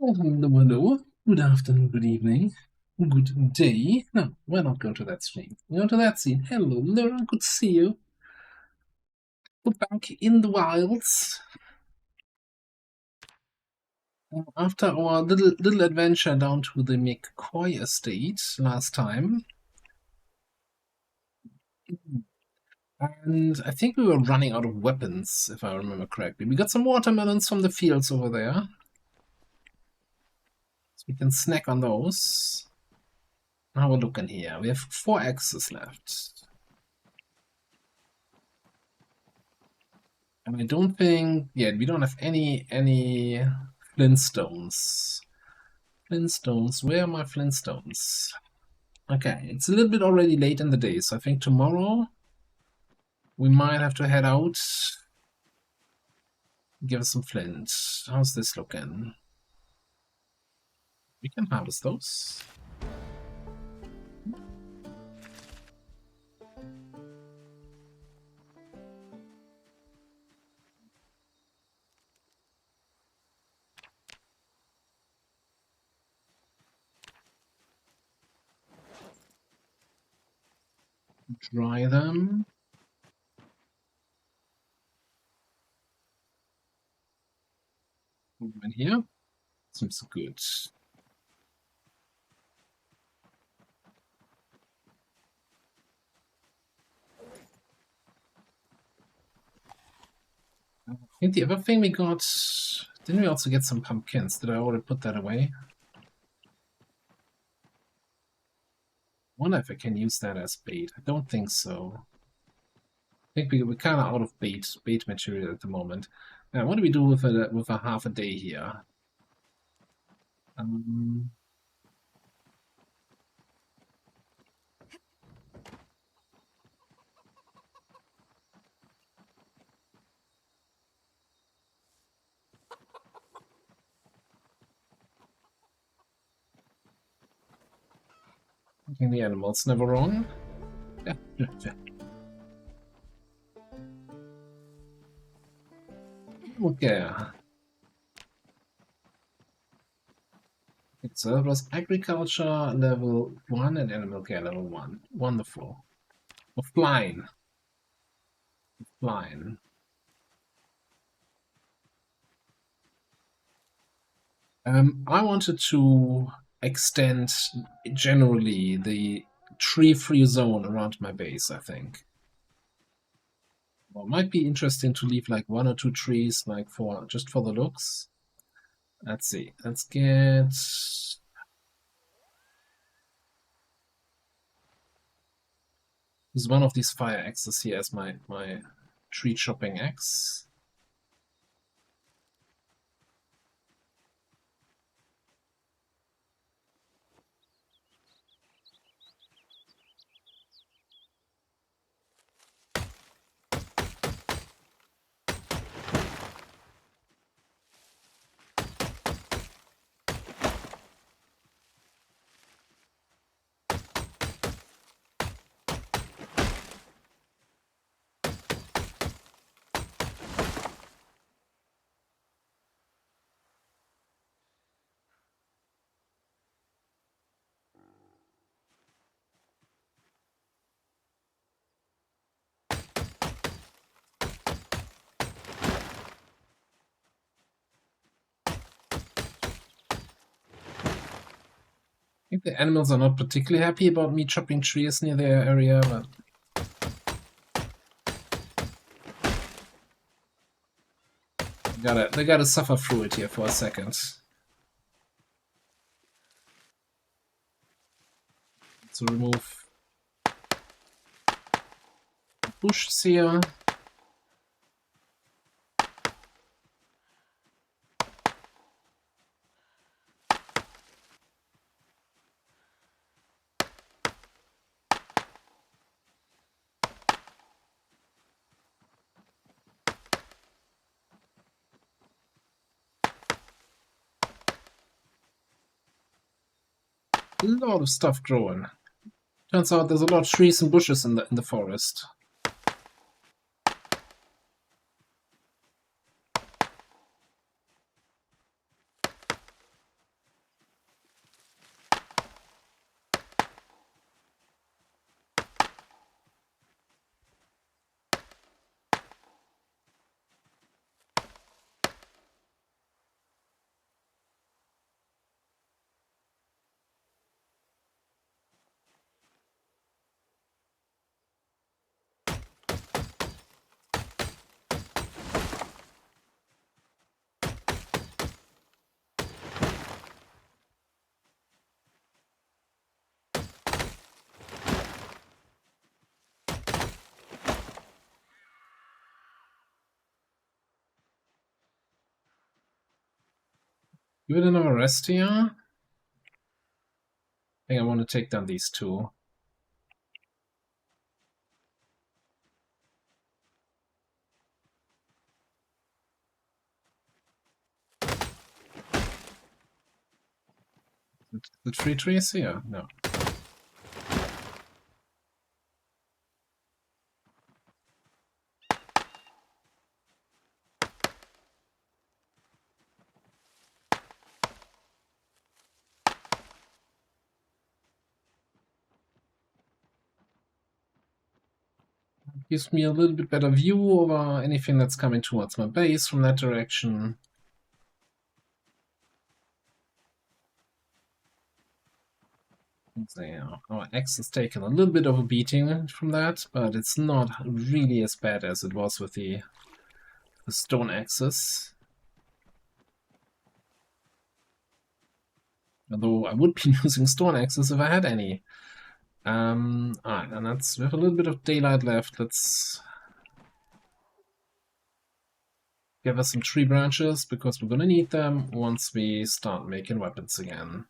Hello. Good afternoon, good evening, good day. No, we're not going to that screen. We're going to that scene. Hello, Laura. Good to see you. We're back in the wilds. After our little adventure down to the McCoy estate last time. And I think we were running out of weapons, if I remember correctly. We got some watermelons from the fields over there. So we can snack on those. Now we're looking here. We have 4 axes left. And I don't think, yeah, we don't have any flintstones. Flintstones, where are my flintstones? Okay, it's a little bit already late in the day, so I think tomorrow we might have to head out. Give us some flint. How's this looking? We can harvest those. Dry them. Put them in here. Seems good. I think the other thing we got... Didn't we also get some pumpkins? Did I already put that away? I wonder if I can use that as bait. I don't think so. I think we're kind of out of bait material at the moment. Now, what do we do with a half a day here? I think the animal's never wrong. Okay. So it was agriculture level 1 and animal care level 1. Wonderful. Offline. Offline. I wanted to extend generally the tree-free zone around my base, I think. Well, it might be interesting to leave like 1 or 2 trees, like just for the looks. Let's see. Let's get... Use one of these fire axes here as my tree chopping axe. I think the animals are not particularly happy about me chopping trees near their area, but... They gotta suffer through it here for a second. To remove bushes here. A lot of stuff growing. Turns out there's a lot of trees and bushes in the forest. Give it another rest here. I think I want to take down these two. The tree trees here? No. Gives me a little bit better view over anything that's coming towards my base from that direction. There. Our axe is taking a little bit of a beating from that, but it's not really as bad as it was with the stone axes. Although I would be using stone axes if I had any. Alright, and that's, we have a little bit of daylight left. Let's gather some tree branches because we're gonna need them once we start making weapons again.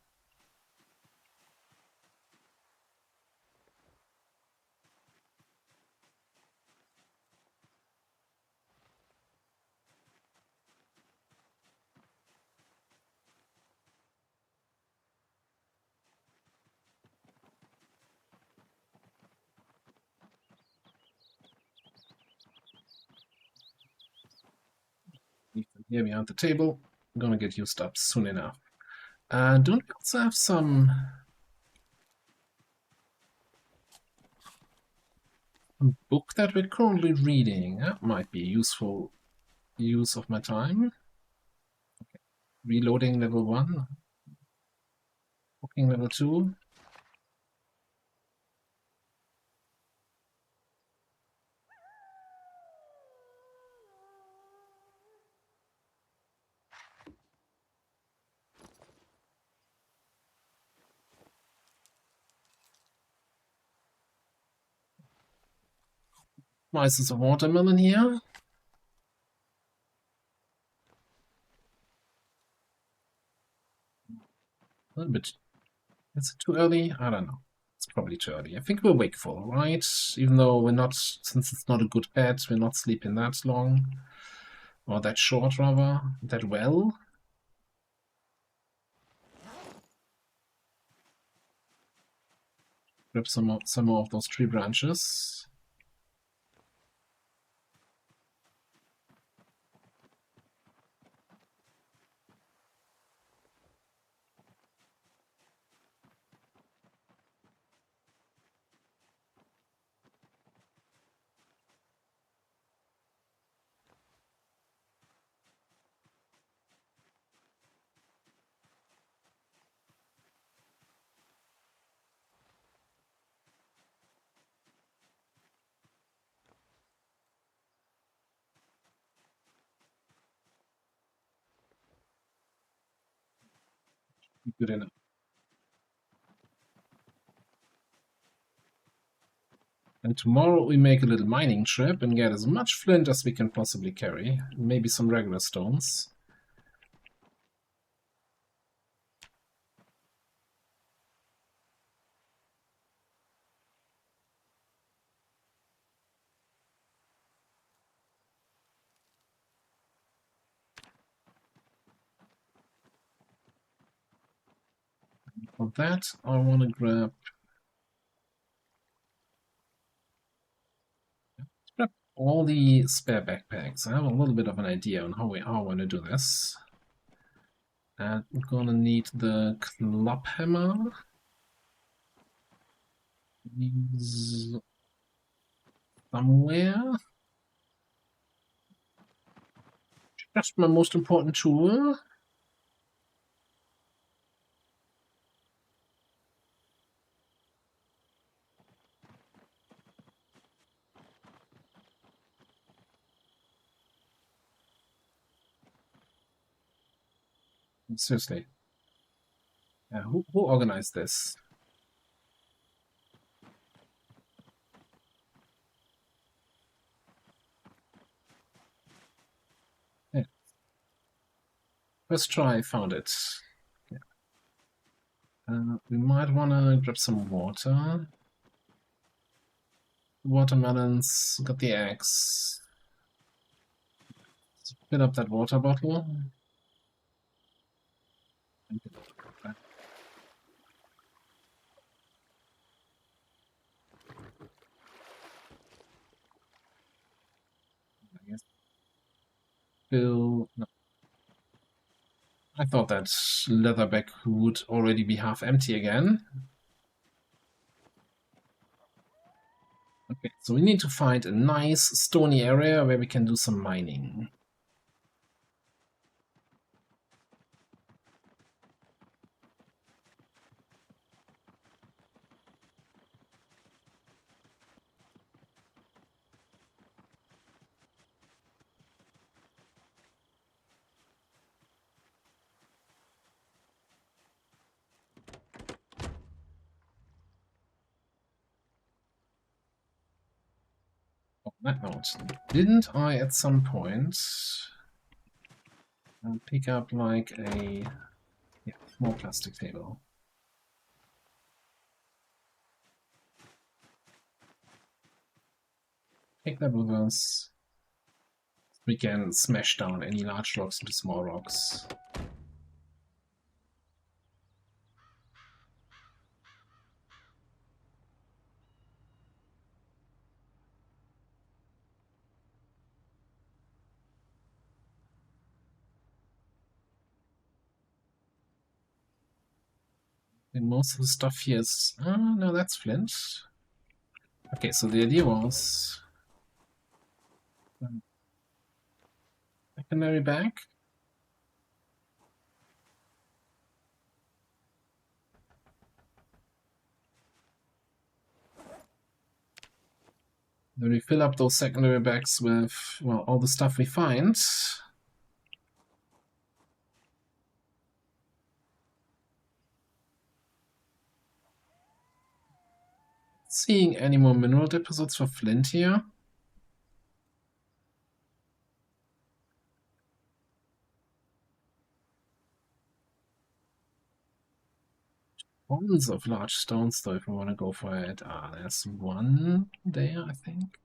Leave them here behind the table. I'm gonna get used up soon enough. Don't we also have some book that we're currently reading? That might be a useful use of my time. Okay. Reloading level 1. Booking level 2. Slices of watermelon here. A little bit. Is it too early? I don't know. It's probably too early. I think we're wakeful, right? Even though we're not, since it's not a good bed, we're not sleeping that long. Or that short, rather. That well. Grab some more of those tree branches. Good enough. And tomorrow we make a little mining trip and get as much flint as we can possibly carry. Maybe some regular stones. For that, I want to grab all the spare backpacks. I have a little bit of an idea on how I want to do this. And I'm gonna need the club hammer. Is somewhere. Just my most important tool. Seriously. Who organized this? Yeah. First try, found it. Yeah. We might want to grab some water. Watermelons, got the eggs. Fill up that water bottle. I guess. Fill. No. I thought that leatherback would already be half empty again. Okay, so we need to find a nice stony area where we can do some mining. On that note, didn't I at some point pick up like a small plastic table? Take that with us. We can smash down any large rocks into small rocks. And most of the stuff here is... Oh, no, that's flint. Okay, so the idea was... secondary bank. Then we fill up those secondary bags with, well, all the stuff we find. Seeing any more mineral deposits for flint here? Tons of large stones, though, if we want to go for it. Ah, there's one there, I think.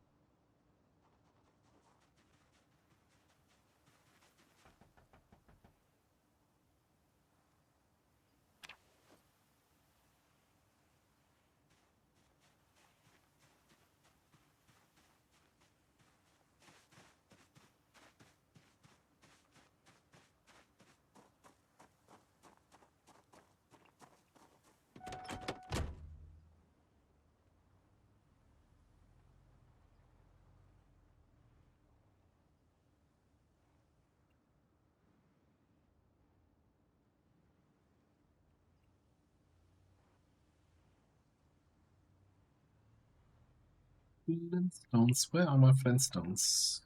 Flintstones, where are my flintstones?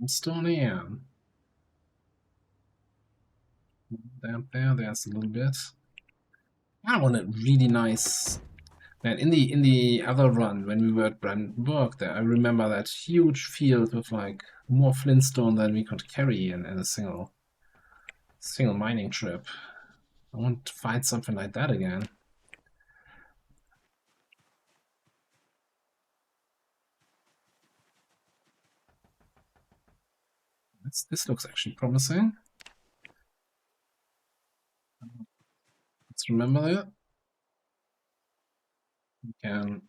Stone here. Down there, there's a little bit. I want a really nice... Man, in the other run, when we were at Brandenburg there, I remember that huge field with like more flintstone than we could carry in a single mining trip. I want to find something like that again. This looks actually promising. Let's remember that. We can...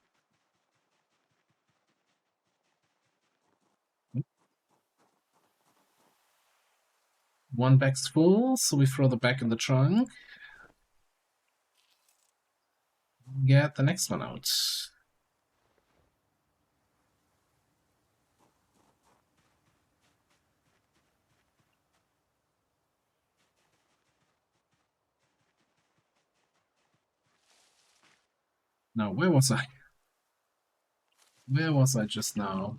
One bag's full, so we throw the bag in the trunk. Get the next one out. Now, where was I? Where was I just now?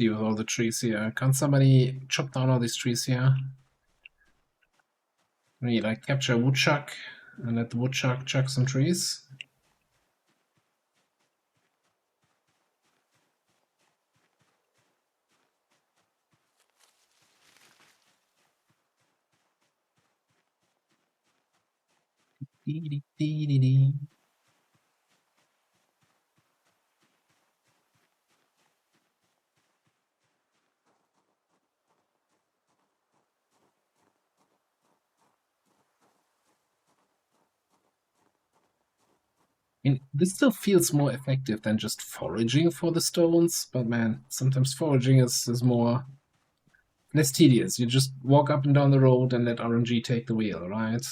tricky with all the trees here. Can't somebody chop down all these trees here? We like capture a woodchuck and let the woodchuck chuck some trees. This still feels more effective than just foraging for the stones, but man, sometimes foraging is more less tedious. You just walk up and down the road and let RNG take the wheel, right?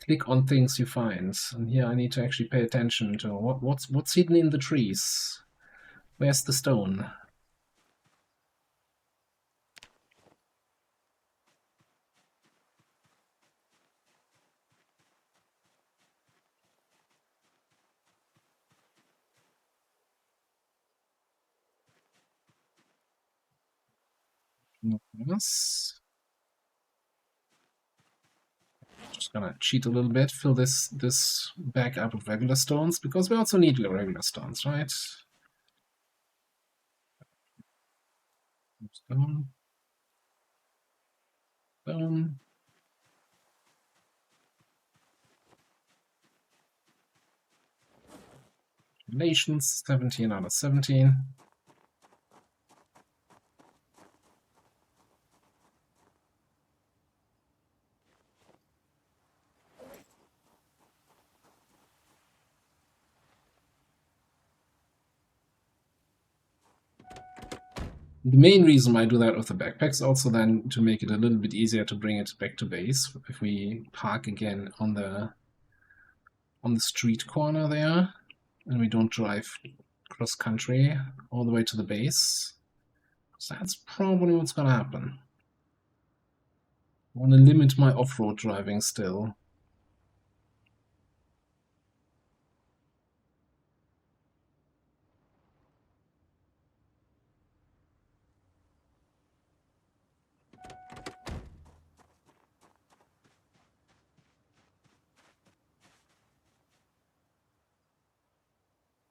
Click on things you find. And here I need to actually pay attention to what's hidden in the trees. Where's the stone? Yes. Just gonna cheat a little bit, fill this bag up with regular stones, because we also need regular stones, right? Stone. Stone. Nations, 17 out of 17. The main reason why I do that with the backpacks also then to make it a little bit easier to bring it back to base. If we park again on the street corner there, and we don't drive cross country all the way to the base. So that's probably what's gonna happen. I want to limit my off-road driving still.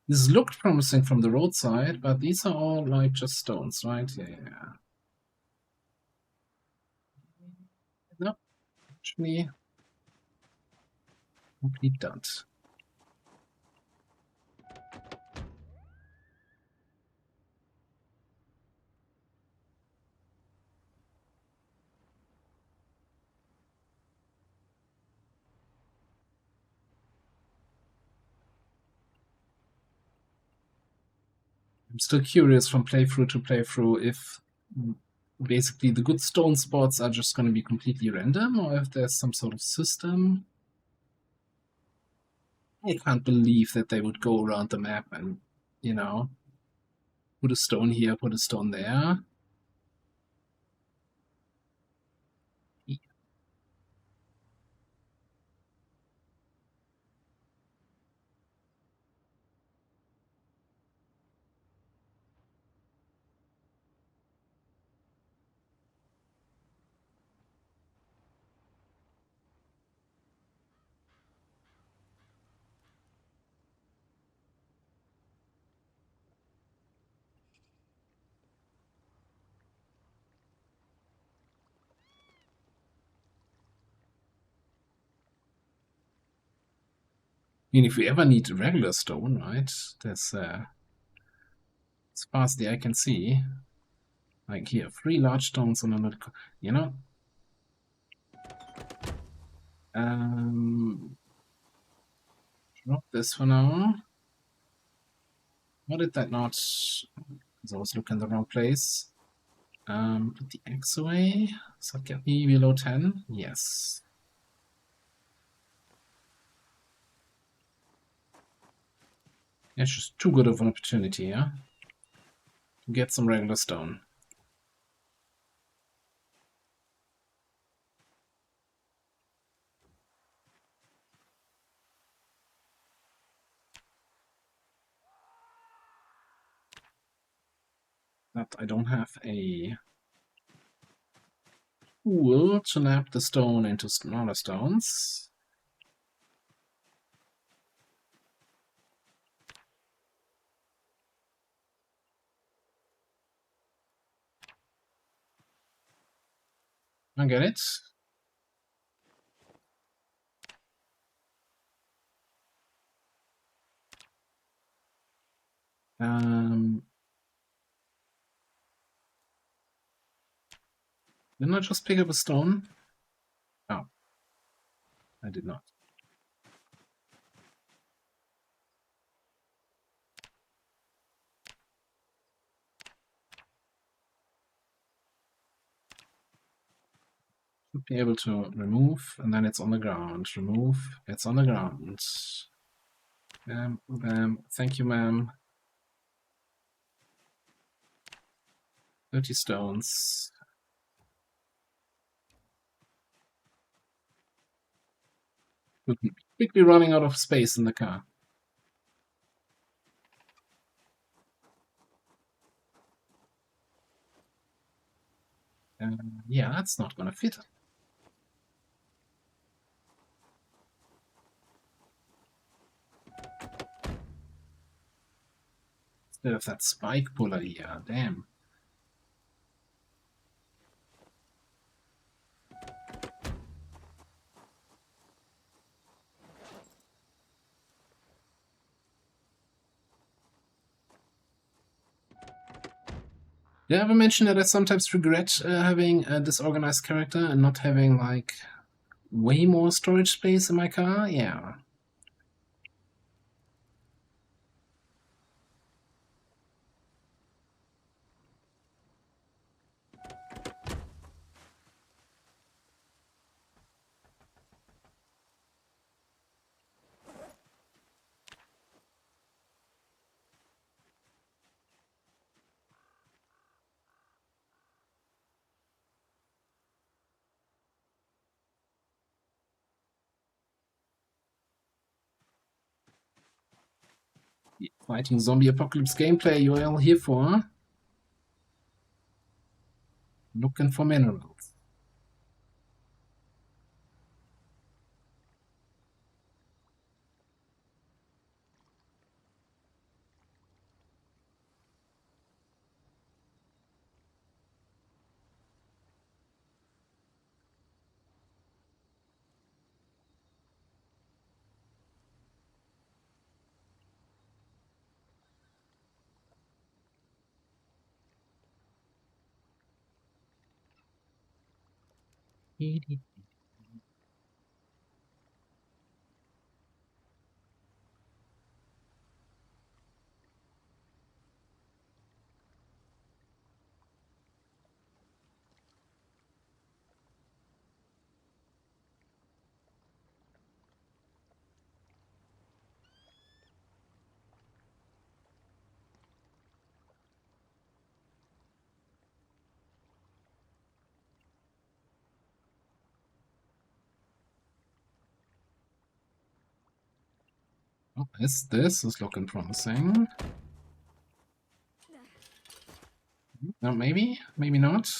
This looked promising from the roadside, but these are all like just stones, right? Yeah. No, actually, complete done. I'm still curious from playthrough to playthrough if basically the good stone spots are just going to be completely random, or if there's some sort of system. I can't believe that they would go around the map and, you know, put a stone here, put a stone there. I mean, if we ever need regular stone, right? There's, as far as the eye can see, like here, 3 large stones on another, you know? Drop this for now. Why did that not? Because I was looking in the wrong place. Put the X away. Does that get me below 10? Yes. It's just too good of an opportunity, yeah? To get some regular stone. But I don't have a tool to nap the stone into smaller stones. I get it. Didn't I just pick up a stone? Oh, I did not. Should be able to remove, and then it's on the ground. Remove, it's on the ground. Bam, bam. Thank you, ma'am. 30 stones. Quickly running out of space in the car. Yeah, that's not gonna fit. Instead of that spike puller here, damn. Did I ever mention that I sometimes regret having a disorganized character and not having, like, way more storage space in my car? Yeah. Fighting zombie apocalypse gameplay you're all here for. Looking for minerals. Oh, this is looking promising. No, maybe not.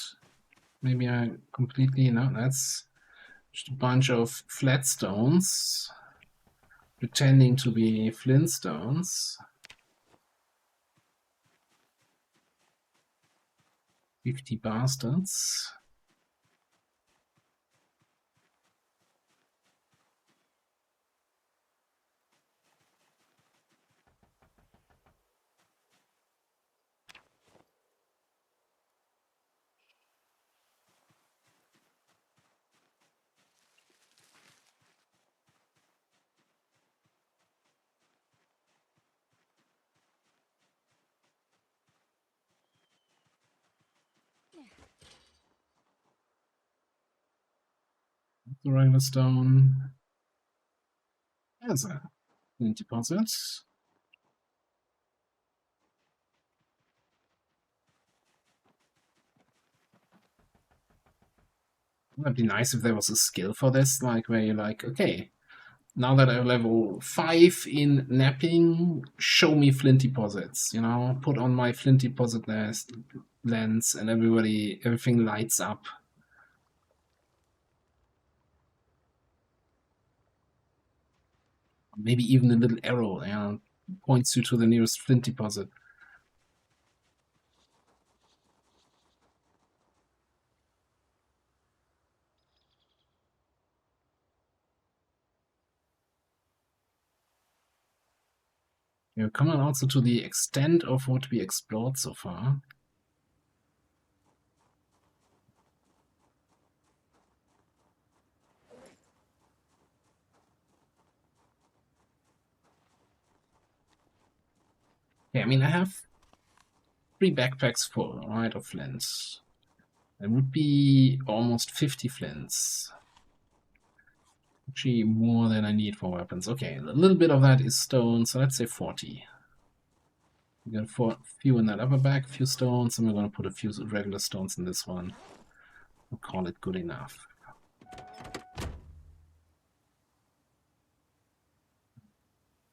Maybe I completely no. That's just a bunch of flat stones pretending to be flintstones. 50 bastards. The regular stone. There's a flint deposit. That'd be nice if there was a skill for this, like where you're like, okay, now that I'm level 5 in napping, show me flint deposits, you know, put on my flint deposit lens and everything lights up. Maybe even a little arrow, you know, points you to the nearest flint deposit. We're coming also to the extent of what we explored so far. Yeah, I mean, I have 3 backpacks full, right, of flints. That would be almost 50 flints. Actually, more than I need for weapons. Okay, a little bit of that is stone, so let's say 40. We got a few in that other bag, a few stones, and we're going to put a few regular stones in this one. We'll call it good enough.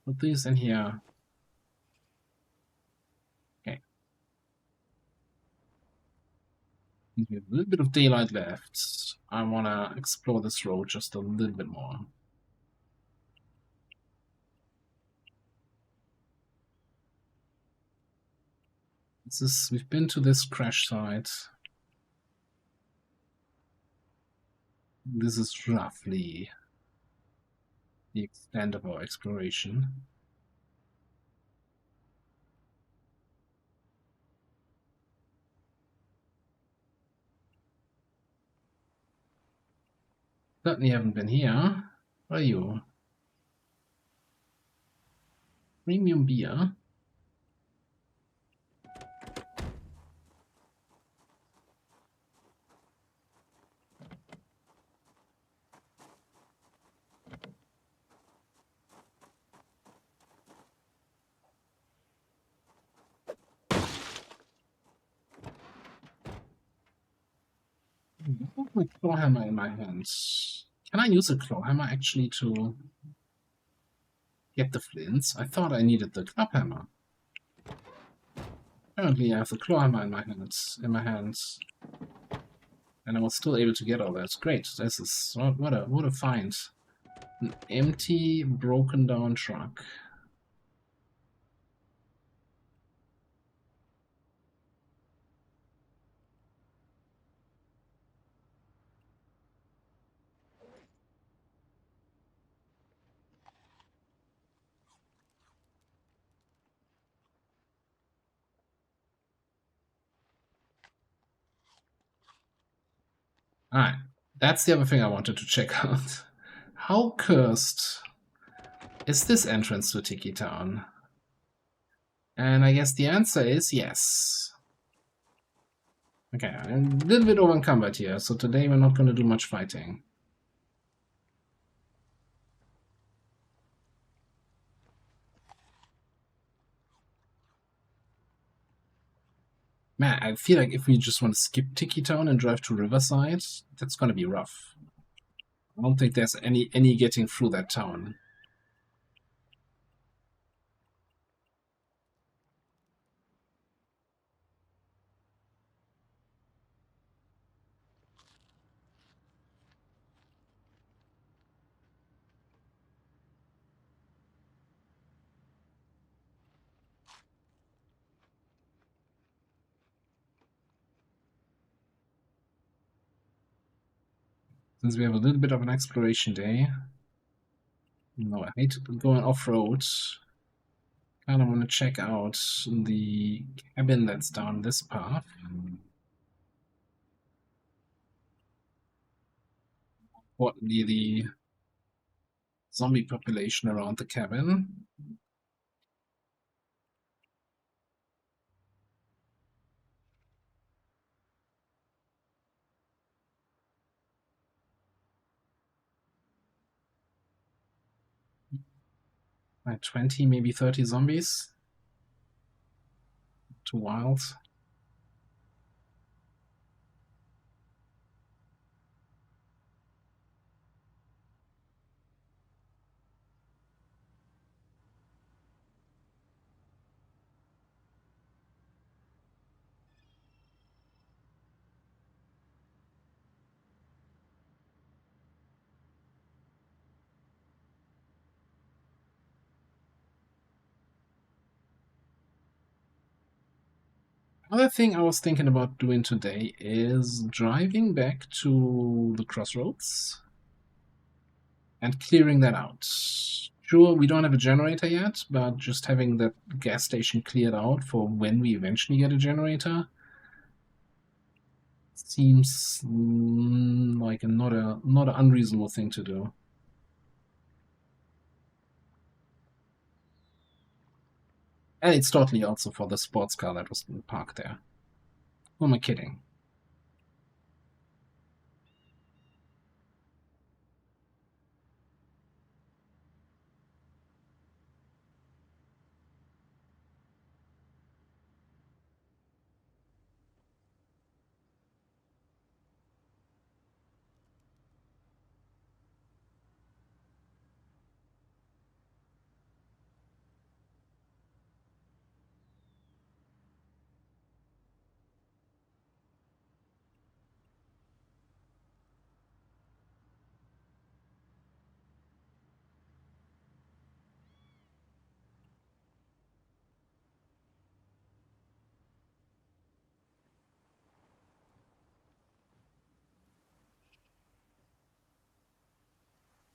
Put these in here. Okay. We have a little bit of daylight left. I want to explore this road just a little bit more. We've been to this crash site. This is roughly the extent of our exploration. Certainly haven't been here. What are you? Premium beer? I have my claw hammer in my hands. Can I use a claw hammer actually to get the flints? I thought I needed the club hammer. Apparently I have the claw hammer in my hands. And I was still able to get all that. Great. This is what a find. An empty, broken down truck. Alright, that's the other thing I wanted to check out. How cursed is this entrance to Tiki Town? And I guess the answer is yes. Okay, I'm a little bit over-encumbered here, so today we're not going to do much fighting. Man, I feel like if we just want to skip Tiki Town and drive to Riverside, that's going to be rough. I don't think there's any getting through that town. Since we have a little bit of an exploration day. No, I hate going off-road. Kind of want to check out the cabin that's down this path. Importantly, the zombie population around the cabin. Like 20, maybe 30 zombies. Too wild. Other thing I was thinking about doing today is driving back to the crossroads and clearing that out. Sure, we don't have a generator yet, but just having that gas station cleared out for when we eventually get a generator seems like not an unreasonable thing to do. And it's totally also for the sports car that was parked there. Who am I kidding?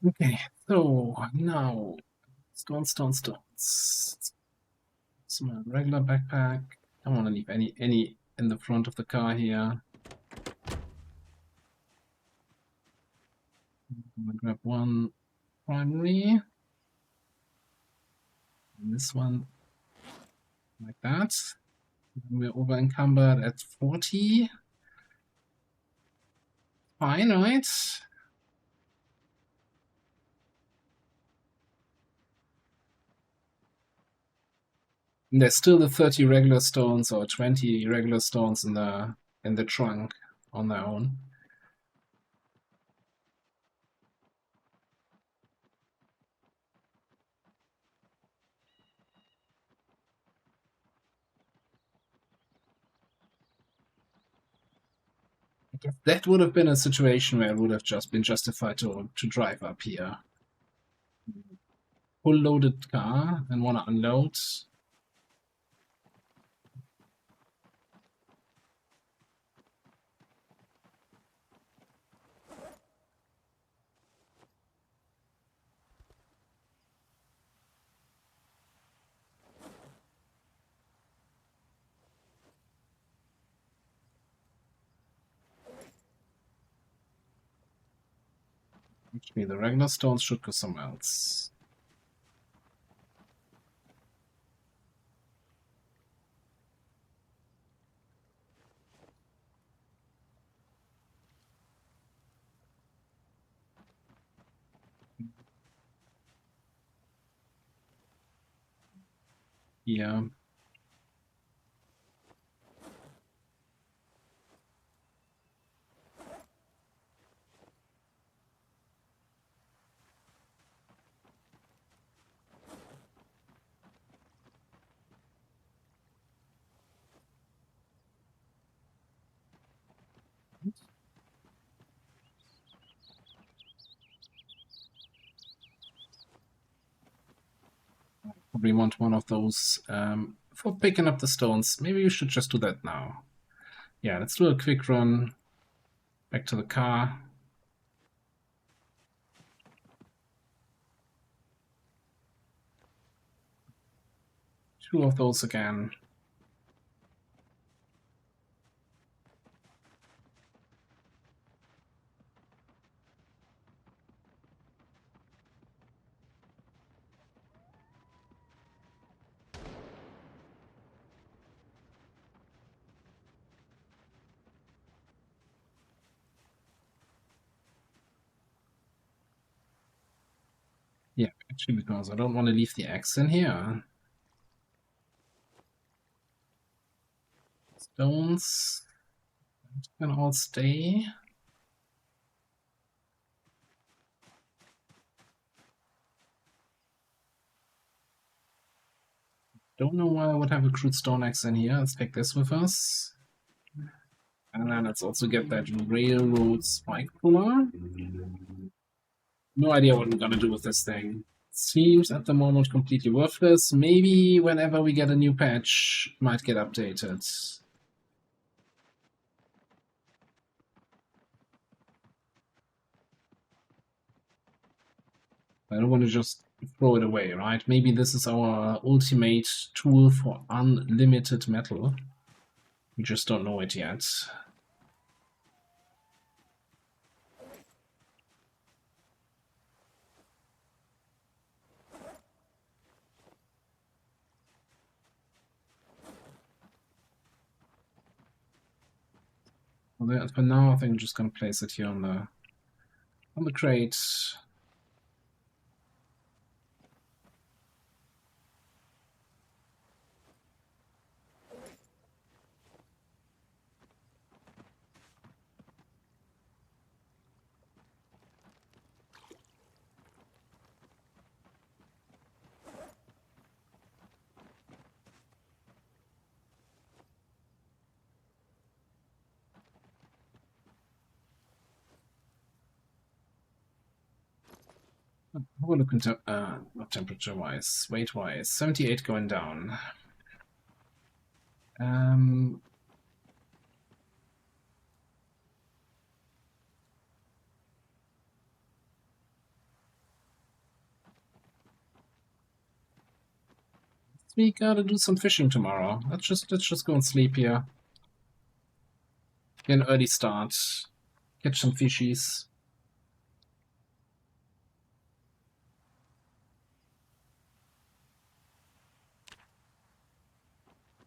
Okay, so now stones. It's my regular backpack. I don't want to leave any in the front of the car here. I'm gonna grab one primary. And this one like that. We're over encumbered at 40. Fine, right? And there's still the 30 regular stones or 20 regular stones in the trunk on their own. That would have been a situation where it would have just been justified to drive up here. Full loaded car and want to unload. Actually, the regular stones should go somewhere else. Yeah. Probably want one of those for picking up the stones. Maybe we should just do that now. Yeah, let's do a quick run back to the car. Two of those again. Yeah, actually, because I don't want to leave the axe in here. Stones can all stay. Don't know why I would have a crude stone axe in here. Let's take this with us. And then let's also get that railroad spike puller. No idea what we're gonna do with this thing. Seems at the moment completely worthless. Maybe whenever we get a new patch, might get updated. I don't want to just throw it away, right? Maybe this is our ultimate tool for unlimited metal. We just don't know it yet. Well, for now, I think I'm just gonna place it here on the crate. We're looking to not temperature-wise, weight-wise, 78 going down. We gotta do some fishing tomorrow. Let's just go and sleep here. Get an early start. Catch some fishies.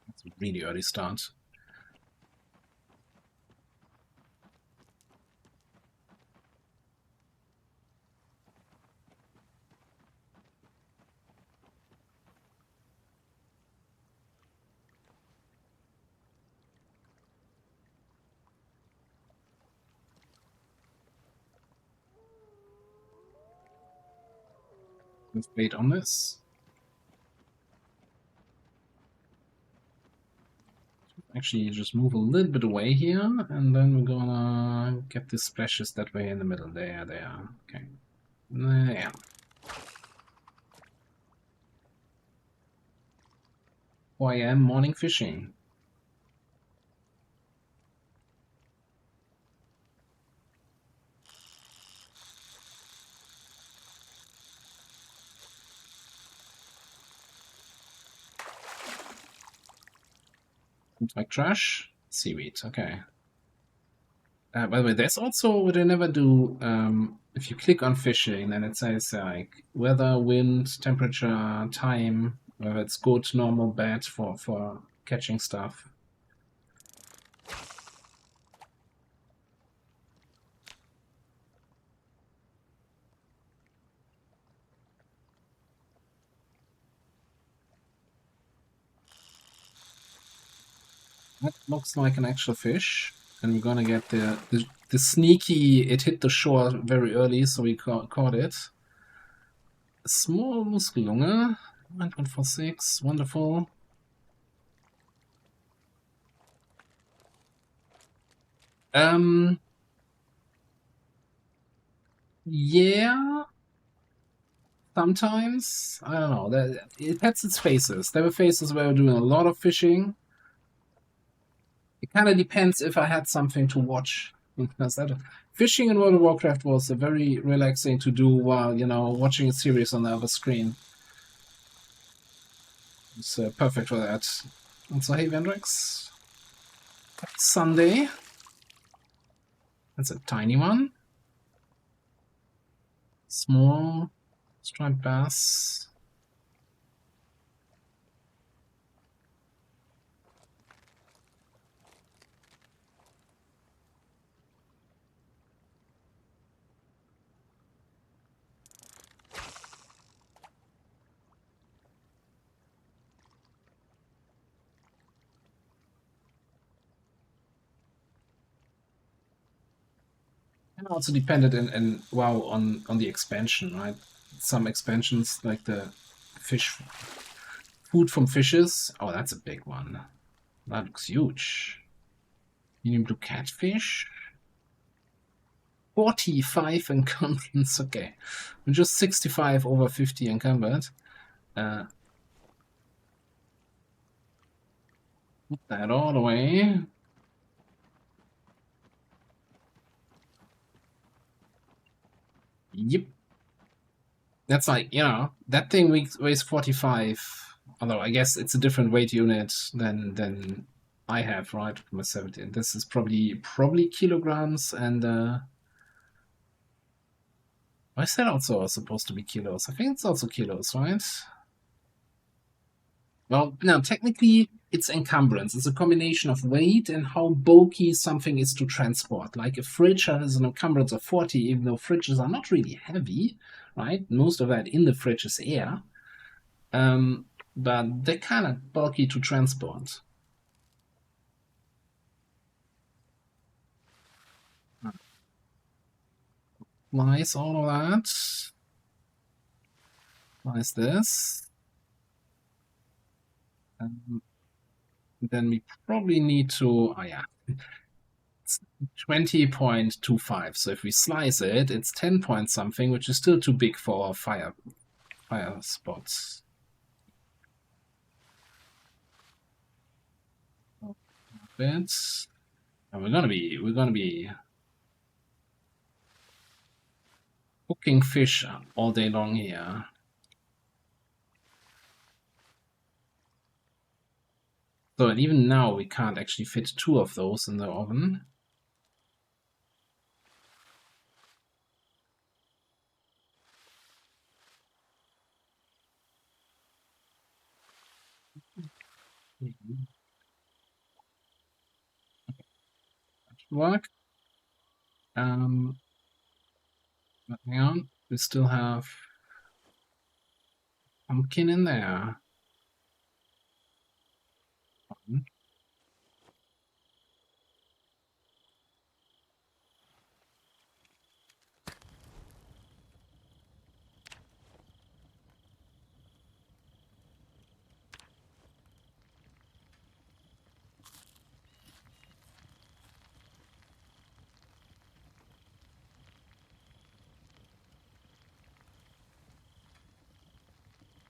That's a really early start. Let's wait on this. Actually, just move a little bit away here, and then we're gonna get the splashes that way in the middle. There, there. Okay. There. 4 a.m. morning fishing. Looks like trash. Seaweed. Okay. By the way, there's also what I never do. If you click on fishing, then it says like weather, wind, temperature, time, whether it's good, normal, bad for catching stuff. That looks like an actual fish, and we're gonna get the sneaky. It hit the shore very early, so we caught it. A small Muskellunge, 9.46, wonderful. Yeah, sometimes. I don't know. It has its phases. There were phases where we were doing a lot of fishing. It kind of depends if I had something to watch. Because fishing in World of Warcraft was a very relaxing to do while, watching a series on the other screen. It's perfect for that. And so, hey, Vendrix. Sunday. That's a tiny one. Small striped bass. And also depended in WoW on the expansion, right? Some expansions like the fish food from fishes. Oh, that's a big one. That looks huge. Medium blue catfish. 45 encumbrance. Okay, we're just 65 over 50 encumbered. Put that all away. Yep. That's like, you know, that thing weighs 45. Although I guess it's a different weight unit than I have, right? From a 17. This is probably kilograms, and why is that also supposed to be kilos? I think it's also kilos, right? Well, no, technically it's encumbrance. It's a combination of weight and how bulky something is to transport. Like a fridge has an encumbrance of 40, even though fridges are not really heavy, right? Most of that in the fridge is air. But they're kind of bulky to transport. Nice, all of that. Nice this. Um, then we probably need to, oh yeah, it's 20.25. So if we slice it, it's 10 point something, which is still too big for fire spots. Bits. And we're gonna be cooking fish all day long here. So and even now we can't actually fit two of those in the oven. Work. Um, but hang on, we still have pumpkin in there.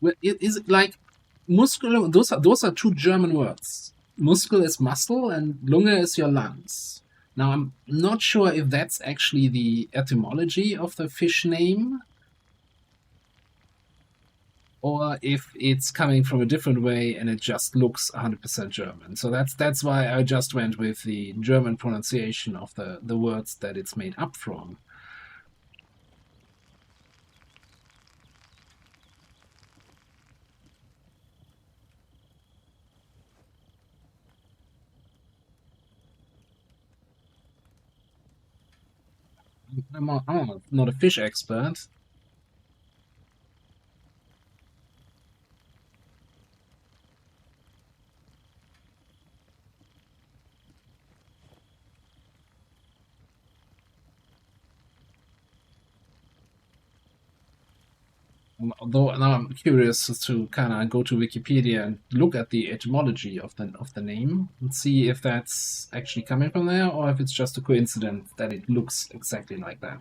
Well, it is like muscle. Those are two German words. Muskel is muscle, and Lunge is your lungs. Now I'm not sure if that's actually the etymology of the fish name, or if it's coming from a different way and it just looks 100% German. So that's why I just went with the German pronunciation of the words that it's made up from. I'm not a fish expert. Although now I'm curious to kind of go to Wikipedia and look at the etymology of the name and see if that's actually coming from there or if it's just a coincidence that it looks exactly like that.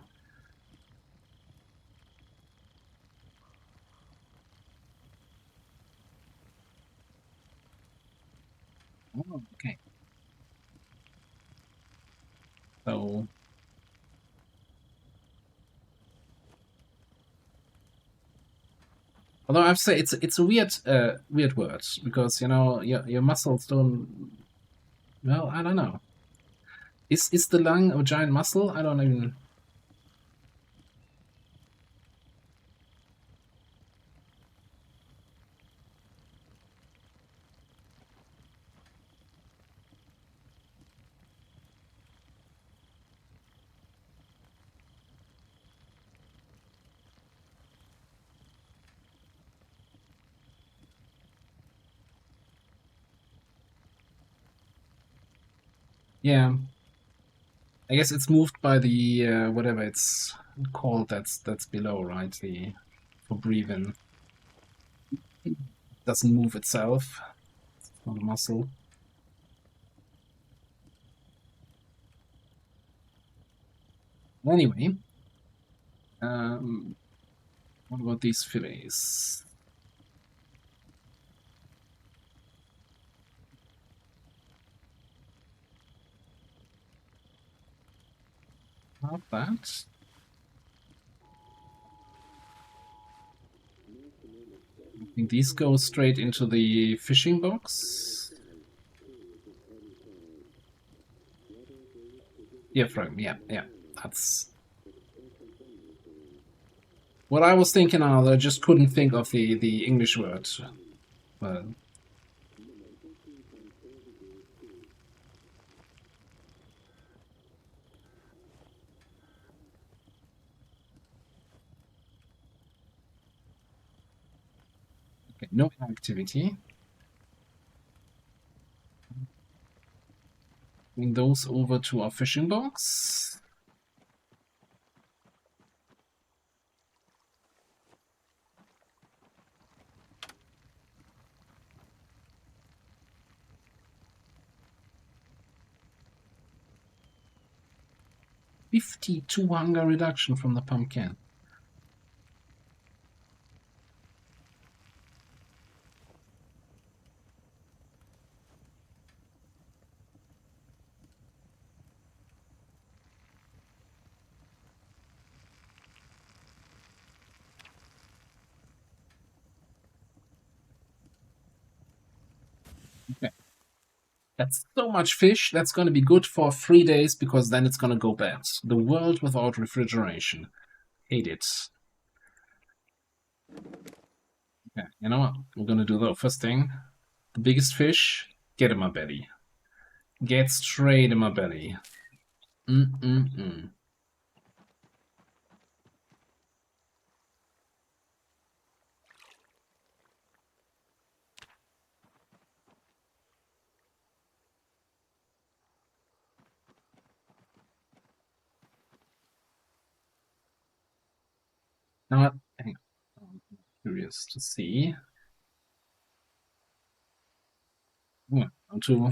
Oh, okay. So, although I have to say it's a weird word because you know your muscles don't. Well, I don't know. Is the lung a giant muscle? I don't even. Yeah, I guess it's moved by the whatever it's called. That's below, right? The for breathing doesn't move itself. It's not a muscle. Anyway, what about these fillets? Not that. think these go straight into the fishing box. Yeah, frame. Yeah. That's what I was thinking. I just couldn't think of the English word. But okay, no activity. Bring those over to our fishing box. $52 hunger reduction from the pumpkin. Okay. That's so much fish. That's going to be good for 3 days because then it's going to go bad. The world without refrigeration. Hate it. Okay, you know what? We're going to do the first thing. The biggest fish, get in my belly. Get straight in my belly. Mm-mm-mm. Now, hang on. I'm curious to see. How to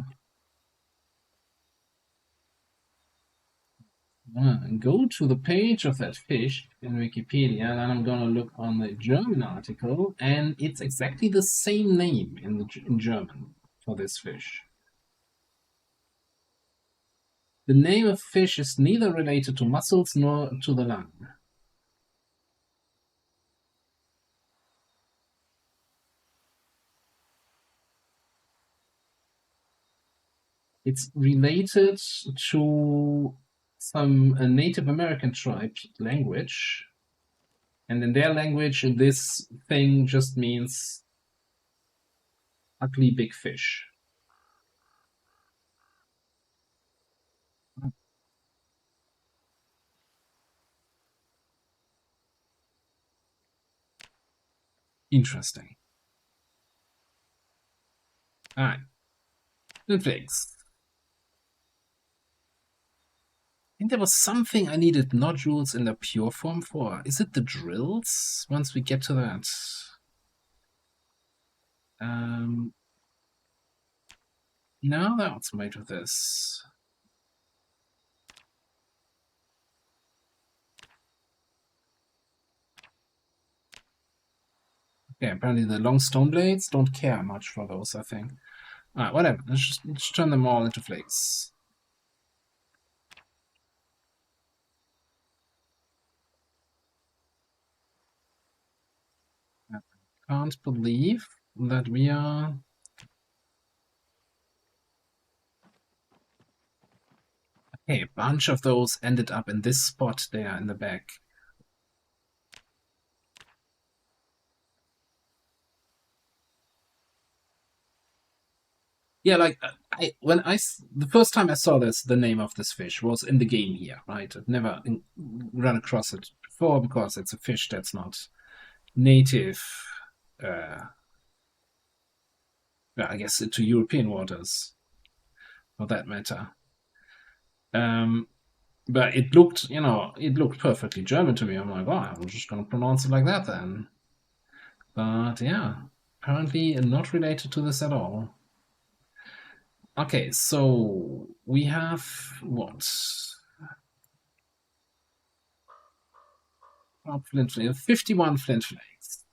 go to the page of that fish in Wikipedia, and I'm gonna look on the German article, and it's exactly the same name in German for this fish. The name of fish is neither related to mussels nor to the lung. It's related to some Native American tribe language, and in their language, this thing just means ugly big fish. Interesting. All right, Netflix. I think there was something I needed nodules in the pure form for. Is it the drills? Once we get to that. Um, no, that's made with this. Okay, apparently the long stone blades don't care much for those, I think. Alright, whatever. Let's turn them all into flakes. I can't believe that we are... Okay, a bunch of those ended up in this spot there in the back. Yeah, like the first time I saw the name of this fish was in the game here, right? I've never run across it before because it's a fish that's not native, uh, well, I guess, to European waters, for that matter. But it looked perfectly German to me. I'm like, oh, I'm just gonna pronounce it like that then. But yeah, apparently not related to this at all. Okay, so we have what? Flint flakes, 51 flint flakes.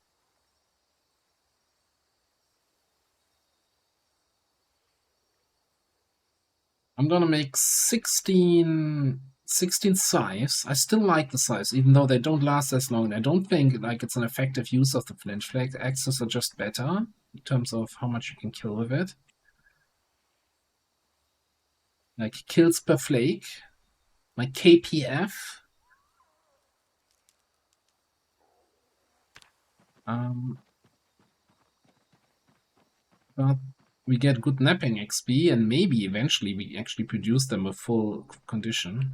I'm gonna make 16 16 scythes. I still like the scythes, even though they don't last as long. I don't think like it's an effective use of the flinch flake. Axes are just better in terms of how much you can kill with it. Like kills per flake. My KPF. But we get good napping XP, and maybe eventually we actually produce them with full condition.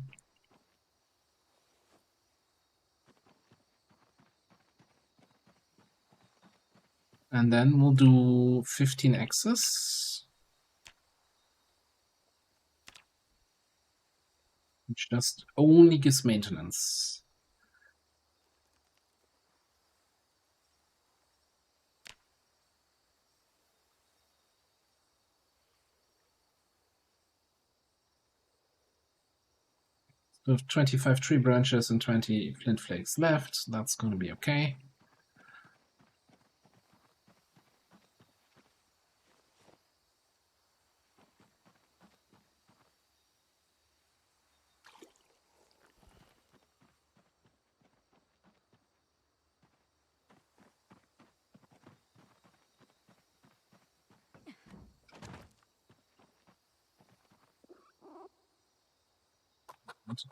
And then we'll do 15 axes, which just only gives maintenance. So with 25 tree branches and 20 flint flakes left, that's going to be okay.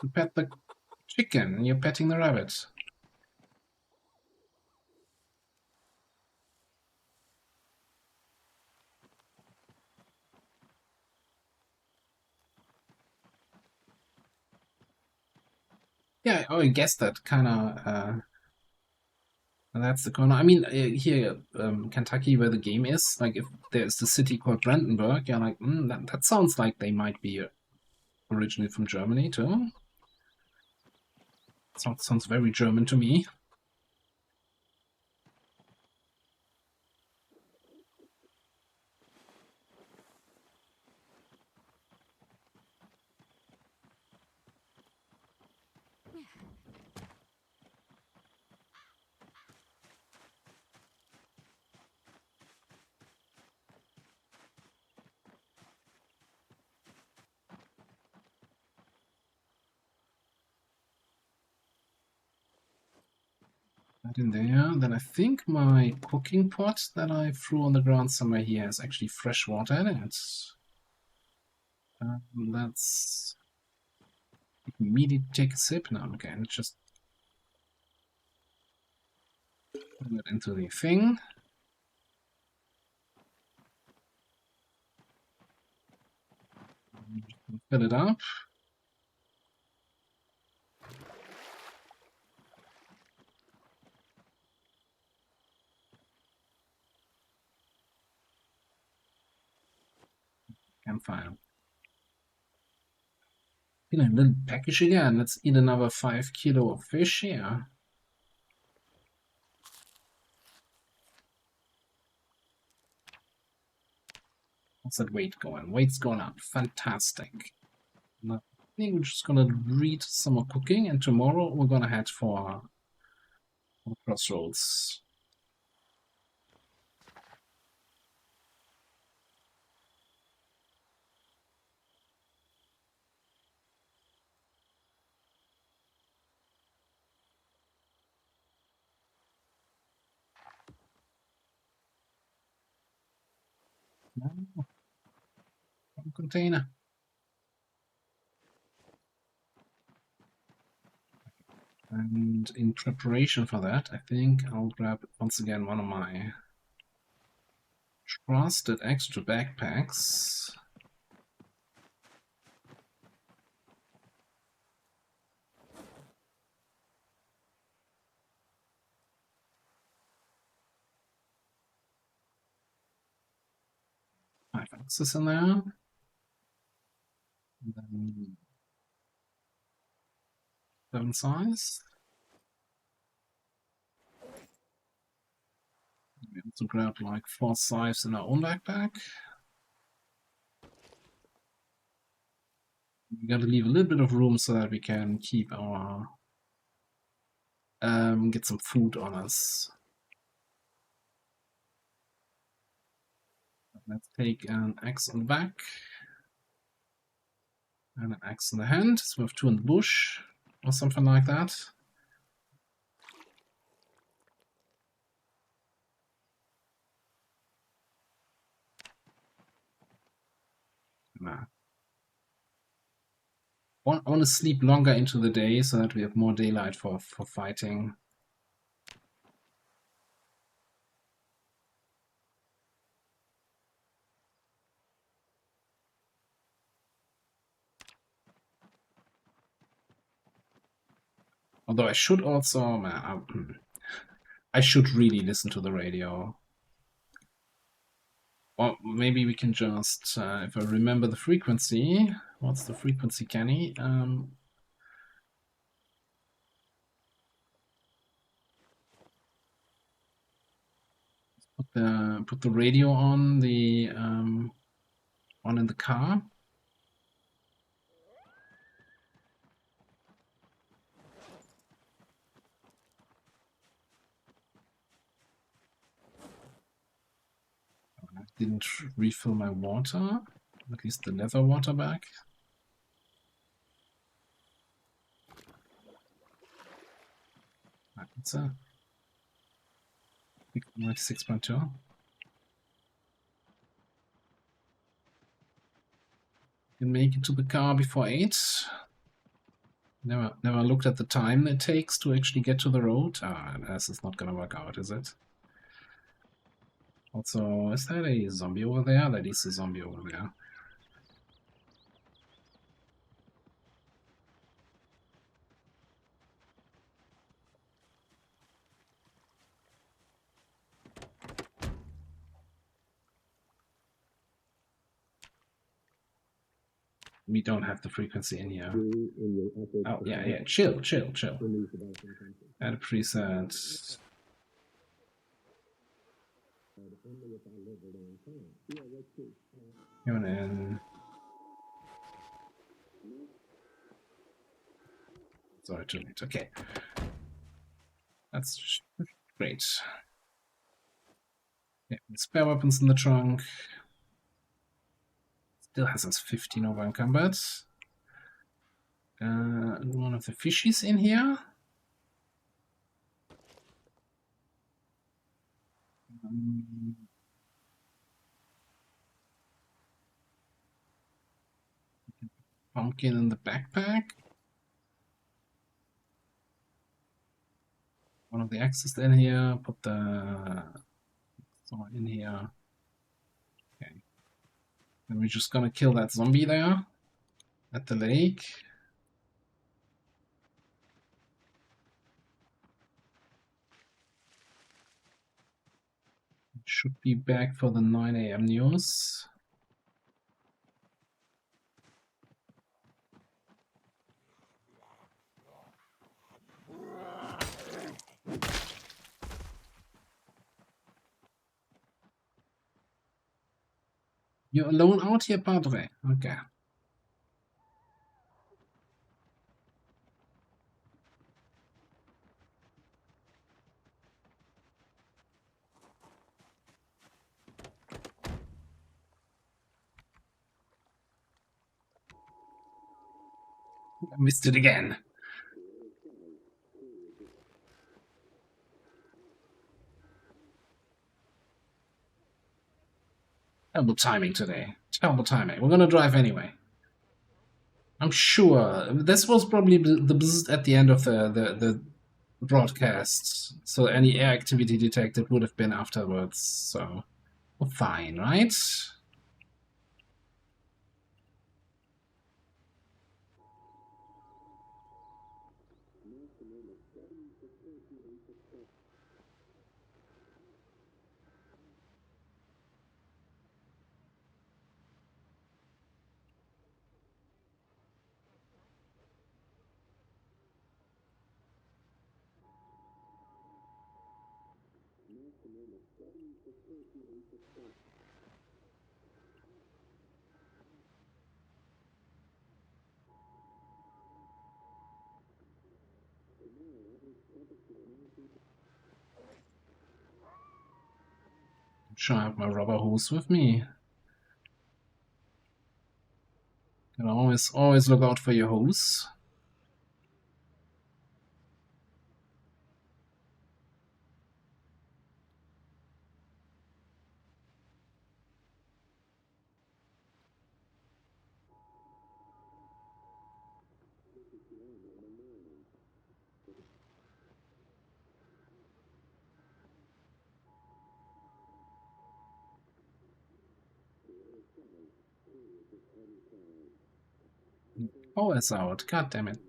To pet the chicken, you're petting the rabbit. Yeah, oh, I guess that kind of that's the corner. I mean, here, Kentucky, where the game is, like if there's the city called Brandenburg, you're like, that sounds like they might be originally from Germany too. Sounds very German to me. That in there. Then I think my cooking pot that I threw on the ground somewhere here has actually fresh water in it. Let's immediately take a sip now. Okay, and just put it into the thing. Fill it up. Campfire. In a little package again. Let's eat another 5 kilo of fish here. How's that weight going? Weight's going up. Fantastic. I think we're just gonna read some more cooking, and tomorrow we're gonna head for Crossroads. Container. And in preparation for that, I think I'll grab once again one of my trusted extra backpacks. Five axes in there. And then 7 size. We also grab like 4 scythes in our own backpack. We gotta leave a little bit of room so that we can keep our get some food on us. Let's take an axe on the back. And an axe in the hand. It's worth 2 in the bush. Or something like that. Nah. I want to sleep longer into the day so that we have more daylight for fighting. Although I should also... I should really listen to the radio. Or maybe we can just... if I remember the frequency... What's the frequency, Kenny? Put the radio on the on in the car. I didn't refill my water, at least the leather water bag. It's a 6.2. Can make it to the car before 8. Never looked at the time it takes to actually get to the road. This is not gonna work out, is it? Also, is that a zombie over there? That is a zombie over there. We don't have the frequency in here. Oh, yeah. Chill. Add a preset. Going in. Sorry, too late. Okay. That's great. Yeah, spare weapons in the trunk. Still has us 15 over encumbered. One of the fishies in here. Pumpkin in the backpack. One of the axes in here. Put the sword in here. Okay. Then we're just gonna kill that zombie there at the lake. Should be back for the 9 AM news. You're alone out here, Padre? Okay. I missed it again. Terrible timing today. Terrible timing. We're gonna drive anyway. I'm sure this was probably the bzzz at the end of the broadcast. So any air activity detected would have been afterwards. So we're fine, right? I'm sure I have my rubber hose with me. And always look out for your hose. Power's out. God damn it.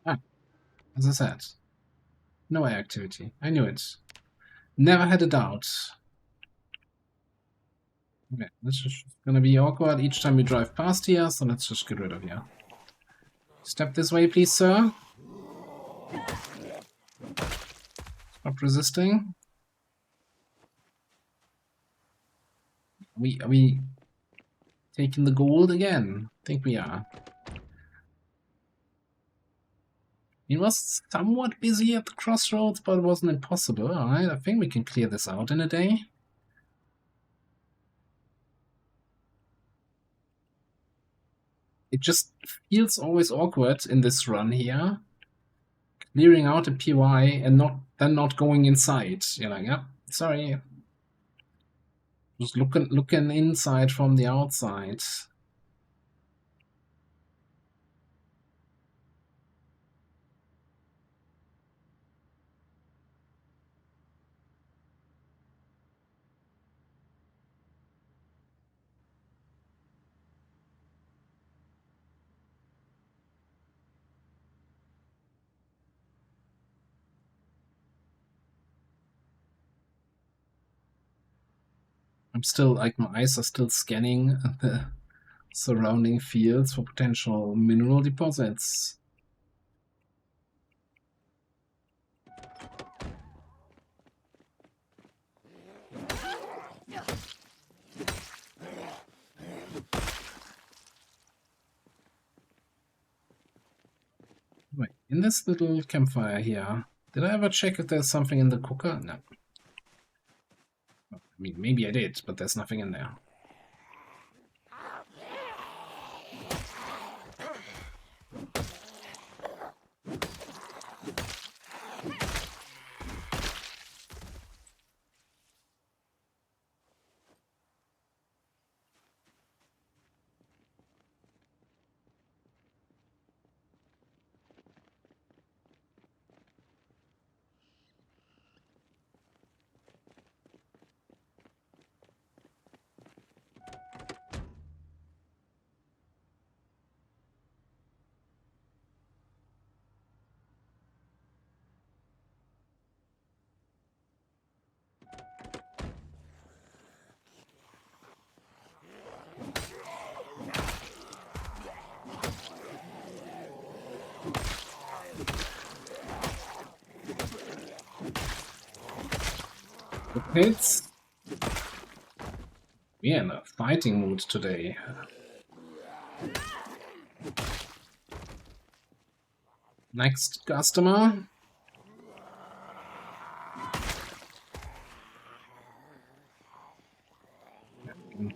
Ah, as I said, no air activity. I knew it. Never had a doubt. Okay, this is gonna be awkward each time we drive past here, so let's just get rid of here. Step this way, please, sir. Stop resisting. Are we taking the gold again? I think we are. It was somewhat busy at the crossroads, but it wasn't impossible. Alright, I think we can clear this out in a day. It just feels always awkward in this run here. Clearing out a PY and then not going inside. You're like, yep, sorry. Just looking inside from the outside. I'm still, like, my eyes are still scanning the surrounding fields for potential mineral deposits. Wait, in this little campfire here, did I ever check if there's something in the cooker? No. I mean, maybe I did, but there's nothing in there. It's we're in a fighting mood today. Next customer. Can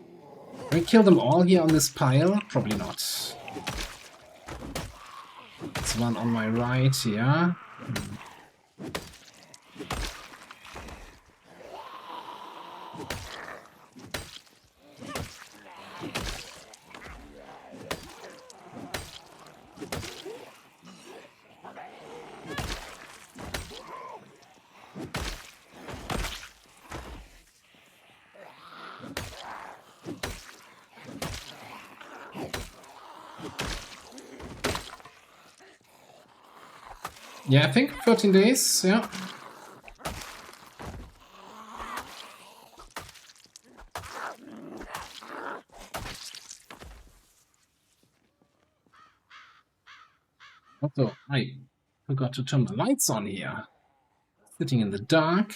we kill them all here on this pile? Probably not. There's one on my right here. Yeah, I think 13 days, yeah. Also, I forgot to turn the lights on here. Sitting in the dark.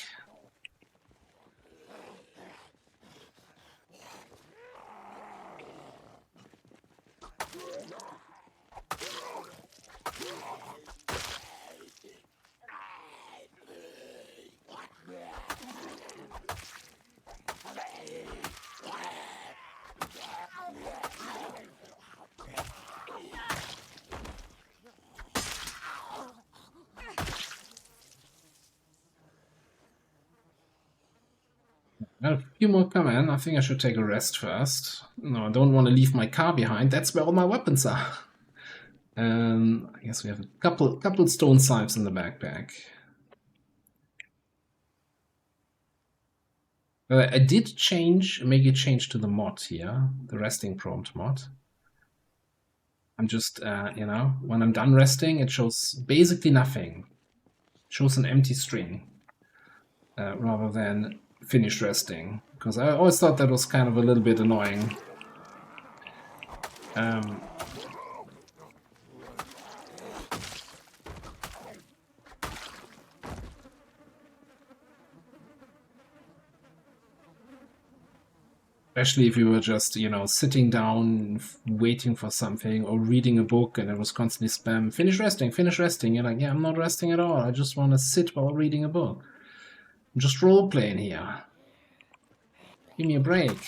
A few more come in. I think I should take a rest first. No, I don't want to leave my car behind. That's where all my weapons are. I guess we have a couple stone scythes in the backpack. I did make a change to the mod here, the resting prompt mod. I'm just, when I'm done resting, it shows basically nothing. It shows an empty string rather than finish resting, because I always thought that was kind of a little bit annoying. Especially if you were just, sitting down, waiting for something, or reading a book, and it was constantly spam, finish resting, finish resting. You're like, yeah, I'm not resting at all. I just want to sit while reading a book. I'm just role-playing here. Give me a break.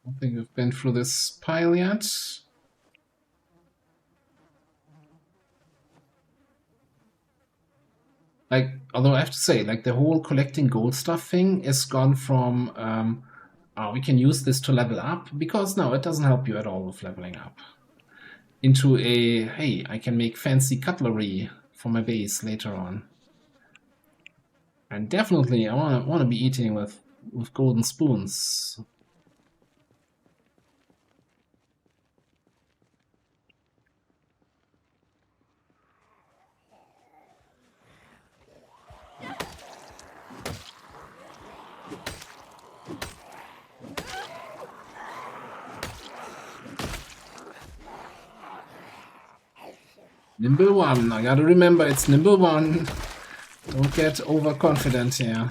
I don't think we've been through this pile yet. Like, although I have to say, like, the whole collecting gold stuff thing is gone from, we can use this to level up, because no, it doesn't help you at all with leveling up, into a, hey, I can make fancy cutlery for my base later on. And definitely, I want to be eating with golden spoons. Nimble one. I gotta remember it's nimble one. Don't get overconfident here.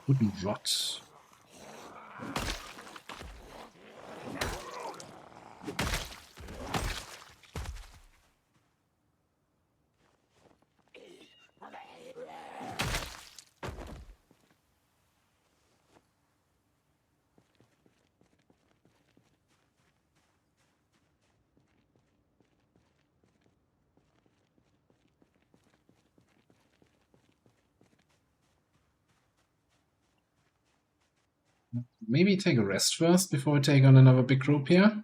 Wouldn't rot. Maybe take a rest first before we take on another big group here.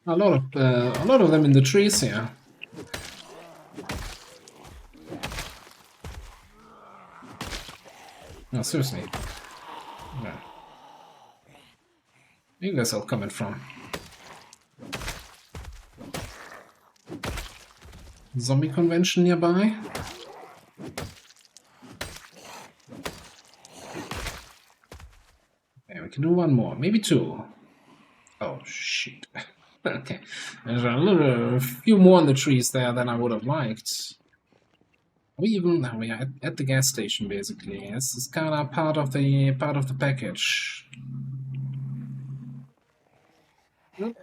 A lot of them in the trees here. No, seriously. Yeah. Where you guys all coming from? Zombie convention nearby? Okay, we can do one more, maybe two. Oh shit. Okay, there's a few more in the trees there than I would have liked. We even now we are at the gas station basically. This is kind of part of the package. Yep.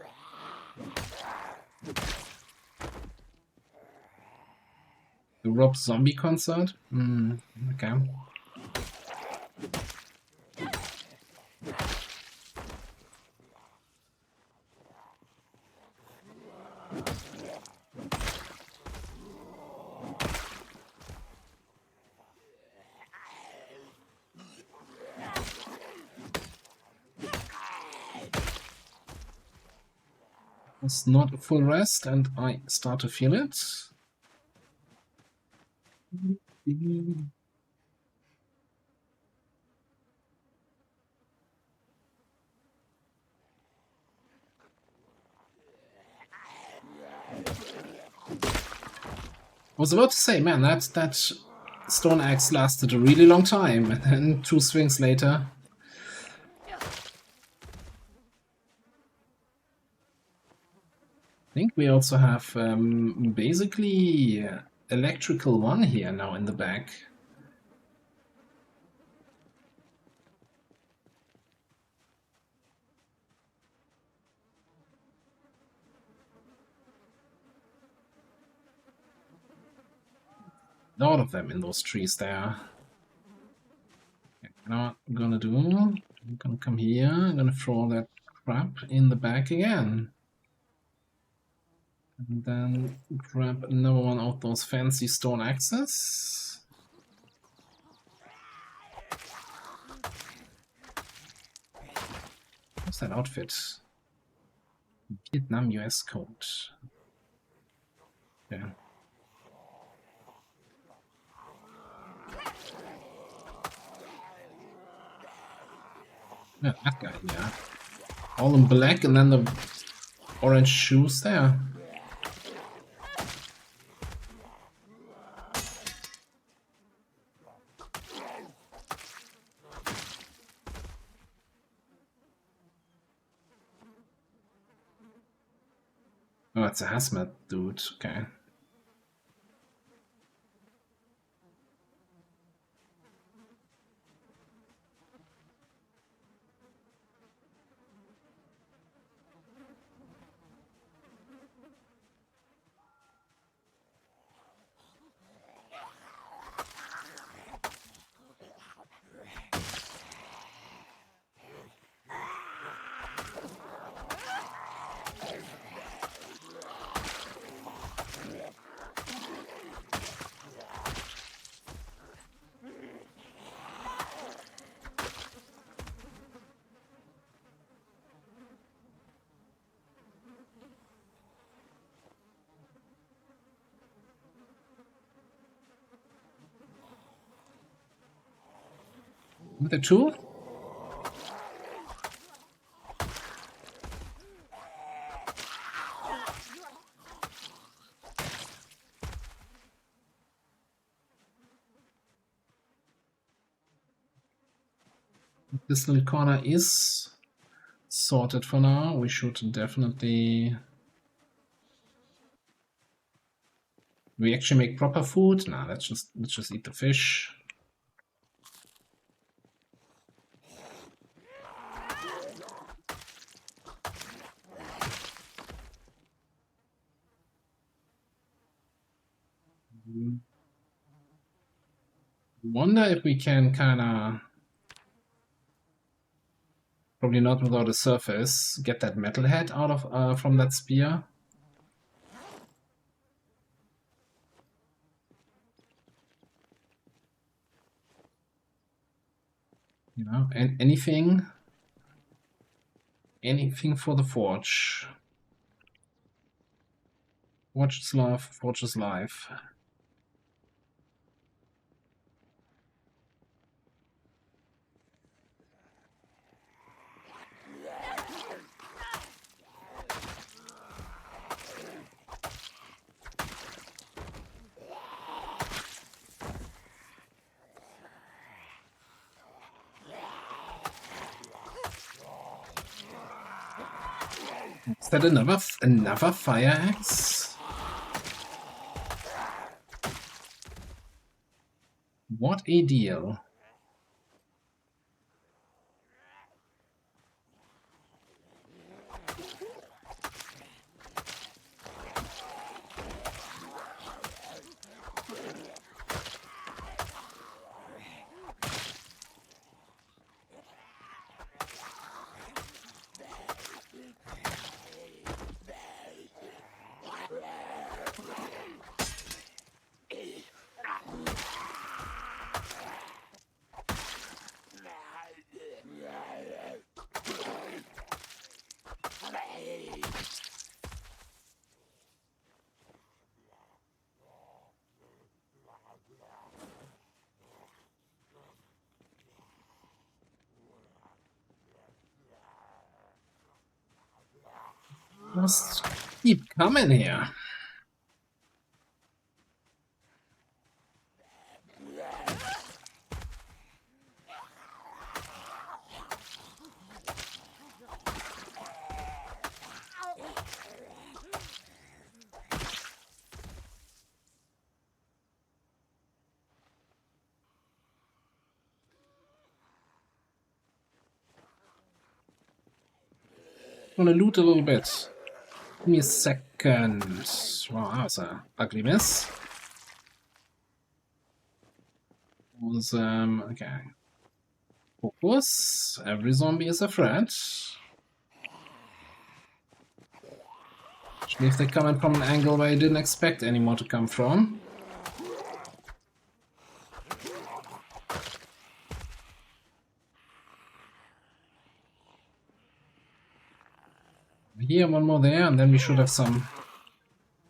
The Rob Zombie concert. Okay. It's not a full rest, and I start to feel it. I was about to say, man, that stone axe lasted a really long time, and then 2 swings later. I think we also have basically electrical one here now in the back. A lot of them in those trees there. Okay, you know what I'm gonna do? I'm gonna come here, I'm gonna throw that crap in the back again. And then grab another one of those fancy stone axes. What's that outfit? Vietnam US code. Yeah. Yeah, that guy, yeah. All in black and then the orange shoes there. Oh, it's a hazmat dude, okay. With the tool? This little corner is sorted for now. We should definitely... We actually make proper food? Nah, let's just eat the fish. Wonder if we can kinda... Probably not without a surface. Get that metal head out of from that spear. You know, and anything for the forge. Watch is love, watch is life. Is that another fire axe? What a deal. Just keep coming here. I'm gonna loot a little bit. Give me a second. Wow, that was a ugly miss. Was okay. Focus. Every zombie is a threat. Especially if they're coming from an angle where I didn't expect any more to come from. Here, one more there, and then we should have some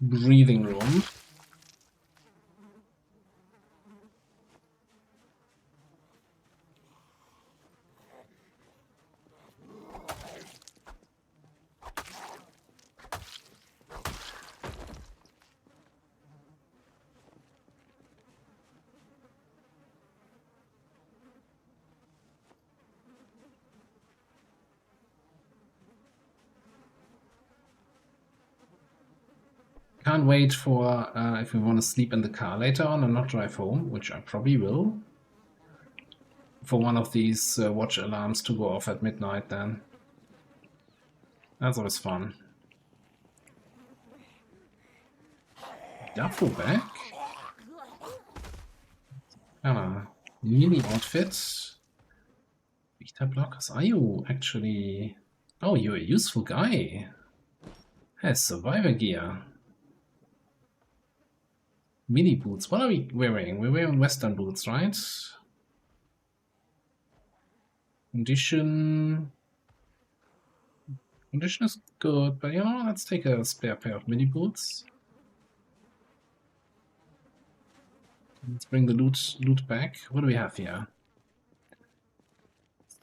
breathing room. Can't wait for if we want to sleep in the car later on and not drive home, which I probably will. For one of these watch alarms to go off at midnight then. That's always fun. Duffel bag? Mini outfit. Beta blockers. Are you actually... Oh, you're a useful guy. Has survivor gear. Mini boots. What are we wearing? We're wearing Western boots, right? Condition is good, but you know, let's take a spare pair of mini boots. Let's bring the loot back. What do we have here?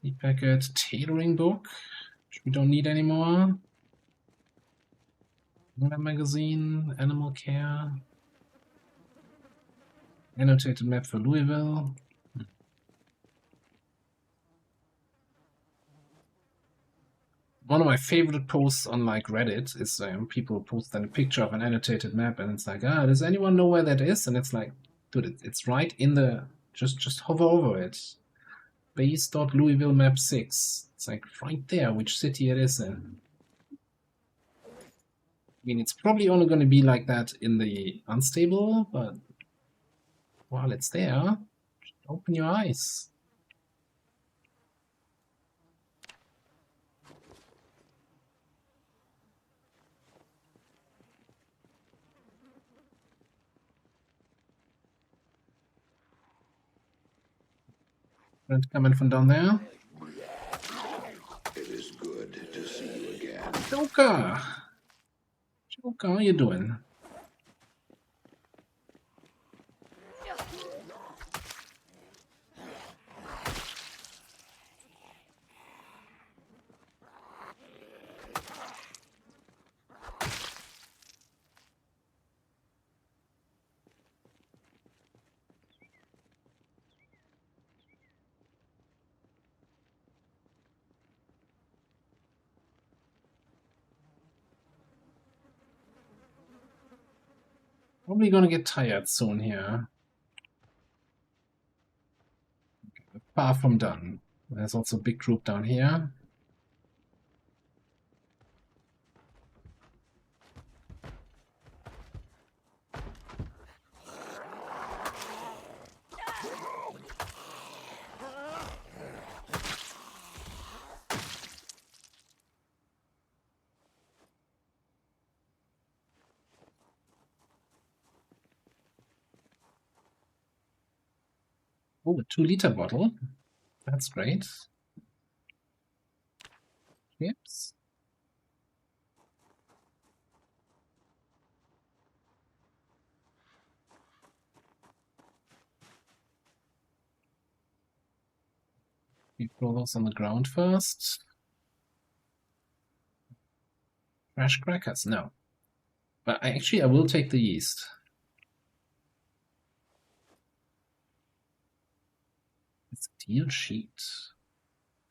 Sleep packet, tailoring book, which we don't need anymore. Magazine, animal care. Annotated map for Louisville. One of my favorite posts on like Reddit is people post then a picture of an annotated map, and it's like, does anyone know where that is? And it's like, dude, it's right in the just hover over it. Base.Louisville map 6. It's like right there which city it is in. I mean, it's probably only going to be like that in the unstable, but while it's there, open your eyes. Friend coming from down there. It is good to see you again. Joker! Joker, how you doing? Probably gonna get tired soon here. Far from done. There's also a big group down here. Oh, a 2-liter bottle. That's great. Chips. We throw those on the ground first. Fresh crackers, no. But actually, I will take the yeast. Steel sheet.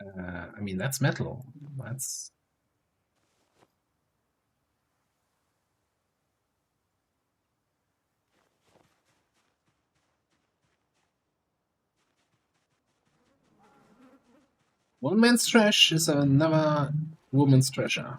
I mean, that's metal. That's... One man's trash is another woman's treasure.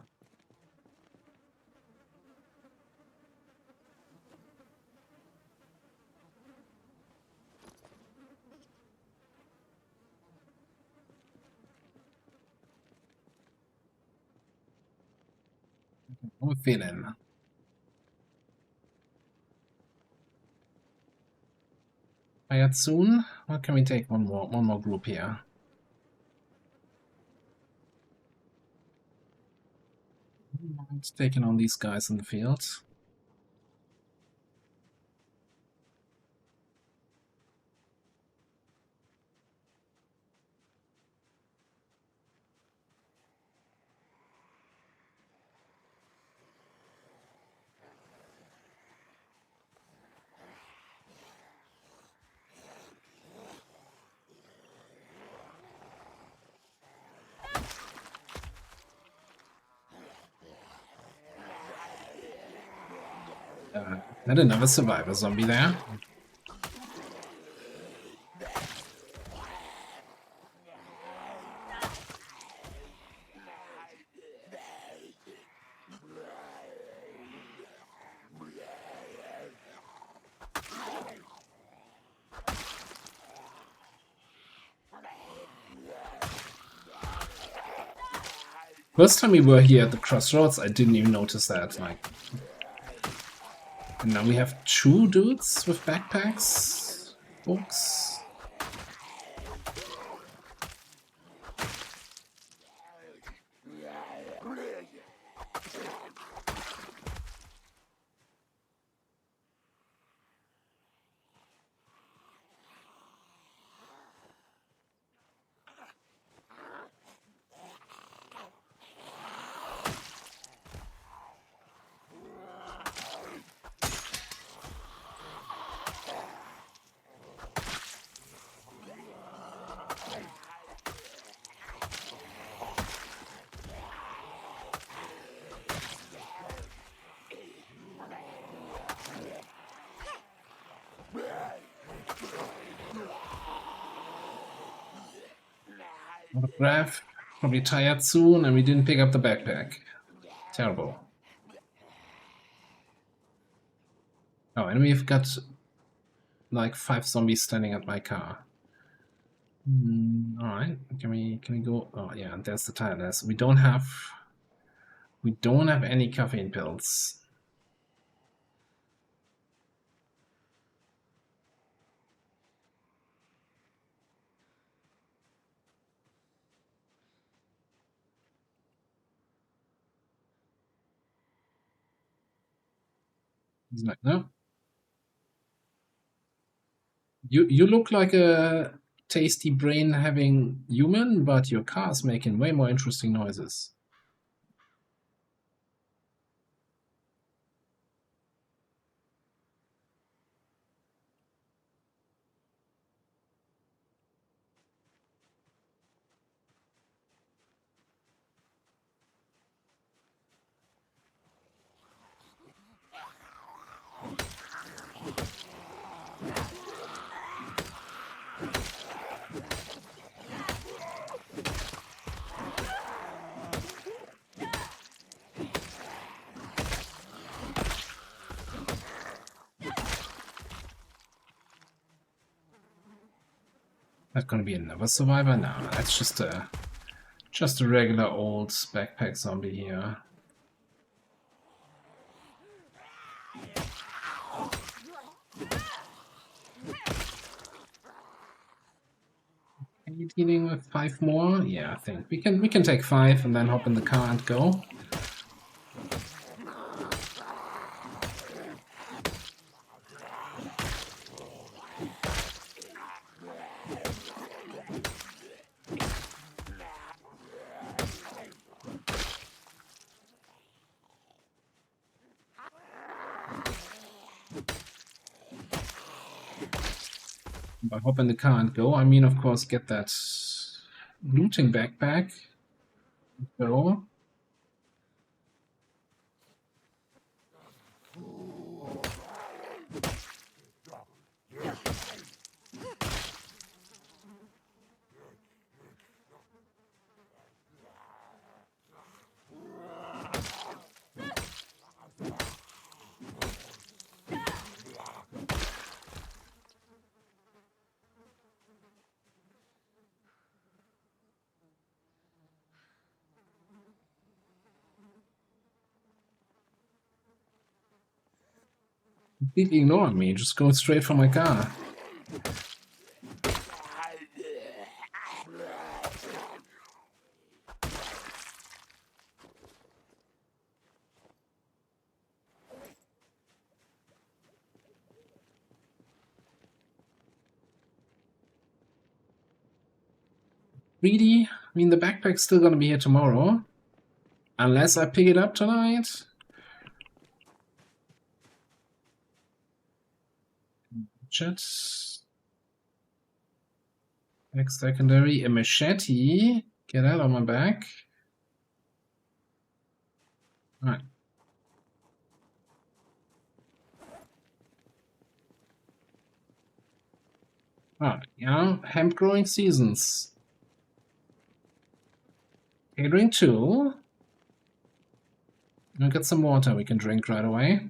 I'm feeling. Tired soon? What can we take? One more group here. It's taking on these guys in the field. Not another survivor zombie there. First time we were here at the crossroads, I didn't even notice that. Like, and now we have 2 dudes with backpacks, books. Autograph, probably tired soon, and we didn't pick up the backpack. Terrible. Oh, and we've got like 5 zombies standing at my car. All right, can we go? Oh yeah, there's the tire list. We don't have any caffeine pills. He's like, no. You look like a tasty brain having human, but your car's making way more interesting noises. That gonna be another survivor? No, that's just a regular old backpack zombie here. Are you dealing with 5 more? Yeah, I think we can take 5 and then hop in the car and go. By hop in the car and go, I mean, of course, get that looting backpack. Go. Completely ignoring me, just going straight for my car. Greedy? I mean, the backpack's still gonna be here tomorrow. Unless I pick it up tonight. Chat. Next secondary, a machete. Get out of my back. Alright. Alright, yeah, hemp growing seasons. Catering 2. I'll get some water we can drink right away.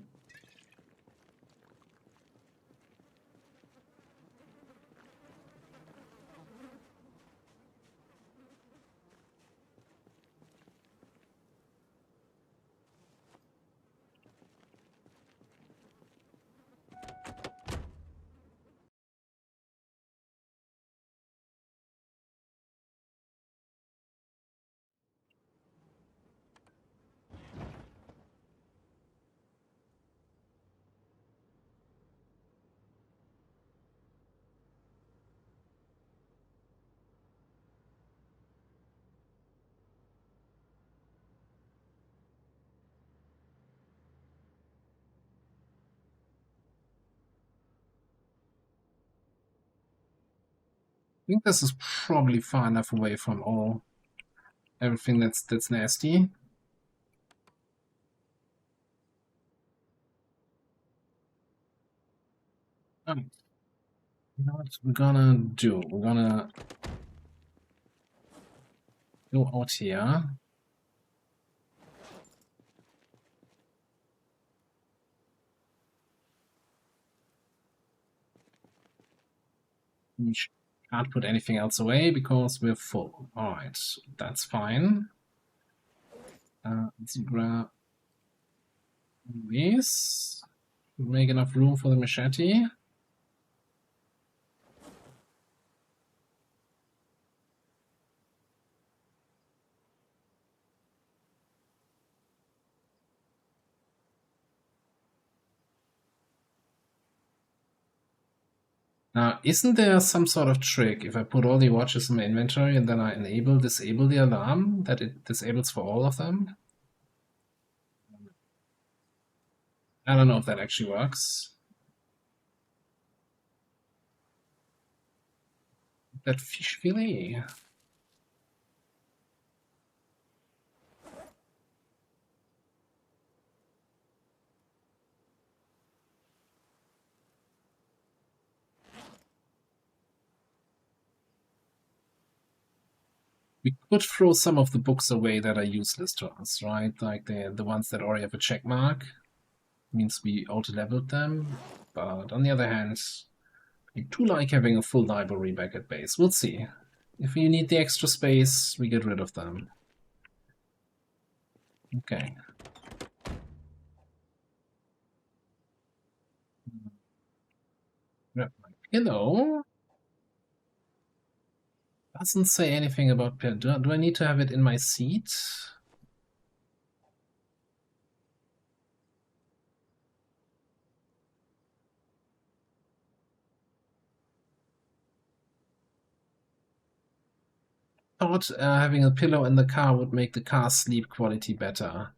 I think this is probably far enough away from everything that's nasty. You know what we're gonna do? We're gonna go out here. We can't put anything else away because we're full. Alright, that's fine. Let's grab this. Make enough room for the machete. Now, isn't there some sort of trick if I put all the watches in my inventory and then I disable the alarm, that it disables for all of them? I don't know if that actually works. That fish fillet. We could throw some of the books away that are useless to us, right? Like the ones that already have a check mark. Means we auto-leveled them. But on the other hand, I do like having a full library back at base. We'll see. If we need the extra space, we get rid of them. Okay. Grab my pillow. Doesn't say anything about pillow. Do I need to have it in my seat? Thought having a pillow in the car would make the car sleep quality better.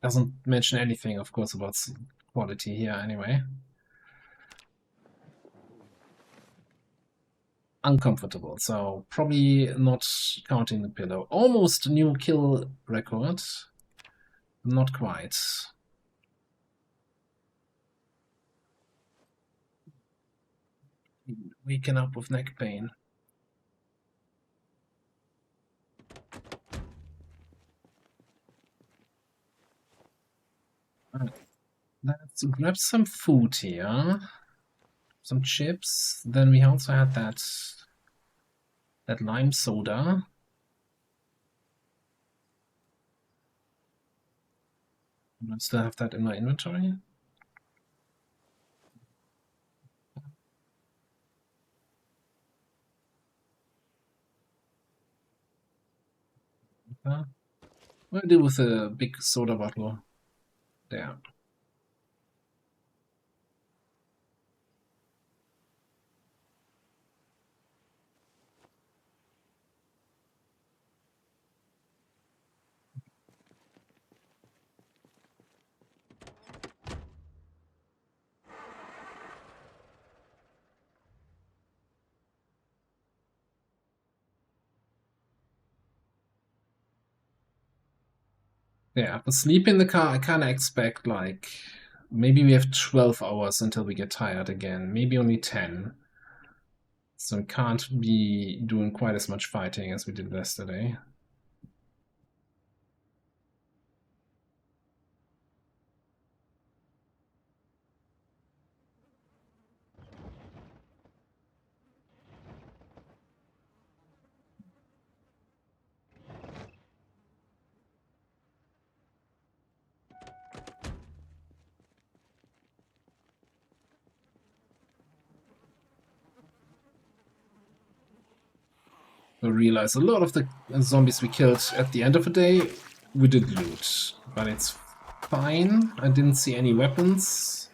Doesn't mention anything, of course, about quality here anyway. Uncomfortable, so probably not counting the pillow. Almost a new kill record. Not quite. Waking up with neck pain. Let's grab some food here. Some chips. Then we also had that lime soda. I still have that in my inventory. What do I do with a big soda bottle? There. Yeah, but sleep in the car, I kind of expect like maybe we have 12 hours until we get tired again. Maybe only 10. So we can't be doing quite as much fighting as we did yesterday. I realize a lot of the zombies we killed at the end of the day, we did loot. But it's fine. I didn't see any weapons.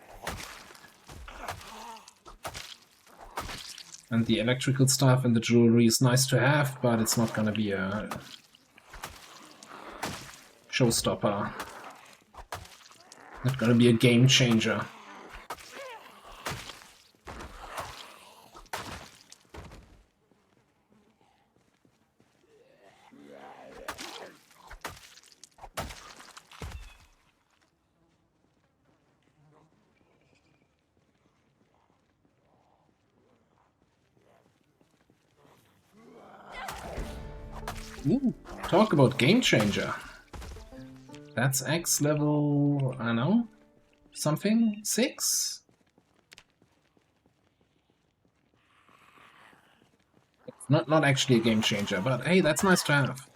And the electrical stuff and the jewelry is nice to have, but it's not gonna be a showstopper. Not gonna be a game changer. Ooh, talk about game changer. That's X level, I don't know, something? 6? Not actually a game changer, but hey, that's nice to have.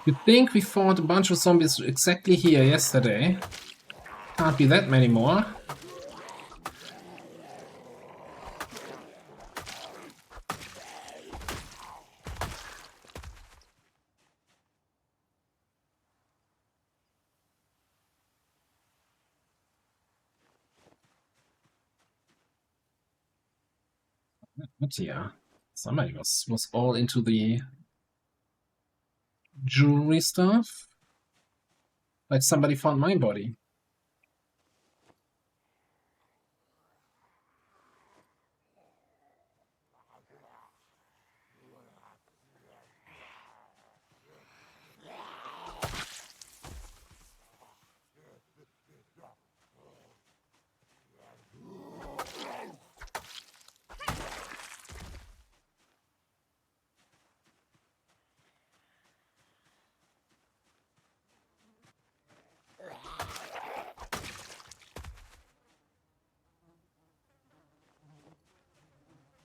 You think we fought a bunch of zombies exactly here yesterday? Can't be that many more. But yeah, somebody was all into the jewelry stuff. Like somebody found my body.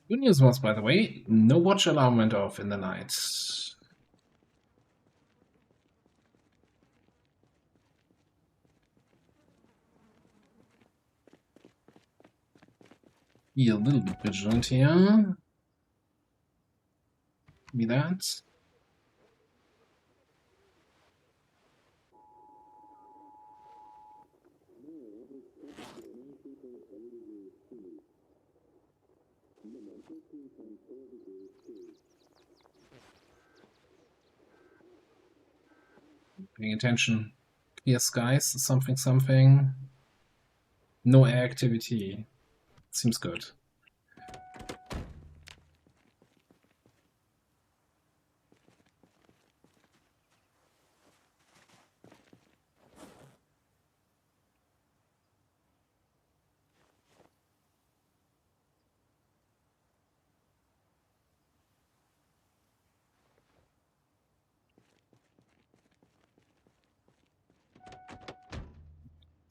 Good news was, by the way, no watch alarm went off in the night. Be a little bit vigilant here. Be that. Paying attention. Clear skies, something, something. No air activity. Seems good.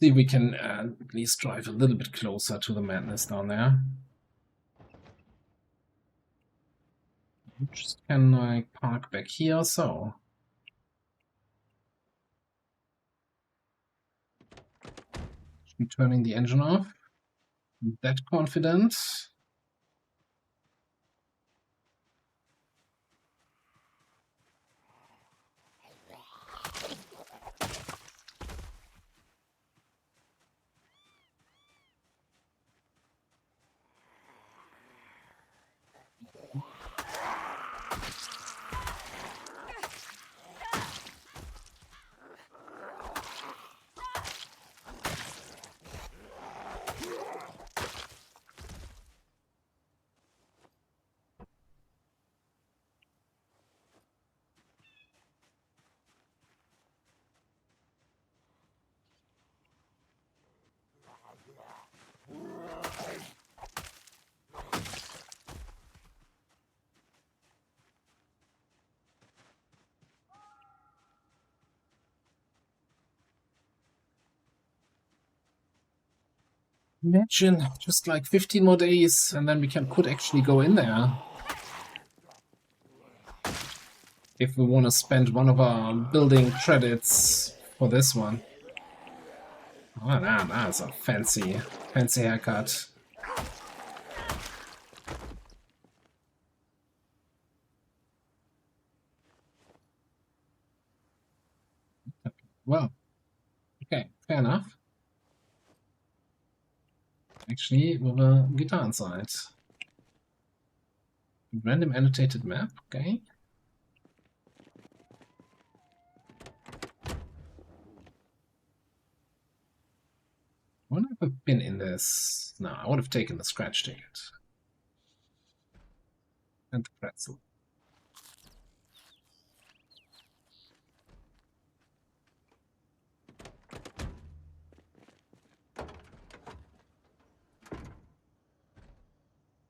See if we can at least drive a little bit closer to the madness down there. Just can I park back here, so. Turning the engine off. That confident. Imagine just like 15 more days and then we could actually go in there. If we want to spend one of our building credits for this one. Oh, that's a fancy haircut. Well, okay, fair enough. Actually, with a guitar inside. Random annotated map, okay. Would I have been in this? No, I would have taken the scratch ticket. And the pretzel.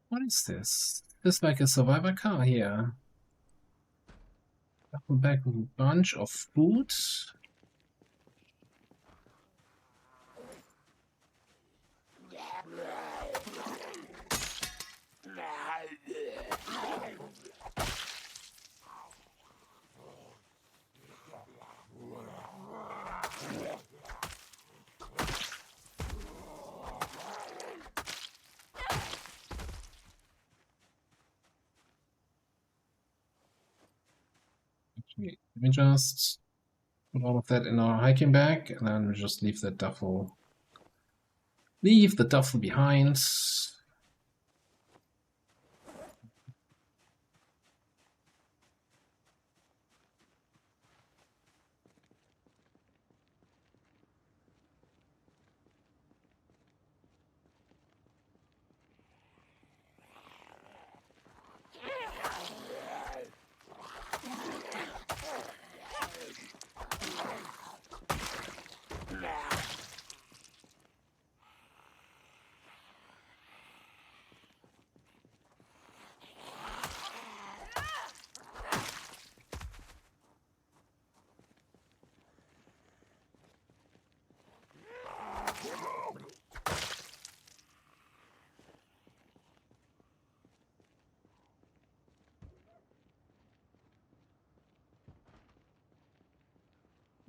What is this? This is like a survivor car here. Back with a bunch of food. Let me just put all of that in our hiking bag, and then we just leave that duffel. Leave the duffel behind.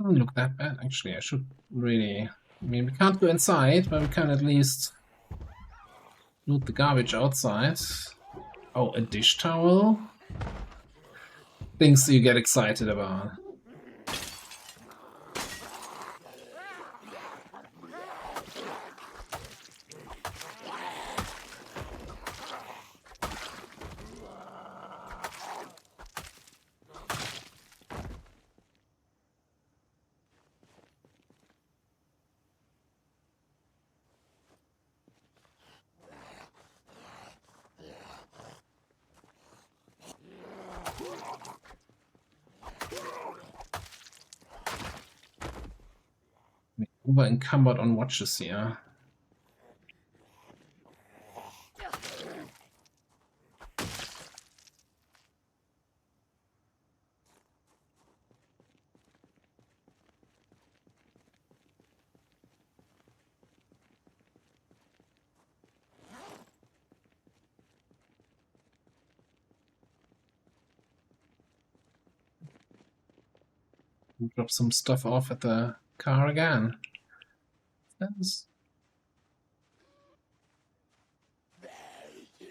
Doesn't look that bad, actually. I should really... I mean, we can't go inside, but we can at least loot the garbage outside. Oh, a dish towel? Things you get excited about. Over encumbered on watches here. Drop some stuff off at the car again. That's... I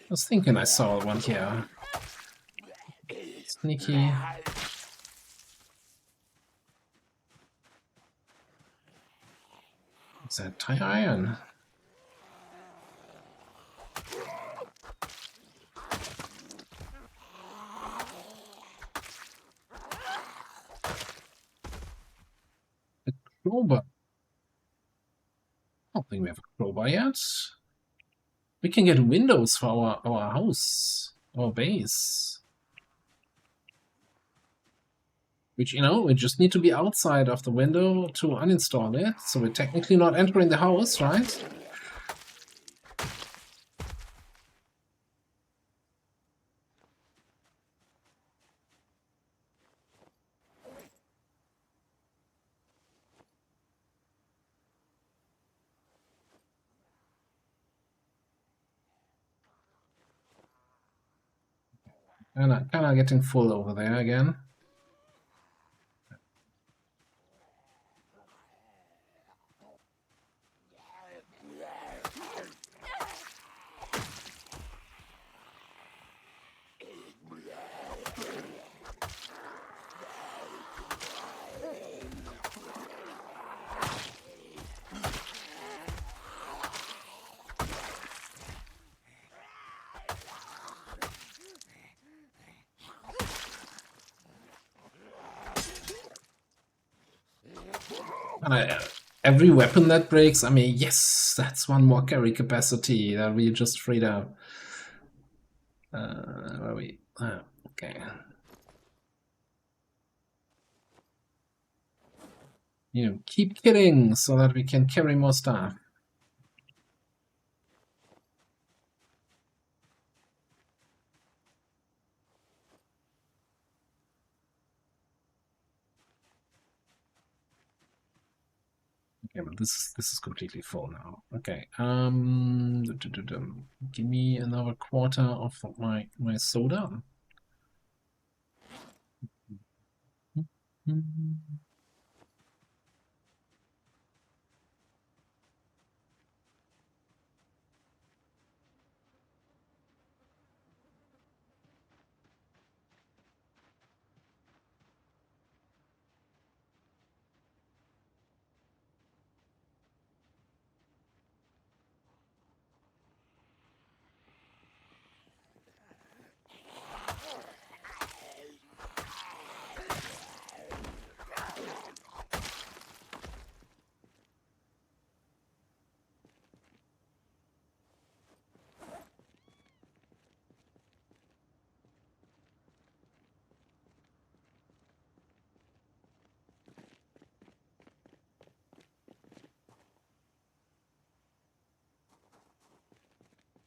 was thinking I saw one here. Sneaky. What's that? Tire iron. A crowbar. I don't think we have a crowbar yet. We can get windows for our house, our base. Which, you know, we just need to be outside of the window to uninstall it. So we're technically not entering the house, right? Kinda getting full over there again. Every weapon that breaks, I mean, yes, that's one more carry capacity that we just freed up. Where are we? Okay. You know, keep killing so that we can carry more stuff. Okay, but this is completely full now. Okay. Give me another quarter of my soda.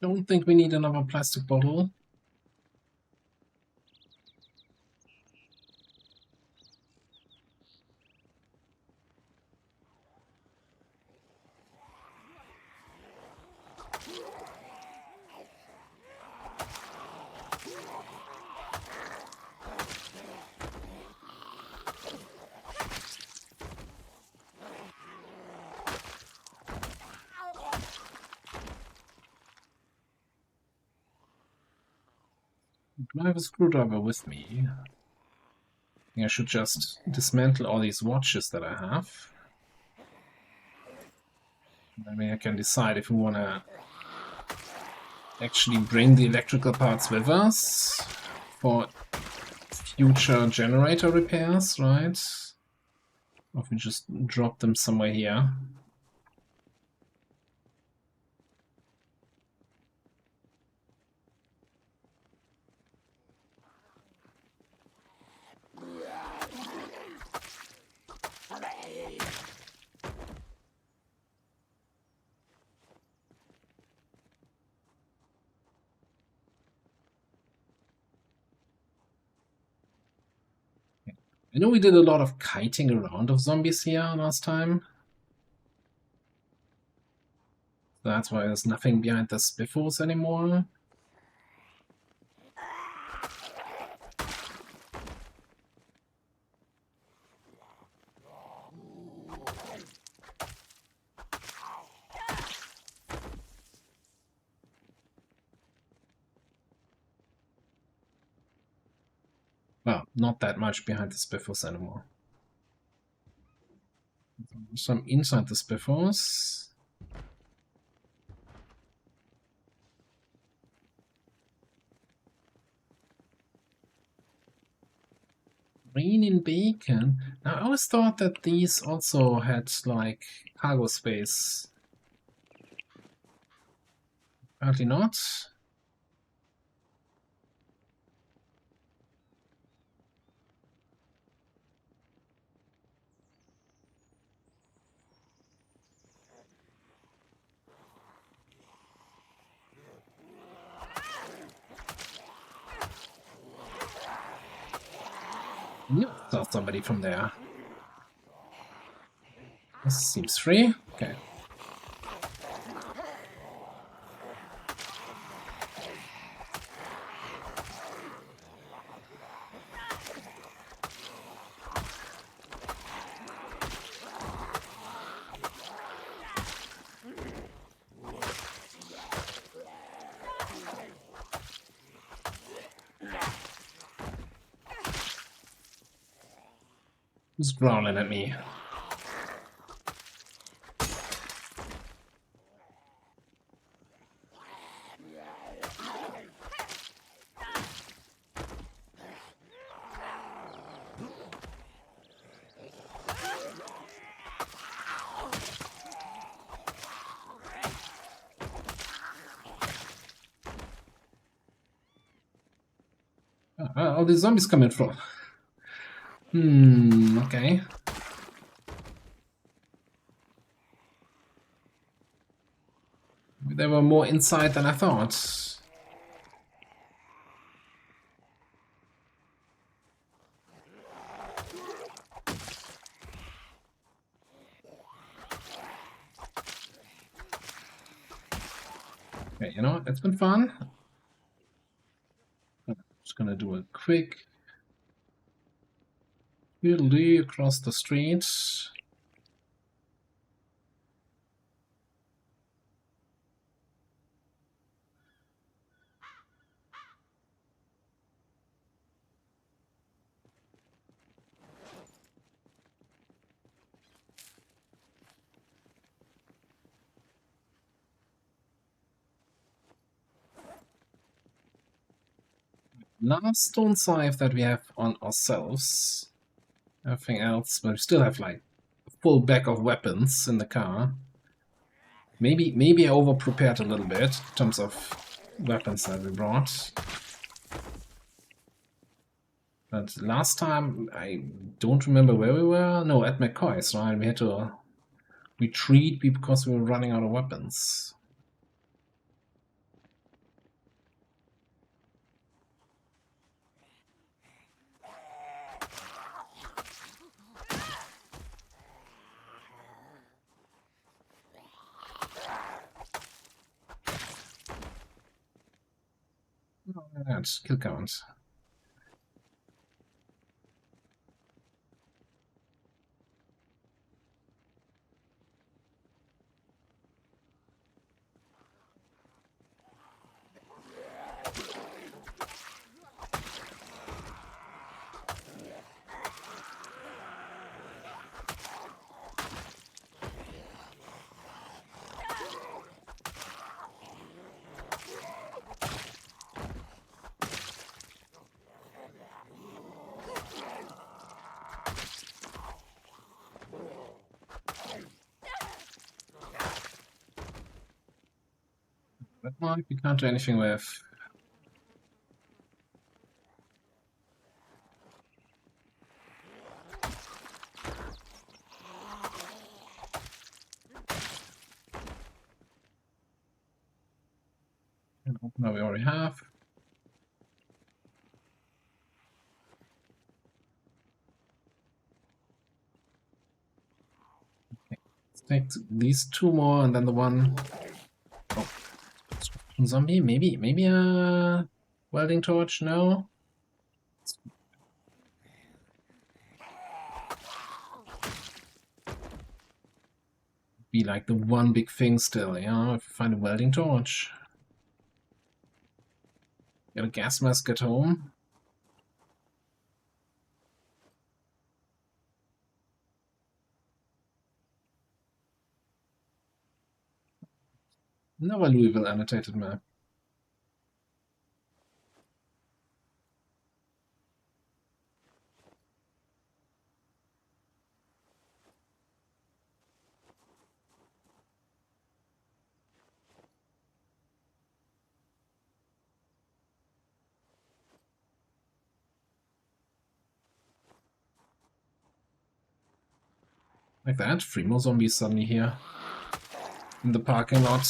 don't think we need another plastic bottle. Do I have a screwdriver with me? I think I should just dismantle all these watches that I have. Maybe I can decide if we want to actually bring the electrical parts with us for future generator repairs, right? Or if we just drop them somewhere here. I know we did a lot of kiting around of zombies here last time. That's why there's nothing behind the spiffles anymore. Well, not that much behind the spiffles anymore. Some inside the spiffles. Green in bacon. Now, I always thought that these also had, like, cargo space. Apparently not. Yep, saw somebody from there. This seems free. Okay. Who's growling at me? Where are all these zombies coming from? Okay. They were more inside than I thought. Okay, you know what? It's been fun. I'm just gonna do a quick fiddly across the street. Last stone scythe that we have on ourselves. Everything else, but we still have like a full bag of weapons in the car. Maybe I over prepared a little bit in terms of weapons that we brought. But last time I don't remember where we were. No, at McCoy's, right? We had to retreat because we were running out of weapons. That's kill count. That one we can't do anything with. No, we already have. Okay. Let's take these two more and then the one. Oh, zombie? Maybe a welding torch? No? Be like the one big thing still, yeah? If you find a welding torch. Get a gas mask at home. Another Louisville annotated map. Like that. 3 more zombies suddenly here. In the parking lot.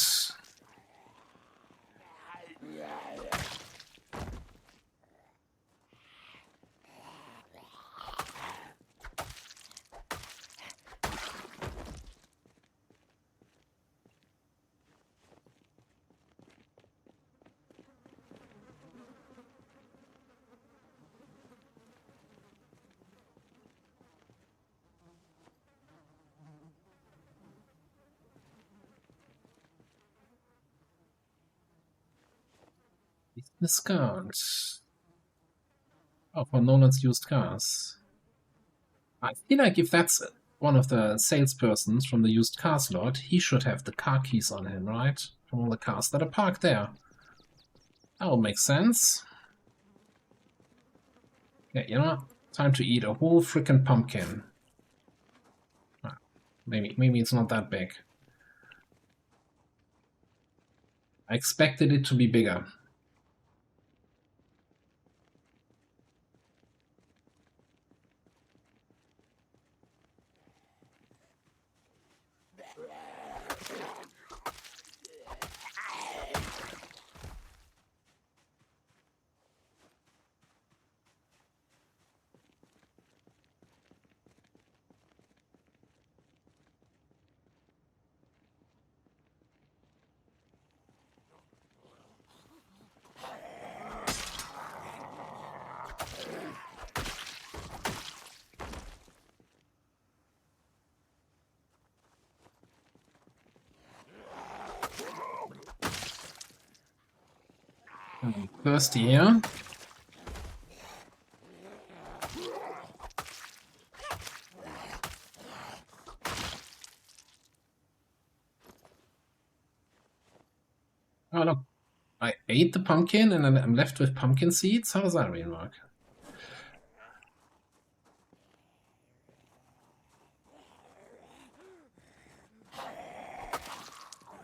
Discount. Oh, for Nolan's used cars. I feel like if that's one of the salespersons from the used cars lot, he should have the car keys on him, right? From all the cars that are parked there. That would make sense. Okay, you know what? Time to eat a whole freaking pumpkin. Ah, maybe it's not that big. I expected it to be bigger. Thirsty here. Oh look, I ate the pumpkin and then I'm left with pumpkin seeds? How does that really work?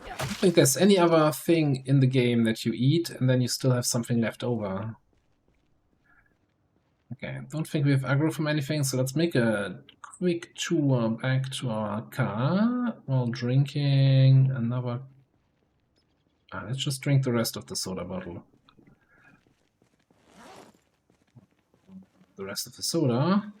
I don't think there's any other thing in the game that you eat and then you still have something left over. Okay, I don't think we have aggro from anything, so let's make a quick tour back to our car while drinking another... let's just drink the rest of the soda bottle. The rest of the soda.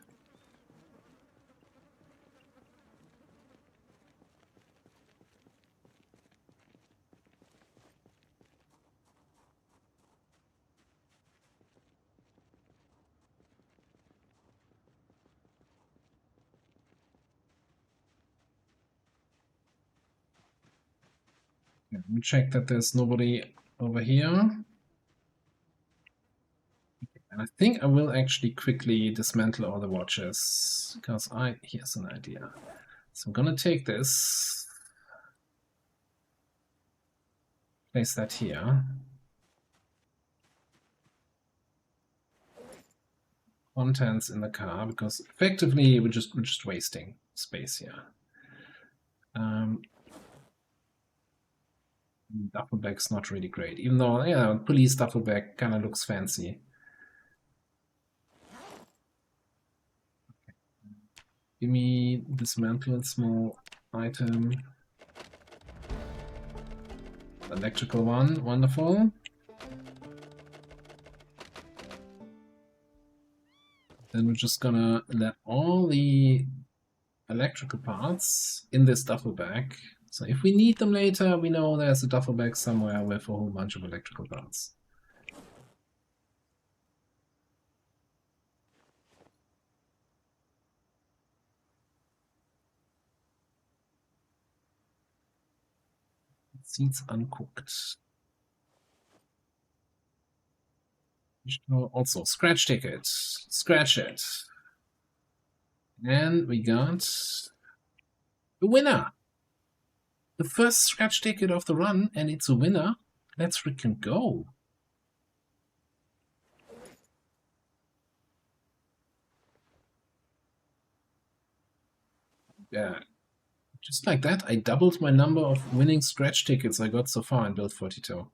Let me check that there's nobody over here. And I think I will actually quickly dismantle all the watches, because here's an idea. So I'm gonna take this, place that here. Contents in the car, because effectively we're just wasting space here. Duffel bag's not really great, even though, yeah, police duffel bag kind of looks fancy. Okay. Give me dismantle small item. Electrical one, wonderful. Then we're just gonna let all the electrical parts in this duffel bag. So if we need them later, we know there's a duffel bag somewhere with a whole bunch of electrical parts. Seeds uncooked. Also, scratch ticket. Scratch it. And we got the winner. The first scratch ticket of the run, and it's a winner. Let's freaking go. Yeah. Just like that, I doubled my number of winning scratch tickets I got so far in Build 42.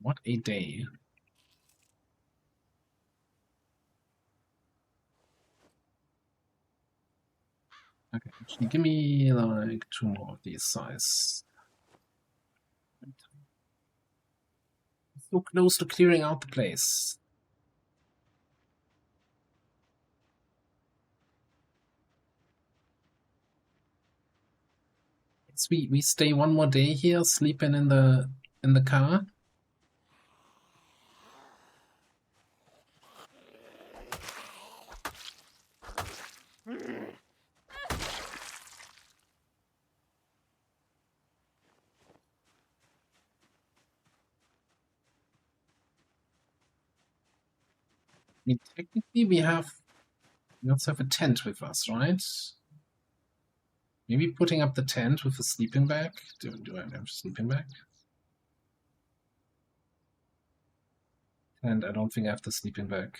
What a day. Okay, actually, give me like 2 more of these size. So close to clearing out the place. So we stay 1 more day here, sleeping in the car. I mean, technically we also have a tent with us, right? Maybe putting up the tent with a sleeping bag. Do I have a sleeping bag? And I don't think I have the sleeping bag.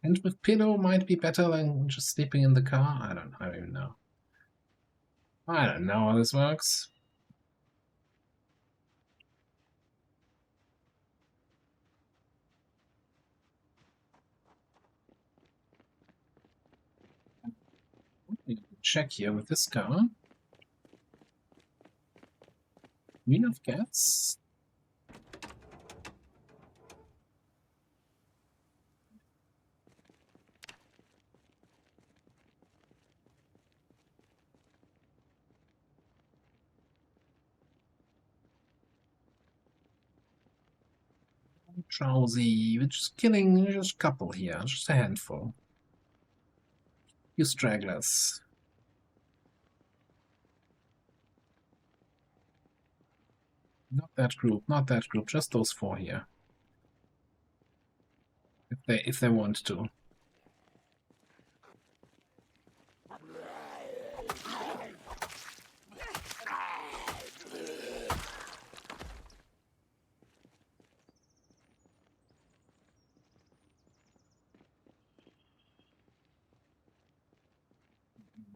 Tent with pillow might be better than just sleeping in the car. I don't even know. I don't know how this works. Check here with this car. Queen of Cats. Drowsy. We're just killing just a couple here, just a handful. You stragglers. Not that group, not that group, just those 4 here. If they want to.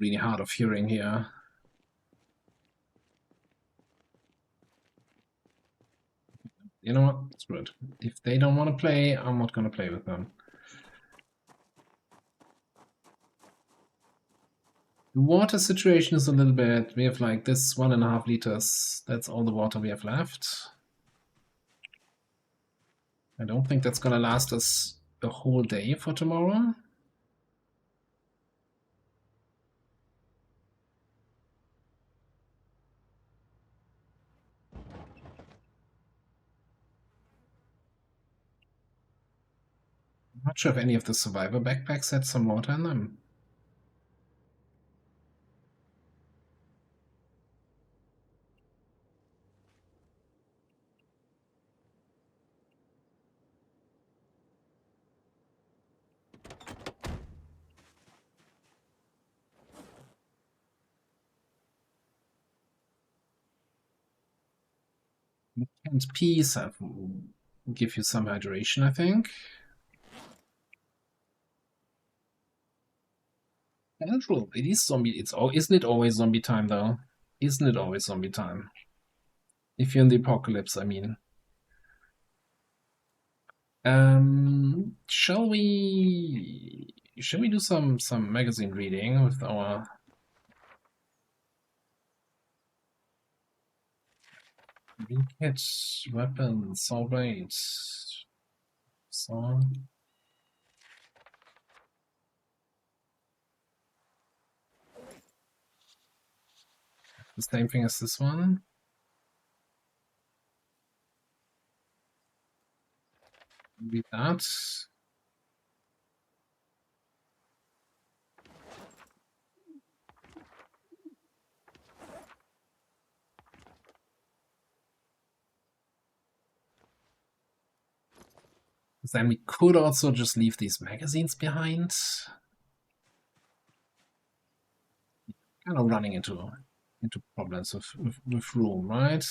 Really hard of hearing here. You know what? It's good. If they don't want to play, I'm not going to play with them. The water situation is a little bit. We have like this 1.5 liters. That's all the water we have left. I don't think that's going to last us a whole day for tomorrow. I'm not sure if any of the survivor backpacks had some water in them. And peas give you some hydration, I think. Natural. It is zombie. Isn't it always zombie time though? Isn't it always zombie time? If you're in the apocalypse, I mean. Shall we do some magazine reading with our kit weapons? All right. So the same thing as this one. Read that. Then we could also just leave these magazines behind. Kind of running into problems with room, right?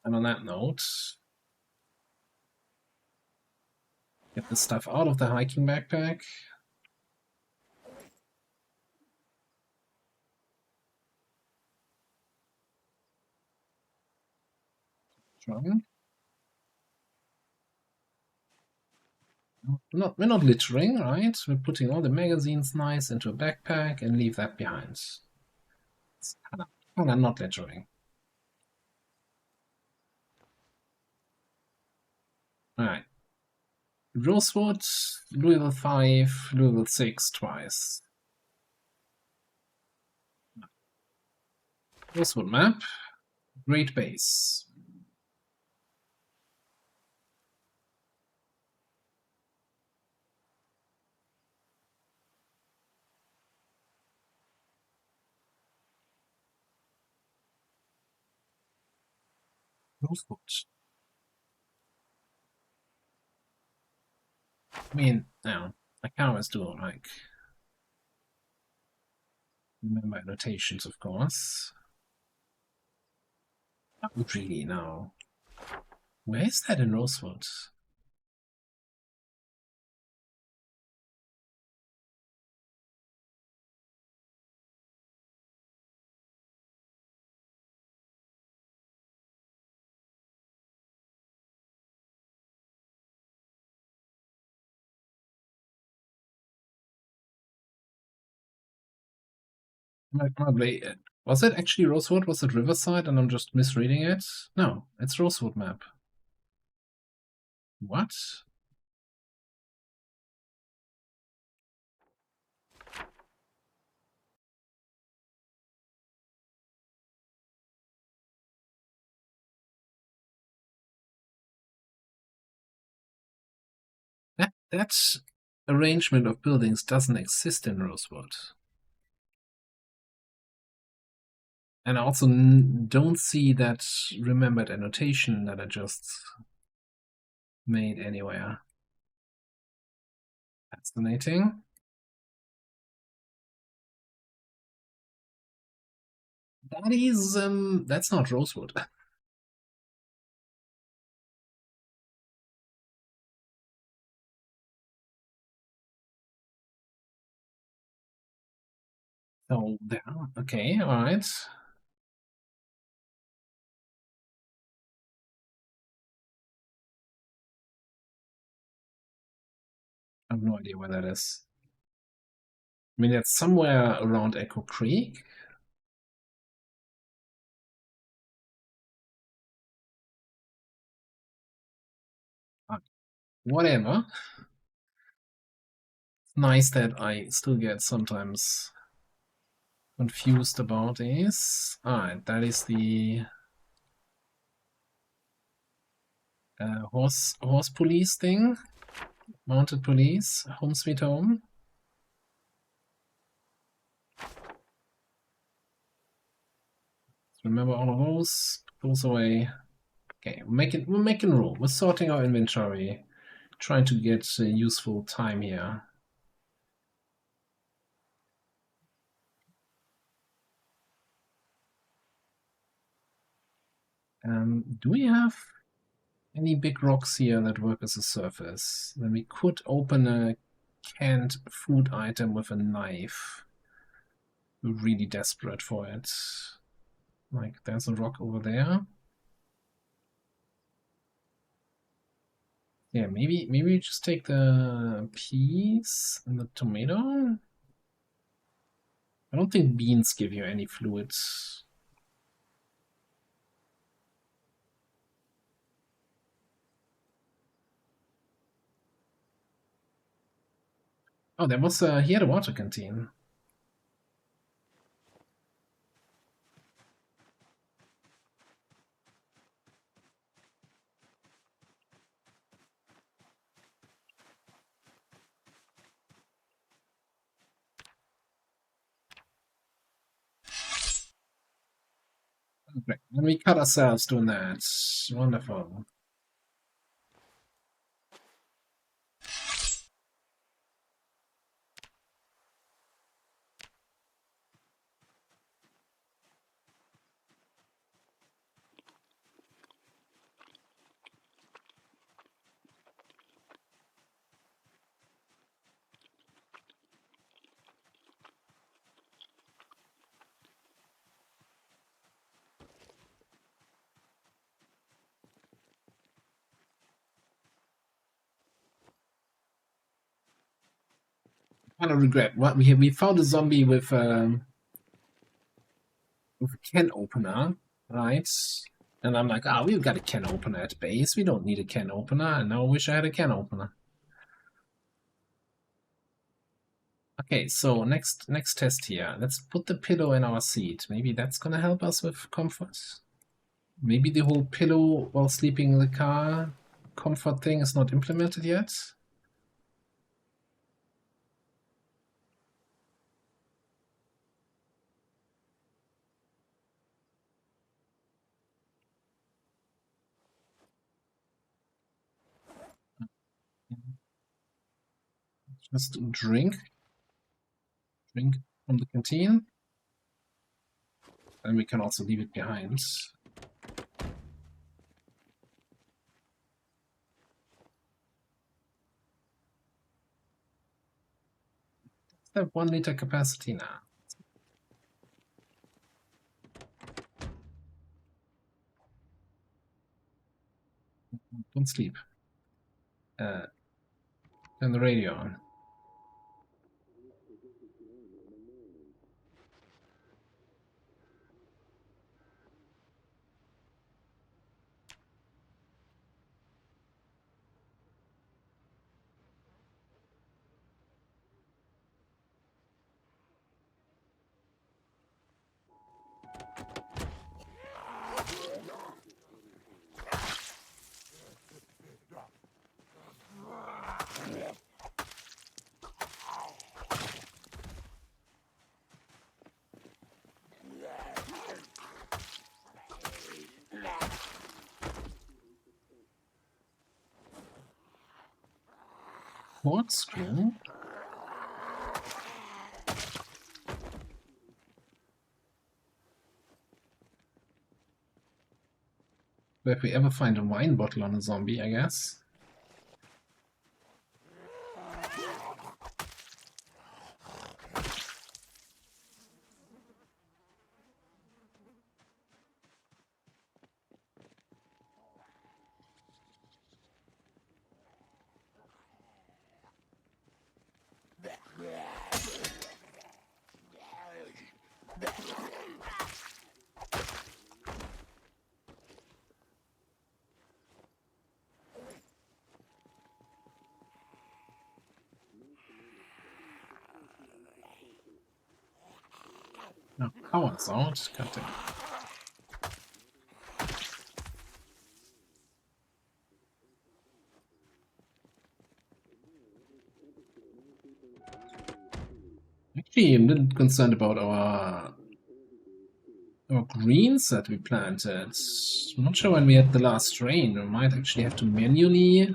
And on that note, get the stuff out of the hiking backpack. Strong. We're not littering, right? We're putting all the magazines nice into a backpack and leave that behind. It's kind of not littering. All right. Rosewood, Louisville 5, Louisville 6 twice. Rosewood map, Great Base. Rosewood. I mean, no, I can always do like remember annotations, of course. Not really, no. Where is that in Rosewood? Probably. Was it actually Rosewood? Was it Riverside and I'm just misreading it? No, it's Rosewood map. What? That arrangement of buildings doesn't exist in Rosewood. And I also don't see that remembered annotation that I just made anywhere. Fascinating. That is, that's not Rosewood. So there, okay, all right. I have no idea where that is. I mean, it's somewhere around Echo Creek. Whatever. It's nice that I still get sometimes confused about this. Alright, that is the horse police thing. Mounted police. Home sweet home. Remember all of those. Those away. Okay, we're making room. We're sorting our inventory. Trying to get useful time here. Do we have any big rocks here that work as a surface? Then we could open a canned food item with a knife. We're really desperate for it. Like, there's a rock over there. Yeah, maybe we just take the peas and the tomato. I don't think beans give you any fluids. Oh, there was he had a water canteen. Okay, and we cut ourselves doing that. Wonderful. Kind of regret what we found a zombie with a can opener, right? And I'm like, ah, we've got a can opener at base. We don't need a can opener. And now I wish I had a can opener. Okay, so next test here. Let's put the pillow in our seat. Maybe that's gonna help us with comfort. Maybe the whole pillow while sleeping in the car comfort thing is not implemented yet. Just drink from the canteen. And we can also leave it behind. Have 1 liter capacity now. Don't sleep. Turn the radio on. Corkscrew? Where if we ever find a wine bottle on a zombie, I guess. No, power's out. Got it. Actually, I'm a little concerned about our greens that we planted. I'm not sure when we had the last rain. We might actually have to manually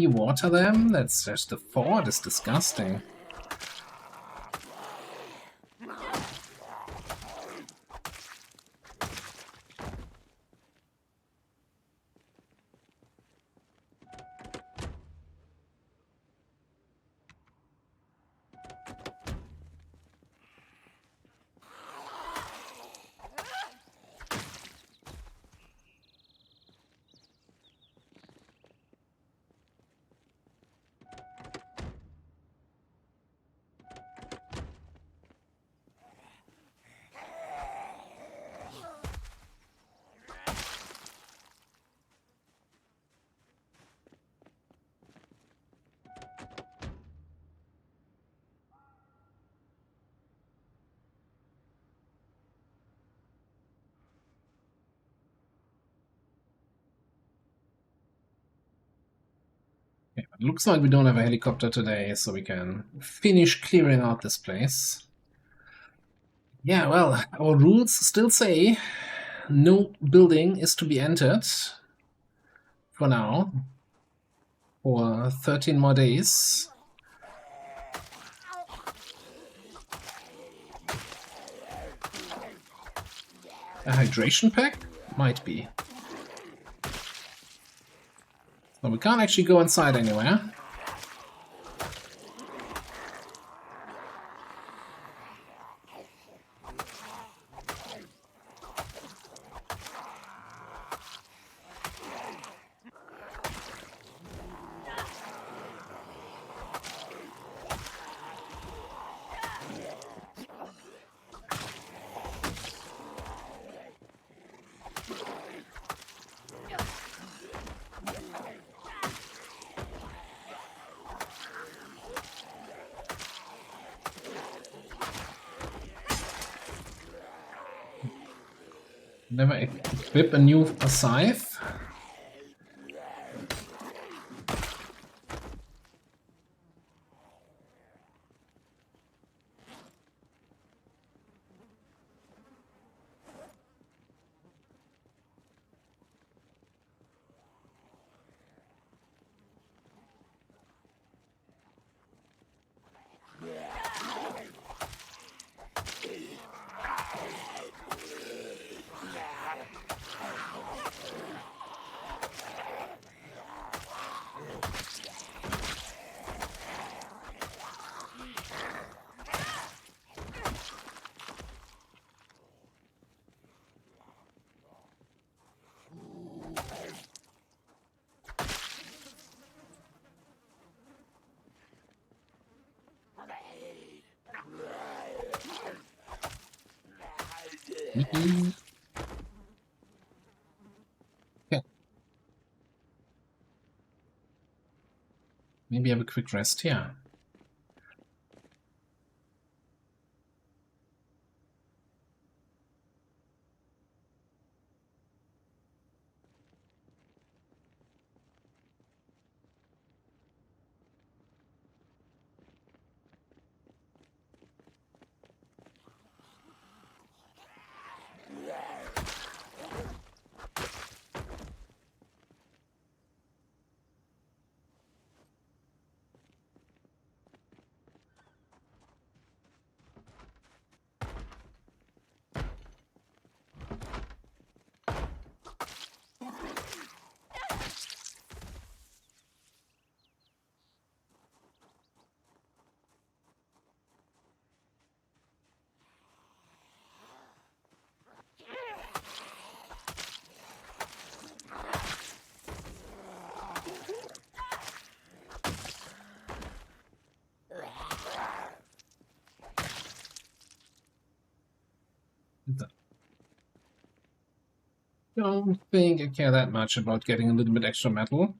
water them. That's just the thought is disgusting. Looks like we don't have a helicopter today, so we can finish clearing out this place. Yeah, well, our rules still say no building is to be entered for now, for 13 more days. A hydration pack? Might be. So we can't actually go inside anywhere. Never equip a new scythe. Okay. Maybe have a quick rest here. Don't think I care that much about getting a little bit extra metal.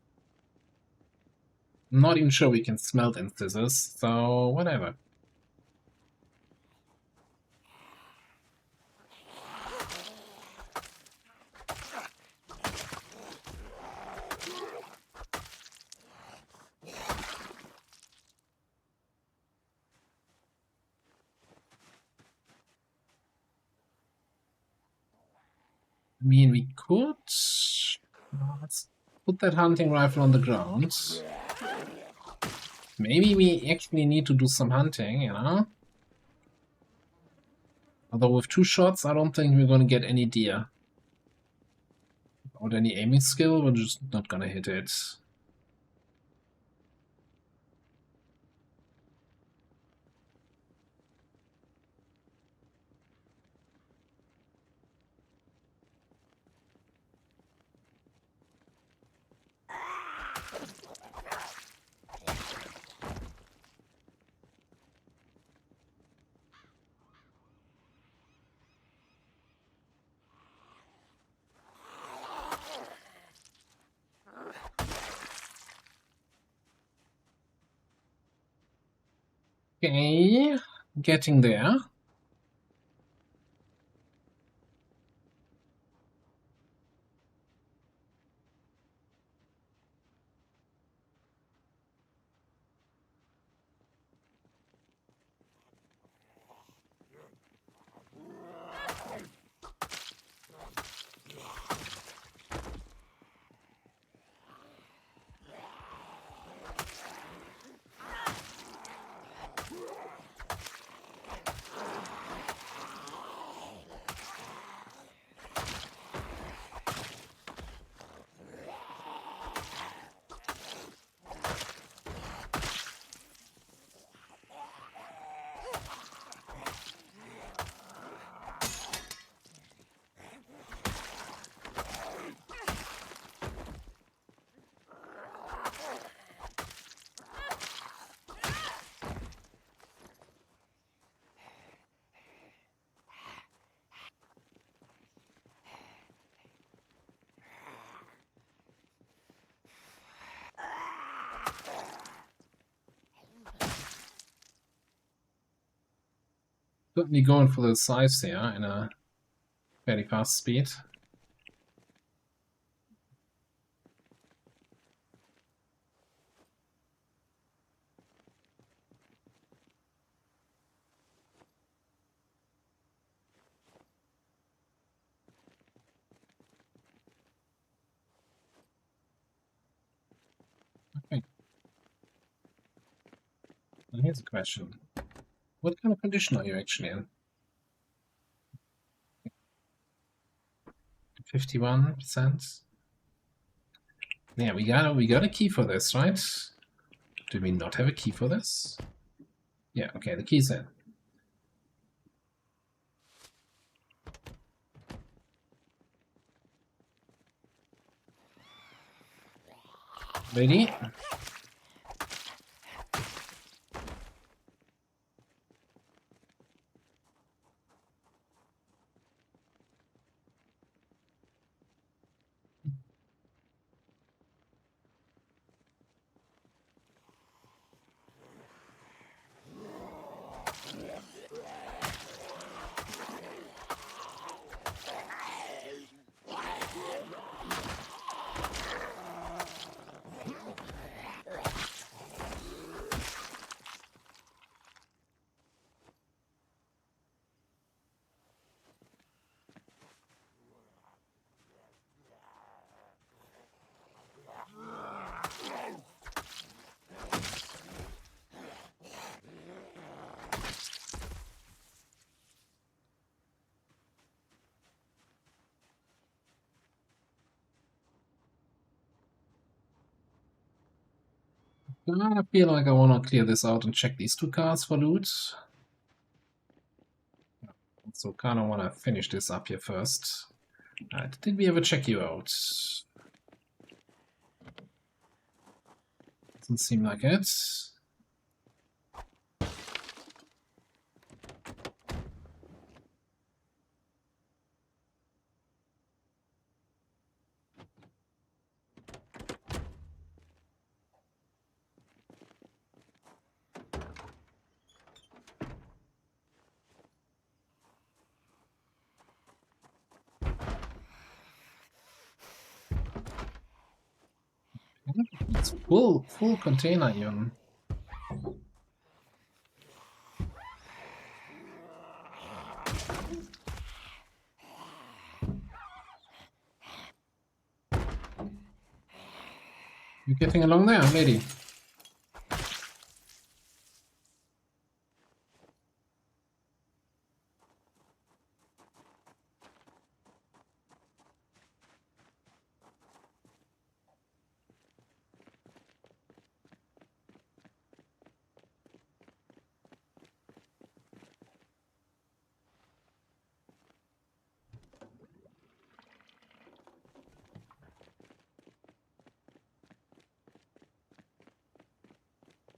I'm not even sure we can smelt in scissors, so whatever. I mean, we could... Let's put that hunting rifle on the ground. Maybe we actually need to do some hunting, you know? Although with 2 shots, I don't think we're gonna get any deer. Without any aiming skill, we're just not gonna hit it. Okay, getting there. Certainly going for the size here in a very fast speed. Okay. Now here's a question. What kind of condition are you actually in? 51%? Yeah, we got a key for this, right? Do we not have a key for this? Yeah, okay, the key's in. Ready? I feel like I want to clear this out and check these two cards for loot. So kind of want to finish this up here first. Did we ever check you out? Doesn't seem like it. It's full container even. You getting along there, lady?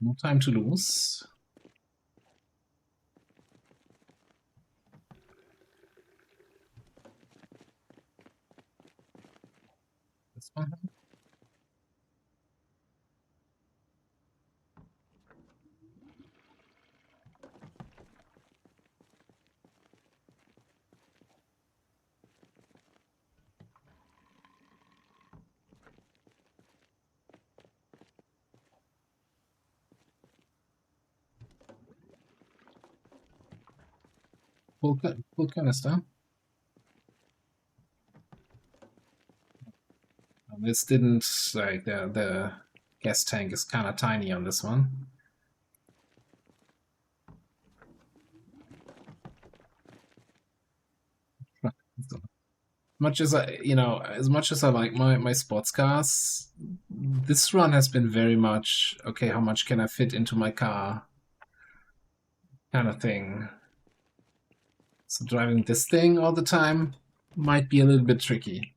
No time to lose. This one. Full canister. This didn't like the gas tank is kind of tiny on this one. Much as as much as I like my sports cars, this run has been very much okay. How much can I fit into my car? Kind of thing. So driving this thing all the time might be a little bit tricky.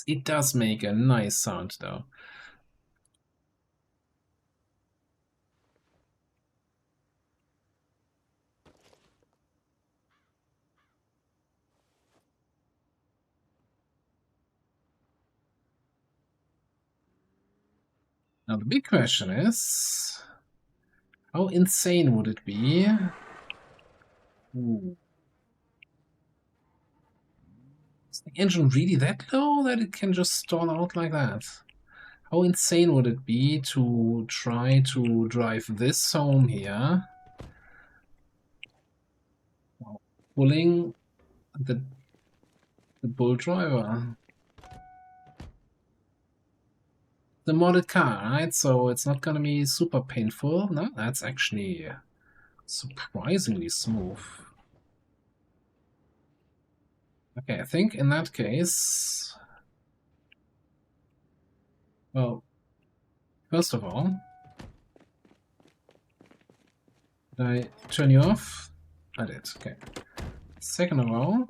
It does make a nice sound though. Now the big question is, How insane would it be? Ooh. Is the engine really that low that it can just stall out like that? How insane would it be to try to drive this home here while pulling the bull driver? The modded car, right? So it's not gonna be super painful. No, that's actually surprisingly smooth. Okay, I think in that case, well, first of all, did I turn you off? I did, okay. Second of all,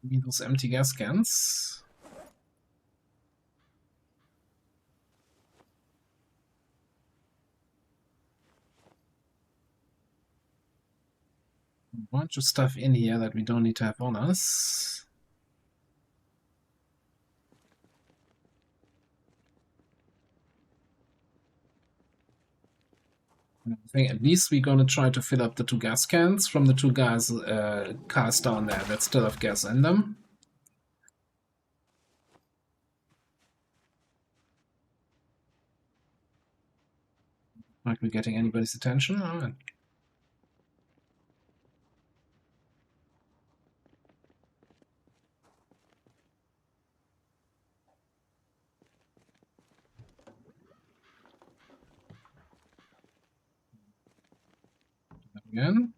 give me those empty gas cans. A bunch of stuff in here that we don't need to have on us. I think at least we're gonna try to fill up the 2 gas cans from the 2 guys cars down there that still have gas in them. Might be getting anybody's attention. All right. Again.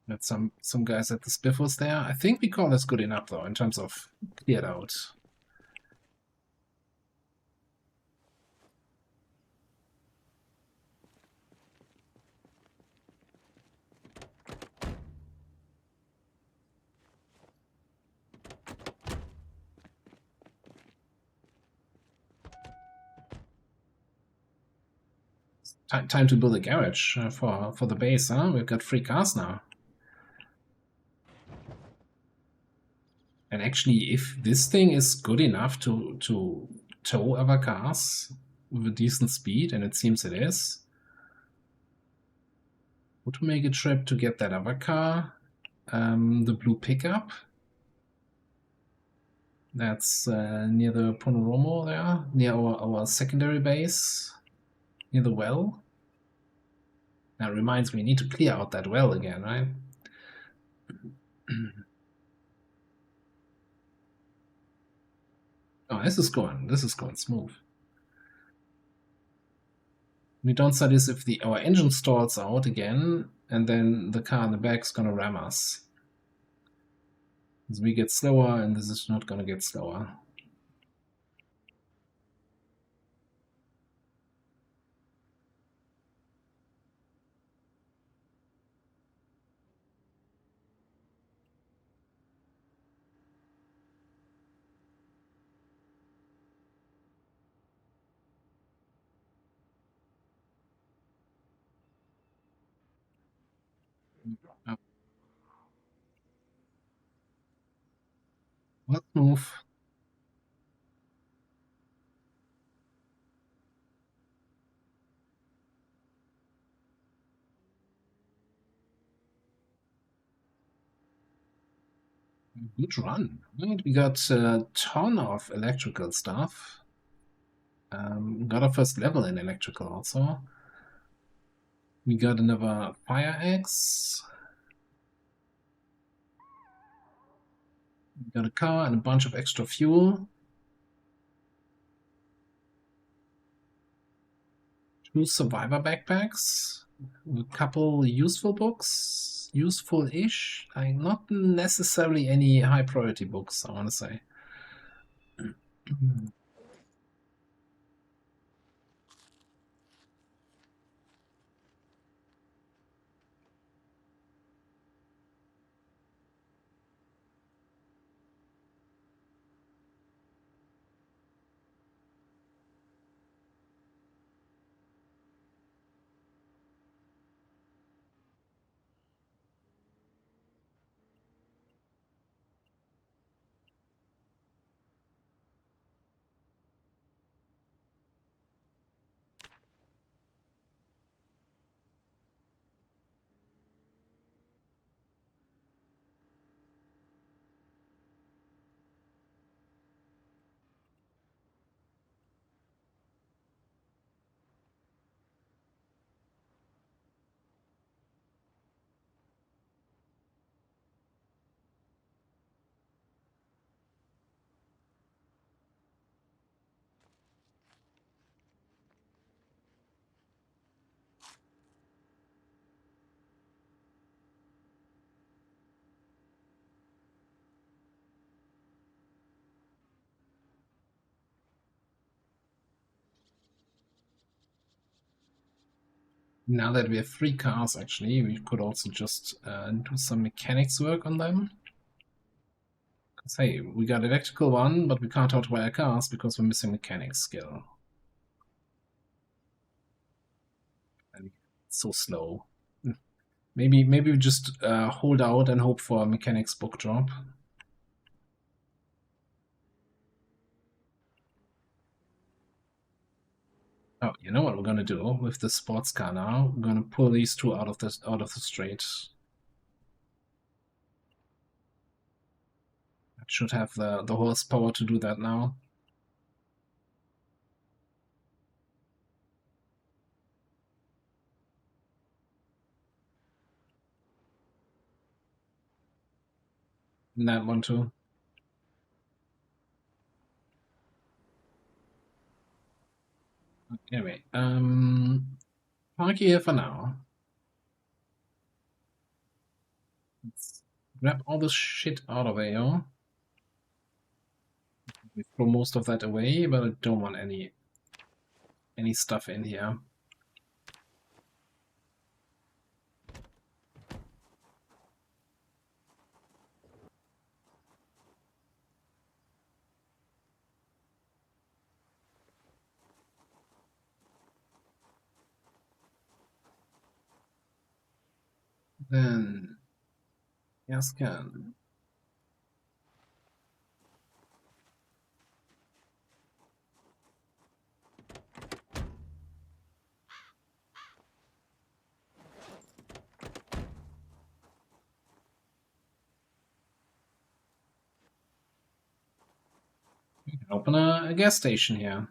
Got some guys at the spiffles there. I think we call this good enough though in terms of cleared out. Time to build a garage for the base, huh? We've got 3 cars now. And actually, if this thing is good enough to tow other cars with a decent speed, and it seems it is, would we make a trip to get that other car, the blue pickup? That's near the Ponoromo there, near our secondary base, near the well. That reminds me, we need to clear out that well again, right? Oh, this is going smooth. We don't start this if our engine stalls out again, and then the car in the back is gonna ram us. As we get slower, and this is not gonna get slower. Let's move. Good run. Right, we got a ton of electrical stuff. Got our first level in electrical also. We got another fire axe. We got a car and a bunch of extra fuel. 2 survivor backpacks. A couple useful books. Useful-ish. Like, not necessarily any high priority books, I want to say. Now that we have 3 cars, actually, we could also just do some mechanics work on them. Because, hey, we got electrical one, but we can't hotwire cars because we're missing mechanics skill. And it's so slow. Maybe we just hold out and hope for a mechanics book drop. Oh, you know what we're gonna do with the sports car now? We're gonna pull these two out of the straight. I should have the horsepower to do that now. And that one too. Anyway, park here for now. Let's grab all this shit out of here. We throw most of that away, but I don't want any stuff in here. Then, yes, can. We can open a gas station here.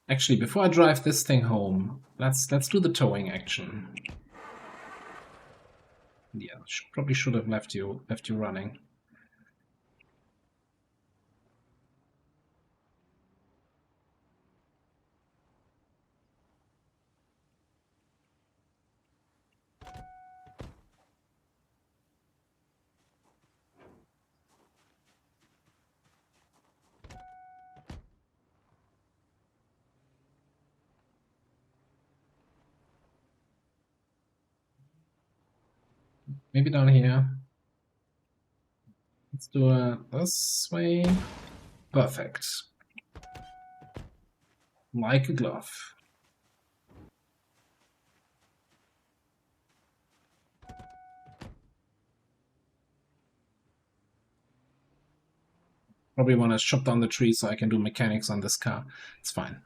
Actually, before I drive this thing home, let's do the towing action. Yeah, probably should have left you running. Maybe down here. Let's do it this way. Perfect. Like a glove. Probably want to chop down the tree so I can do mechanics on this car. It's fine.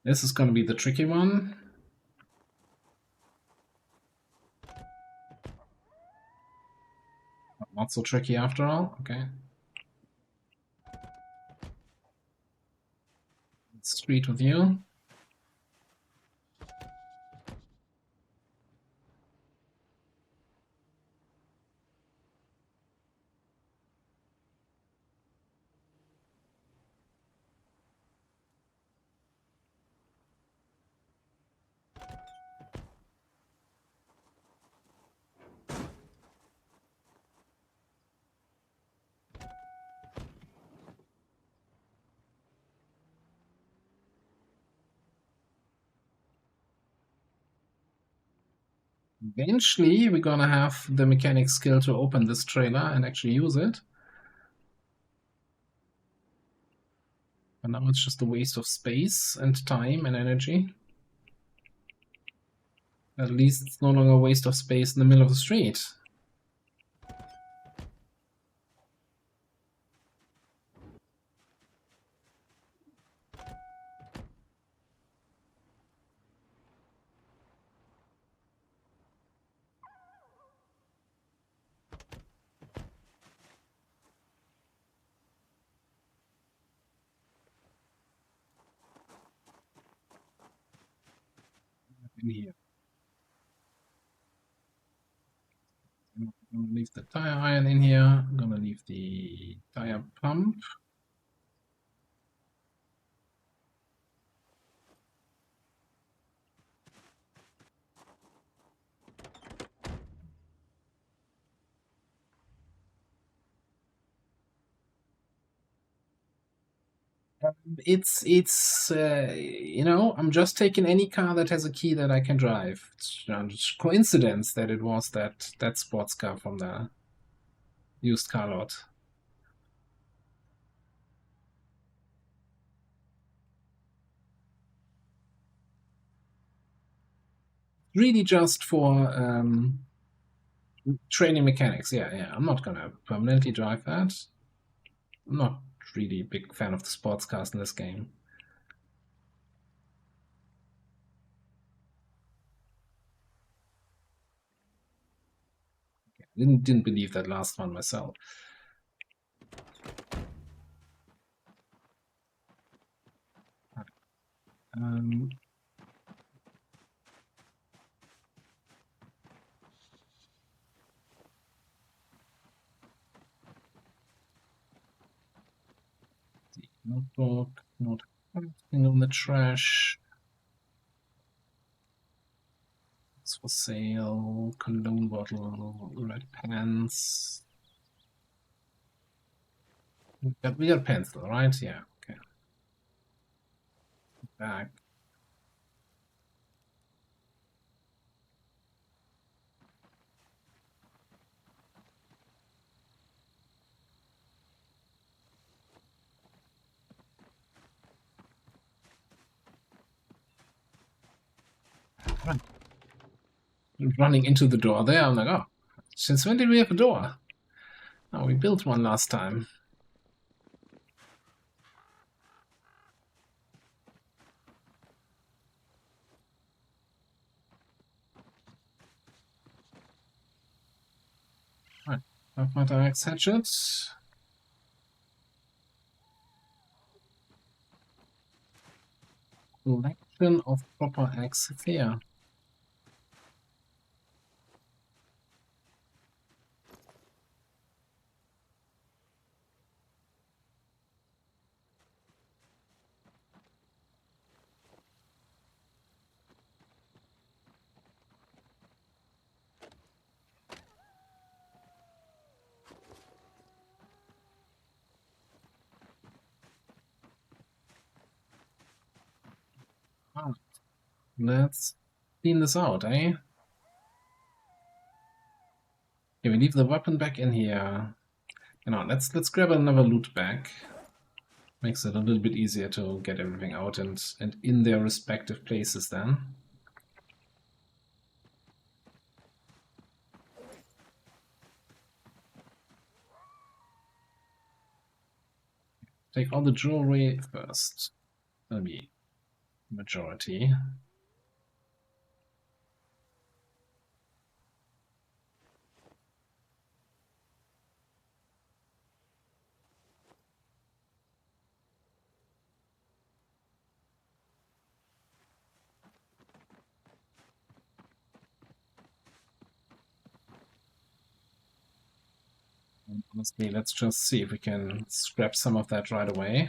This is going to be the tricky one. Not so tricky after all. Okay. Street with you. Eventually, we're gonna have the mechanic skill to open this trailer and actually use it. But now it's just a waste of space and time and energy. At least it's no longer a waste of space in the middle of the street. In here. I'm gonna leave the tire iron in here. I'm gonna leave the tire pump. It's you know, I'm just taking any car that has a key that I can drive. It's just coincidence that it was that sports car from the used car lot. Really just for training mechanics. Yeah, yeah. I'm not gonna permanently drive that. I'm not really a big fan of the sports cars in this game. Didn't believe that last one myself. Um, the notebook, not everything on the trash. It's for sale. Cologne bottle, red pants. We got pencil, right? Yeah. Okay. Back. Right. Running into the door there. I'm like, oh, since when did we have a door? Oh, we built one last time. Right. Have my direct hatchets. Collection of proper eggs here. Ah, let's clean this out, eh? Okay, we leave the weapon back in here. You know, let's grab another loot bag. Makes it a little bit easier to get everything out and in their respective places then. Take all the jewelry first. That'll be majority. And honestly, let's just see if we can scrap some of that right away.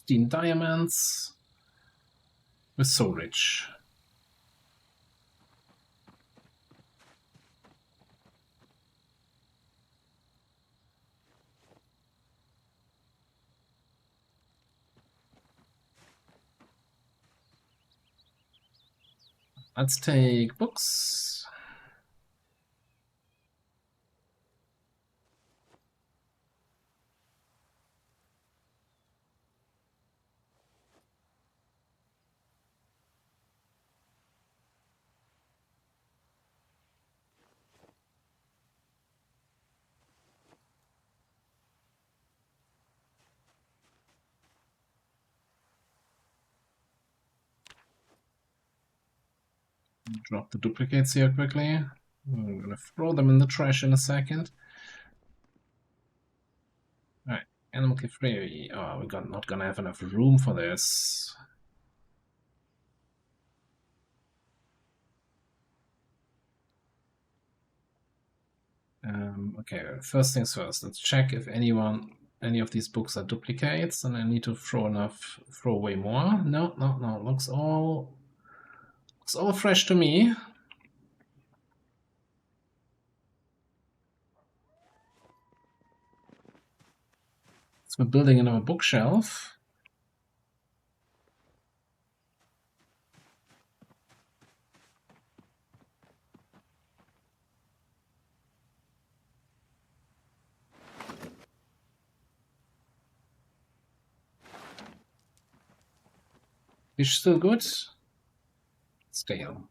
$16 diamonds. We're so rich. Let's take books. Drop the duplicates here quickly. I'm gonna throw them in the trash in a second. Alright, animal free. Oh, we're not gonna have enough room for this. Okay, first things first. Let's check if any of these books are duplicates, and I need to throw away more. No. Looks all fresh to me. So we're building another bookshelf. Fish still good? Stale.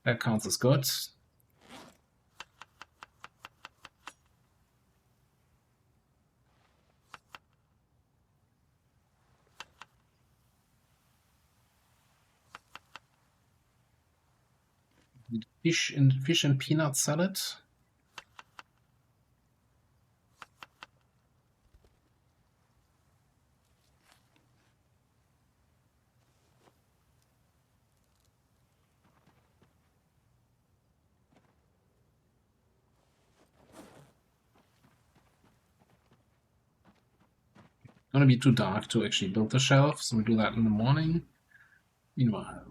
That counts as good. Fish and peanut salad. Gonna be too dark to actually build the shelf, so we do that in the morning. Meanwhile,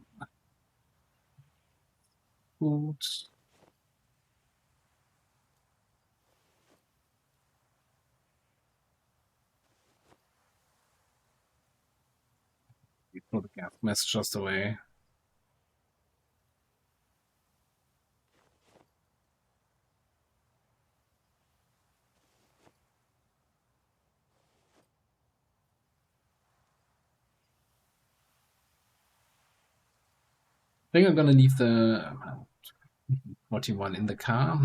food. We throw the gas mess just away. I think I'm gonna leave the 41 in the car.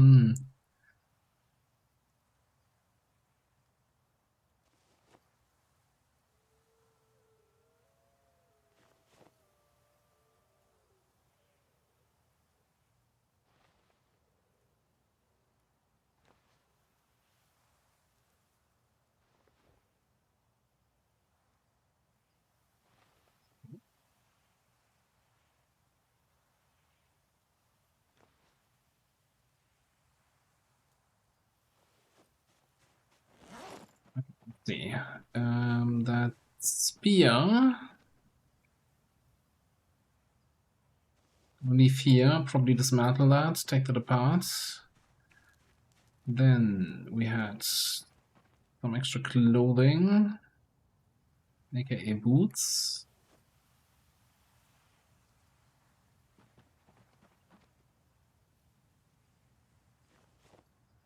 Let's see. That spear. Leave here, probably dismantle that, take that apart. Then we had some extra clothing, aka boots.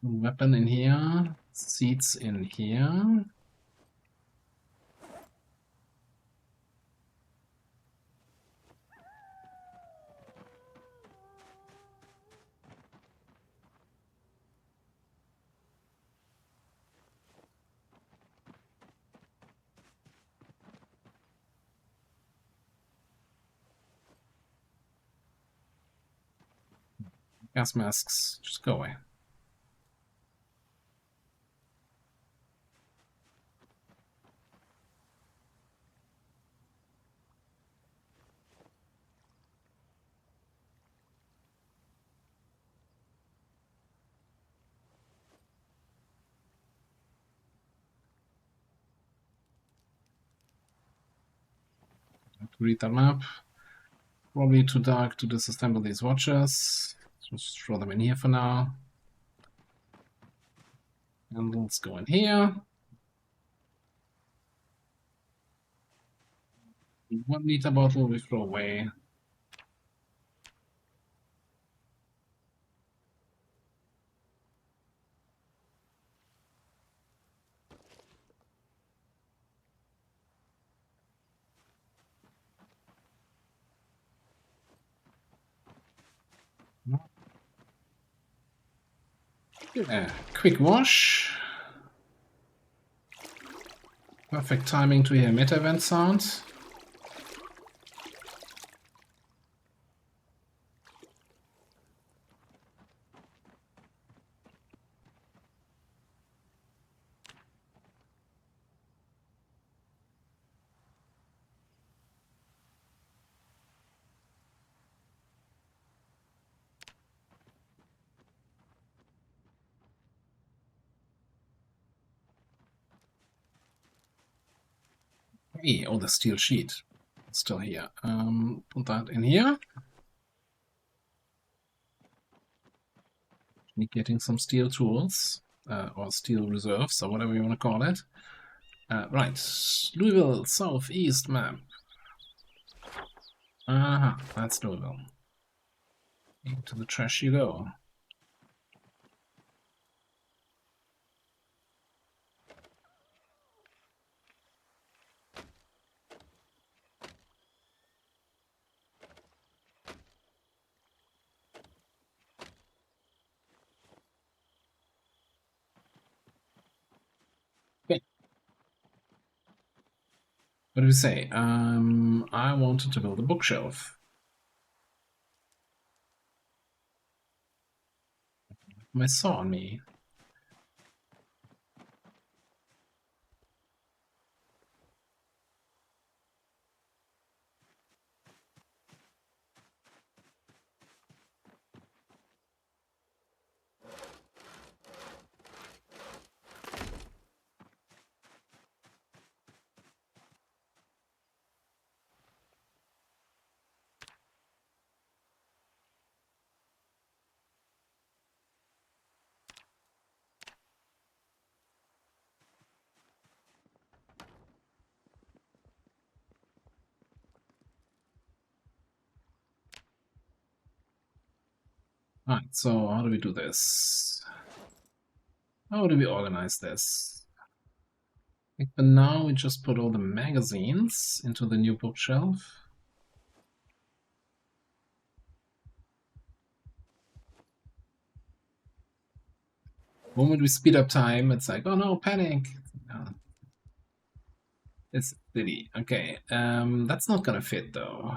Weapon in here, seeds in here. Gas masks, just go away. Read the map. Probably too dark to disassemble these watches. Just throw them in here for now. And let's go in here. 1 liter bottle we throw away. Quick wash. Perfect timing to hear meta event sound. Hey, oh, the steel sheet. Still here. Put that in here. Getting some steel tools, or steel reserves, or whatever you want to call it. Right, Louisville, southeast map. Aha, that's Louisville. Into the trash you go. Okay. What do we say? I wanted to build a bookshelf. My saw on me. Alright, so how do we do this? How do we organize this? I think for now we just put all the magazines into the new bookshelf. The moment we speed up time, it's like, oh no, panic. It's silly. Okay, that's not gonna fit though.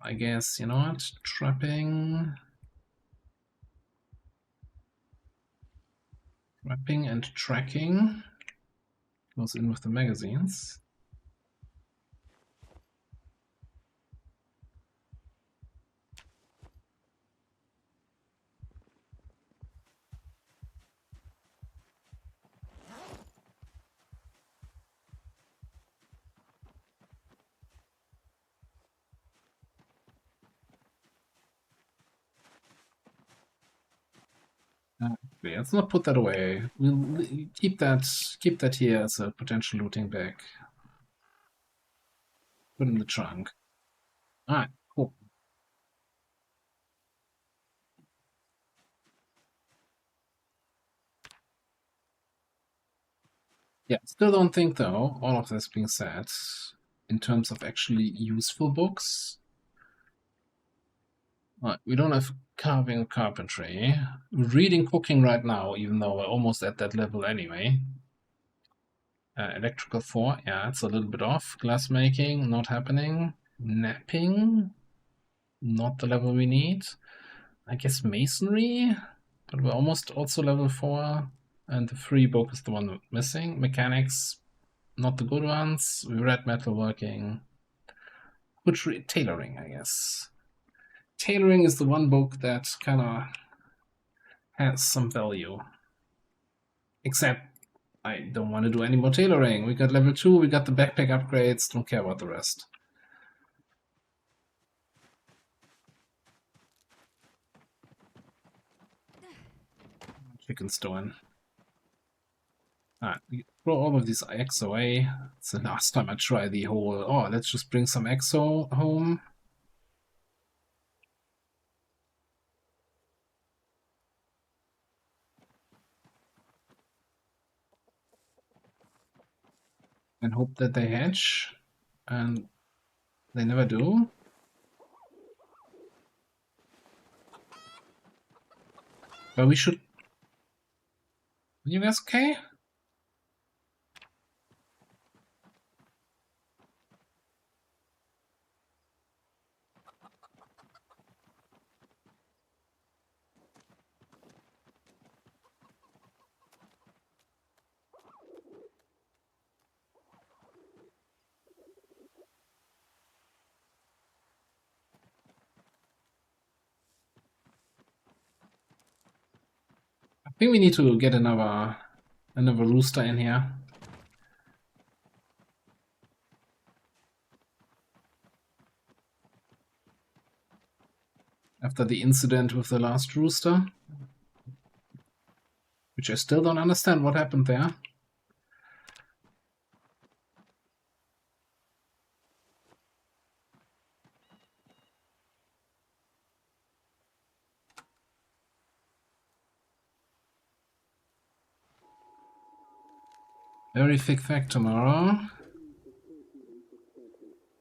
I guess, you know what? Trapping and tracking goes in with the magazines. Okay, let's not put that away. We'll keep that here as a potential looting bag. Put in the trunk. Alright, cool. Yeah, still don't think though, all of this being said, in terms of actually useful books. Right, we don't have carving or carpentry. Reading cooking right now, even though we're almost at that level anyway. Electrical 4, yeah, it's a little bit off. Glassmaking, not happening. Napping, not the level we need. I guess masonry, but we're almost also level 4. And the free book is the one missing. Mechanics, not the good ones. We read metalworking. Tailoring, I guess. Tailoring is the one book that kind of has some value. Except I don't want to do any more tailoring. We got level 2, we got the backpack upgrades, don't care about the rest. Chicken stone. Alright, we throw all of these eggs away. It's the last time I try the whole, oh, let's just bring some exo home. And hope that they hatch. And they never do. But we should... Are you guys okay? I think we need to get another rooster in here. After the incident with the last rooster. Which I still don't understand what happened there. Very thick fact tomorrow.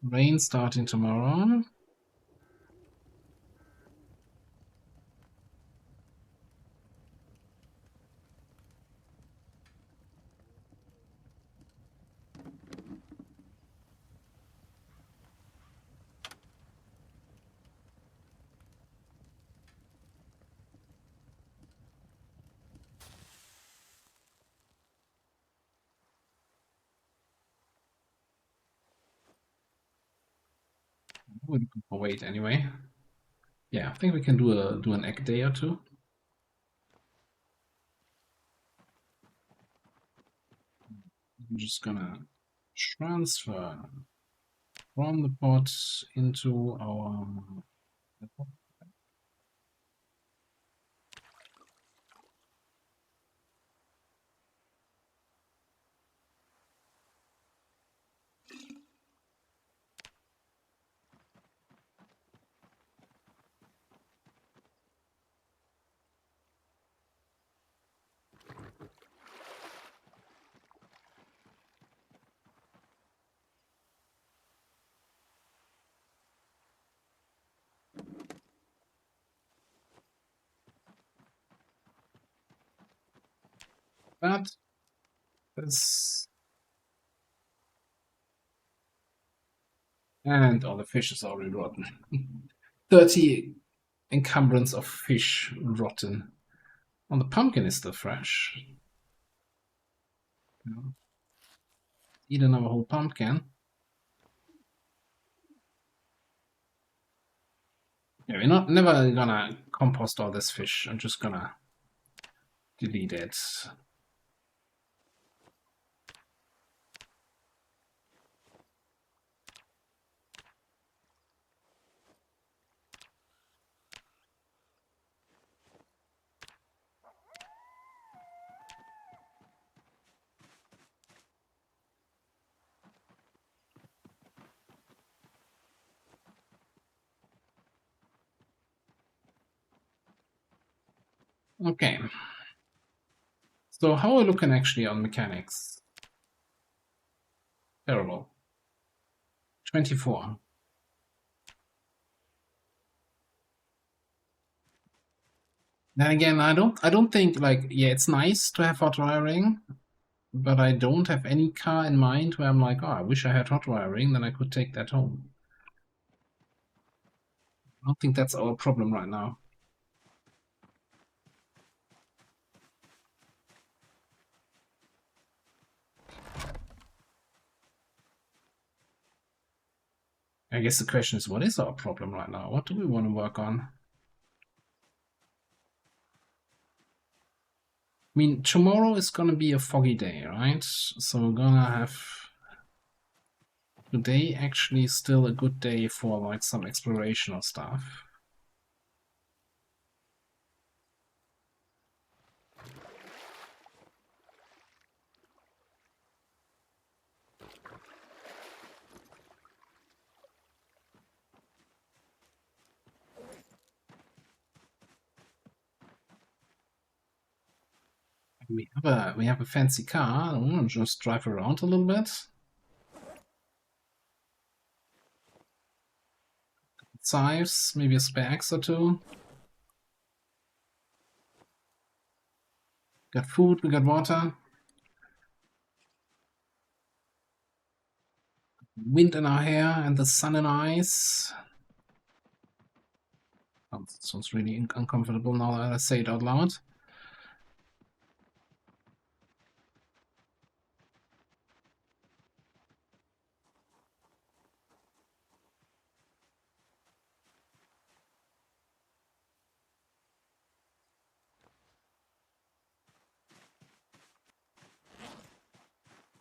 Rain starting tomorrow. We're looking for weight anyway. Yeah, I think we can do an egg day or two. I'm just gonna transfer from the pot into our. That is, and all the fish is already rotten. 30 encumbrance of fish rotten. On the pumpkin is still fresh. Yeah. Eat another whole pumpkin. Yeah, we're never gonna compost all this fish. I'm just gonna delete it. Okay. So how are we looking actually on mechanics? Terrible. 24. Then again, I don't think like, yeah, it's nice to have hot wiring, but I don't have any car in mind where I'm like, oh, I wish I had hot wiring, then I could take that home. I don't think that's our problem right now. I guess the question is, what is our problem right now? What do we want to work on? I mean, tomorrow is gonna be a foggy day, right? So we're gonna have today actually still a good day for like some explorational stuff. We have a fancy car. We'll just drive around a little bit. Scythes, maybe a spare axe or two. Got food, we got water. Wind in our hair and the sun in our eyes. Oh, that sounds really uncomfortable now that I say it out loud.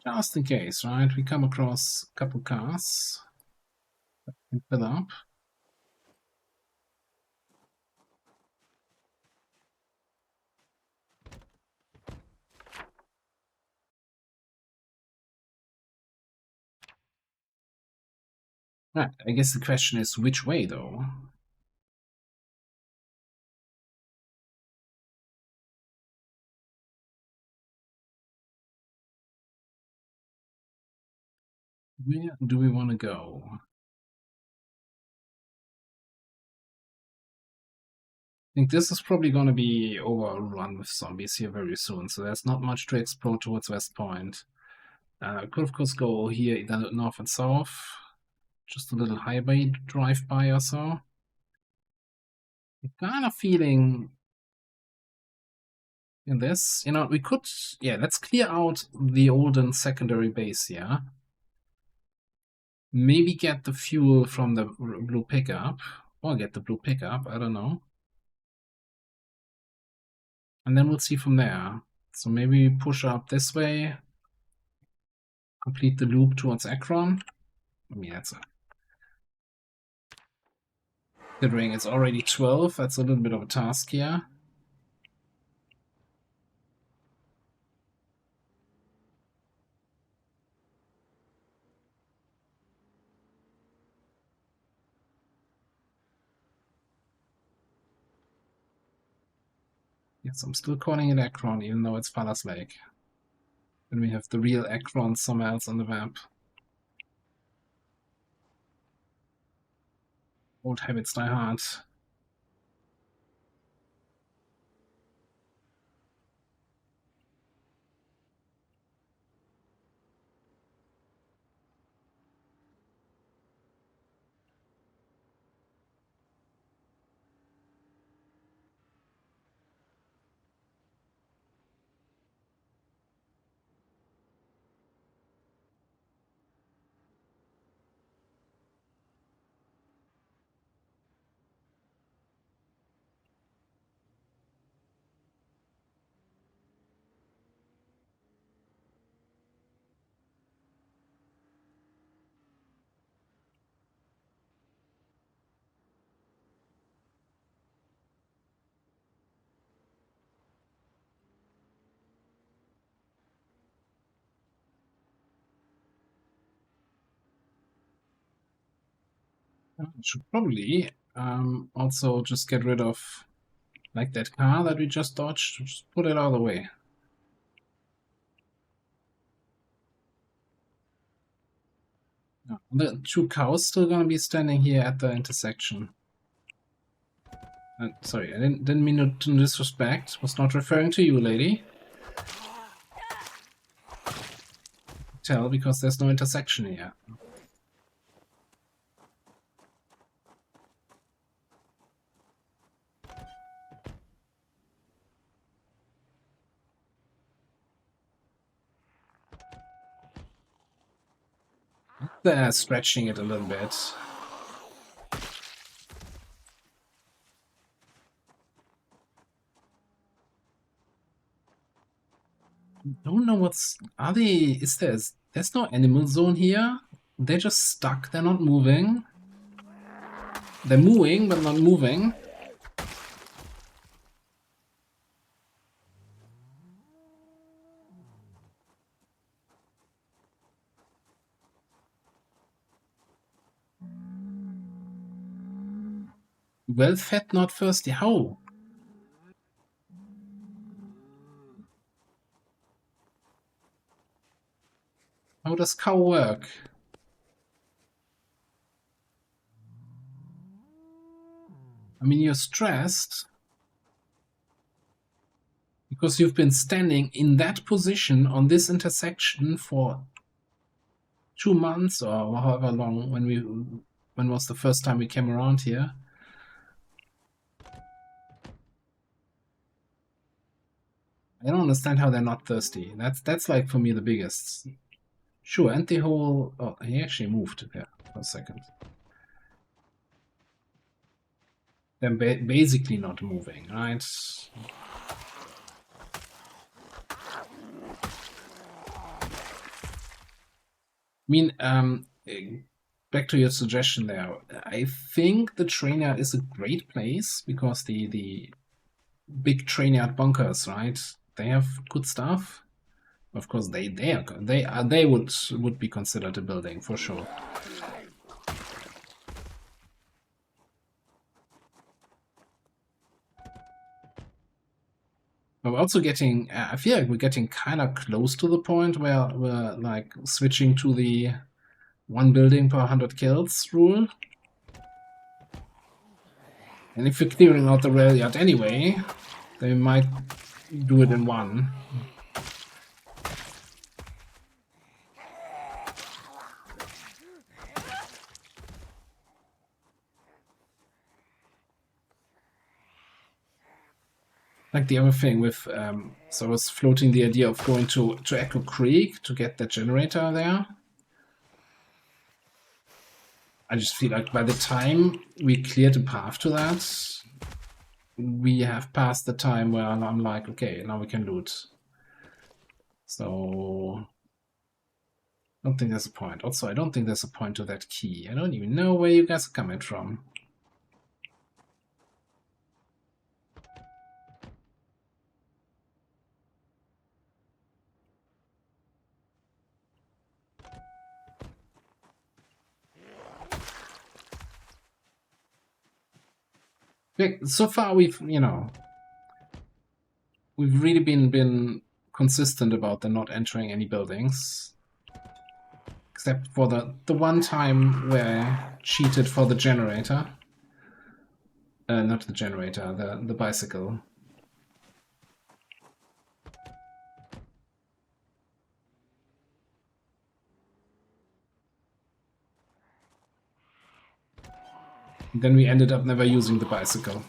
Just in case, right? We come across a couple cars and fill up. Right, I guess the question is which way, though? Where do we want to go? I think this is probably going to be overrun with zombies here very soon, so there's not much to explore towards West Point. Could of course go here either north and south, just a little highway drive by or so. I'm kind of feeling in this, we could, yeah, let's clear out the olden secondary base here. Maybe get the fuel from the blue pickup, or get the blue pickup, I don't know. And then we'll see from there. So maybe push up this way, complete the loop towards Akron. I mean, that's considering it's already 12, that's a little bit of a task here. Yes, I'm still calling it Akron, even though it's Fallas Lake. Then we have the real Akron somewhere else on the map. Old habits die hard. I should probably also just get rid of like that car that we just dodged. Just put it out of the way. The two cows still gonna be standing here at the intersection. Sorry, I didn't mean to disrespect. Was not referring to you, lady. Tell because there's no intersection here. They're stretching it a little bit. Don't know what's... Are they... There's no animal zone here? They're just stuck, they're not moving. They're moving, but not moving. Well fed, not thirsty. How? How does cow work? I mean, you're stressed because you've been standing in that position on this intersection for 2 months or however long. When was the first time we came around here? I don't understand how they're not thirsty. That's like for me the biggest. Sure, and the whole... Oh, he actually moved there for a second. They're basically not moving, right? I mean, back to your suggestion there. I think the train yard is a great place because the big train yard bunkers, right? They have good stuff. Of course, they would be considered a building for sure. I'm also getting. I feel like we're getting kind of close to the point where we're like switching to the 1 building per 100 kills rule. And if you're clearing out the rail yard anyway, then we might do it in 1. Like the other thing with, so I was floating the idea of going to Echo Creek to get that generator there. I just feel like by the time we clear the path to that, we have passed the time where I'm like, okay, now we can loot. So I don't think there's a point. Also, I don't think there's a point to that key. I don't even know where you guys are coming from. So far, we've really been consistent about the not entering any buildings, except for the one time where I cheated for the generator. Not the generator, the bicycle. Then we ended up never using the bicycle.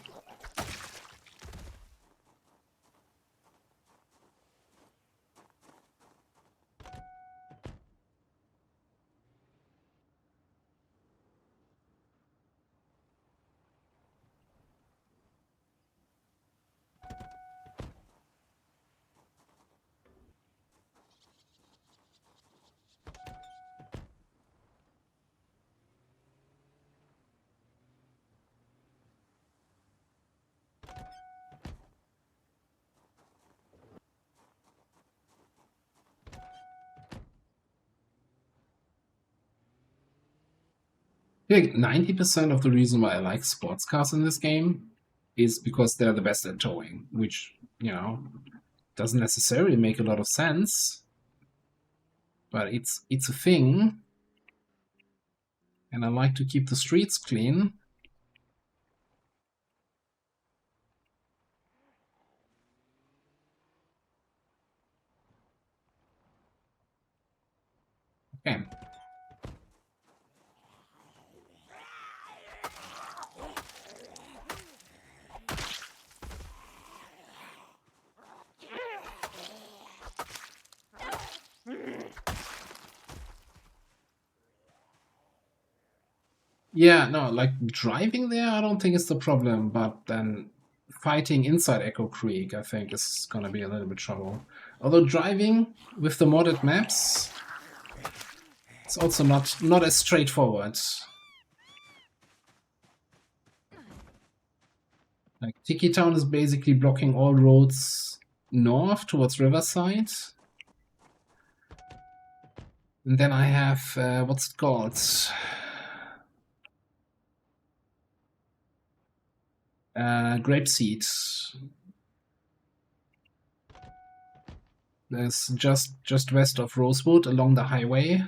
I think 90% of the reason why I like sports cars in this game is because they're the best at towing, which, doesn't necessarily make a lot of sense, but it's a thing, and I like to keep the streets clean. Okay. Yeah, no, like driving there, I don't think is the problem, but then fighting inside Echo Creek, I think, is gonna be a little bit trouble. Although driving with the modded maps, it's also not as straightforward. Like Tiki Town is basically blocking all roads north towards Riverside. And then I have, what's it called? Grapeseed. There's just west of Rosewood along the highway.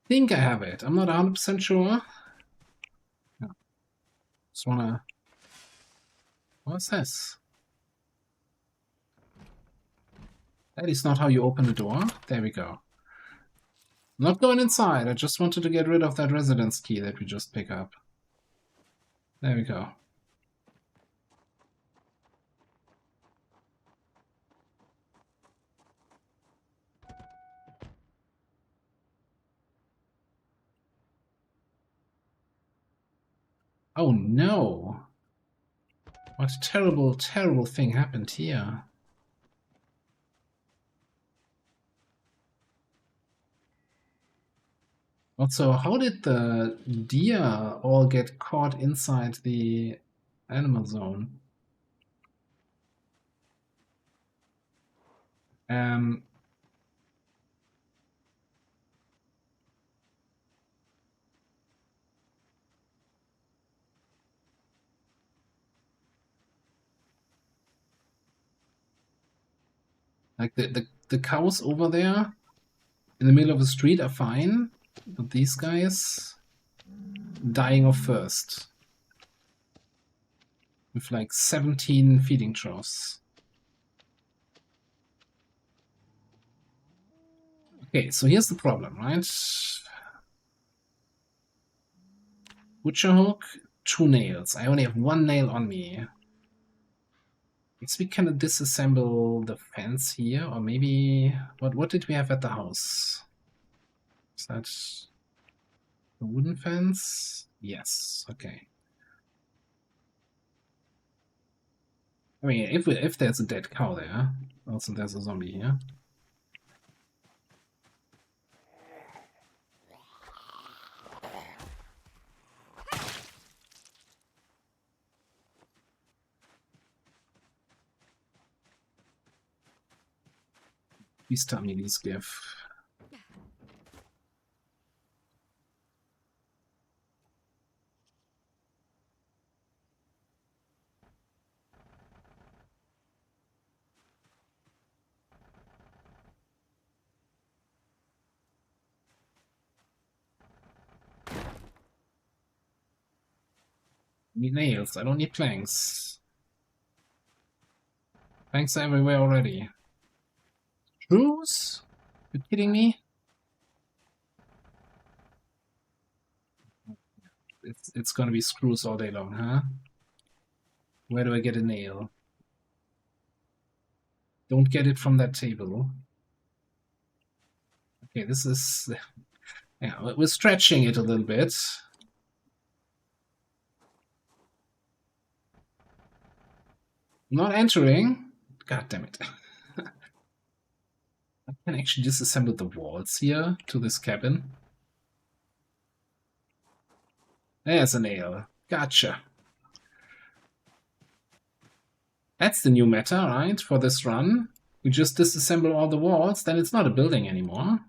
I think I have it. I'm not 100% sure. No. Just wanna... What's this? That is not how you open the door. There we go. I'm not going inside. I just wanted to get rid of that residence key that we just picked up. There we go. Oh no! What terrible, terrible thing happened here? Also, how did the deer all get caught inside the animal zone? Um, like the cows over there in the middle of the street are fine, but these guys dying of thirst with like 17 feeding troughs. Okay, so here's the problem, right? Butcher hook, 2 nails. I only have 1 nail on me. Guess we can disassemble the fence here, or maybe what did we have at the house? Is that a wooden fence? Yes. Okay. I mean, if there's a dead cow there, also there's a zombie here. Please tell me these give. I need nails. I don't need planks. Planks are everywhere already. Screws? You kidding me? It's gonna be screws all day long, huh? Where do I get a nail? Don't get it from that table. Okay, this is... Yeah, we're stretching it a little bit. Not entering. God damn it. I can actually disassemble the walls here to this cabin. There's a nail. Gotcha. That's the new meta, right, for this run. We just disassemble all the walls, then it's not a building anymore.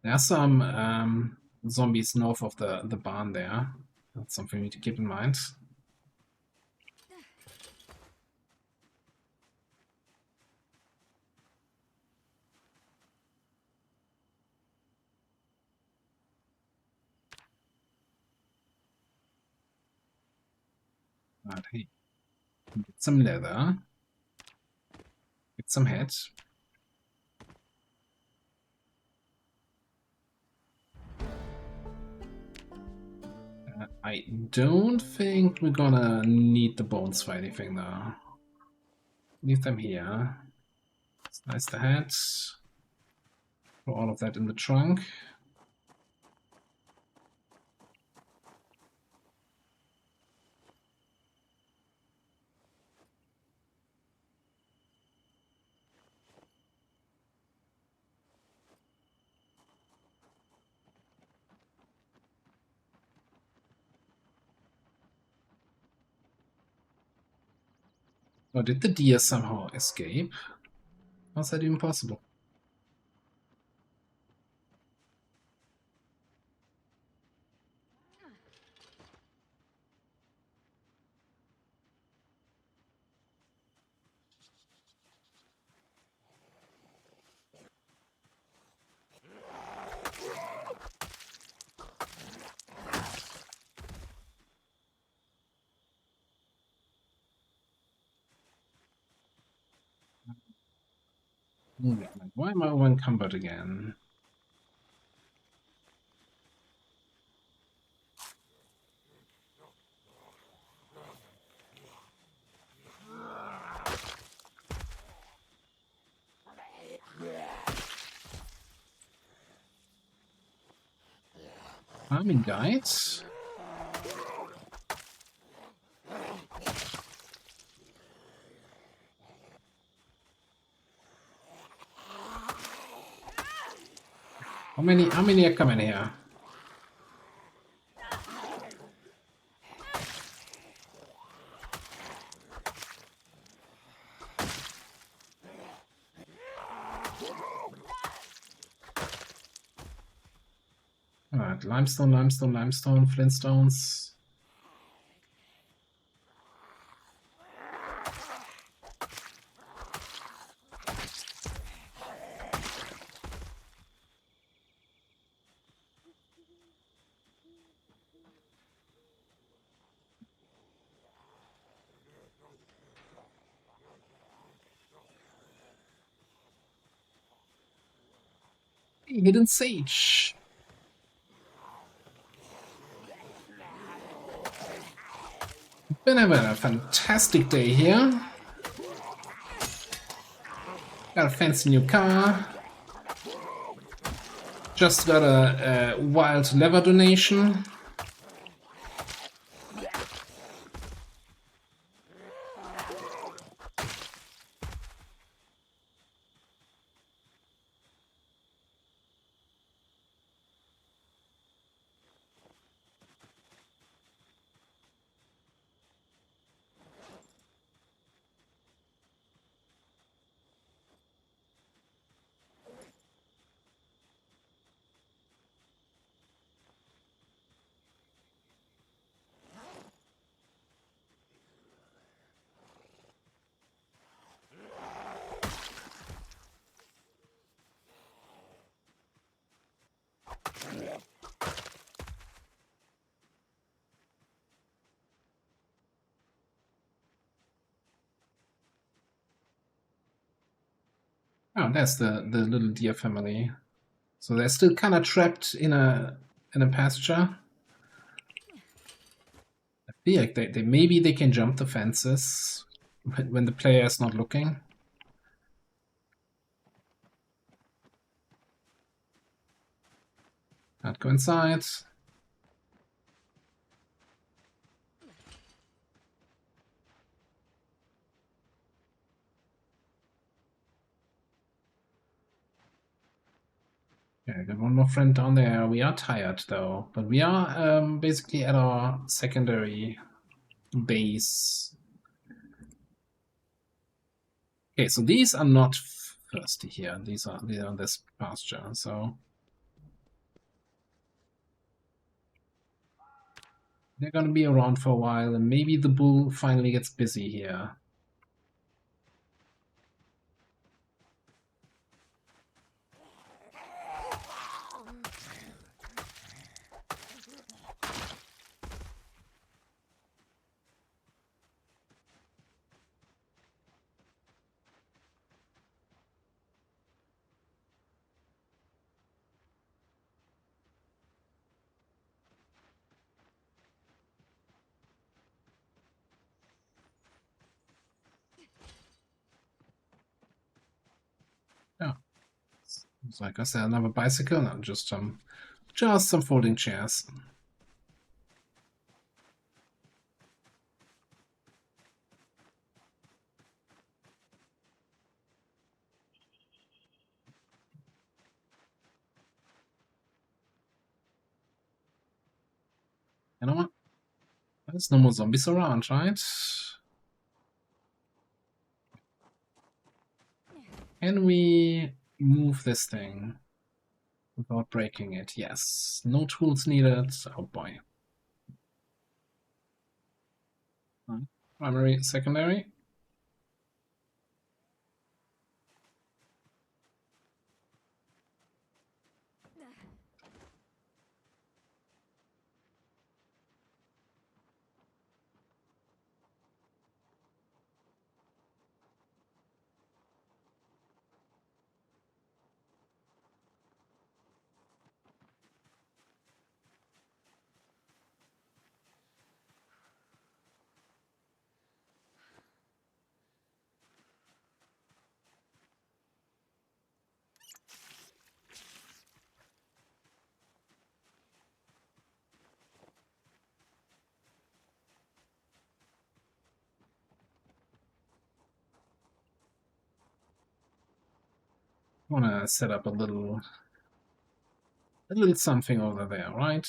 There are some zombies north of the barn there. That's something we need to keep in mind. But hey, get some leather. Get some head. I don't think we're gonna need the bones for anything though. Leave them here. Slice the head. Put all of that in the trunk. Or did the deer somehow escape? How's that even possible? Why am I over encumbered again? Farming guides? How many are coming here? Alright, limestone, limestone, limestone, flintstones. Hidden sage. Been having a fantastic day here. Got a fancy new car. Just got a wild leather donation. Oh, that's the little deer family. So they're still kind of trapped in a pasture. I feel like they maybe they can jump the fences when the player is not looking. Not go inside. Okay, got one more friend down there. We are tired though, but we are basically at our secondary base. Okay, so these are not thirsty here. These are this pasture. So they're gonna be around for a while, and maybe the bull finally gets busy here. Yeah. It's like I said, another bicycle, not just some folding chairs. You know what? There's no more zombies around, right? Can we move this thing without breaking it? Yes. No tools needed. Oh boy. Primary, secondary. wanna set up a little something over there, right?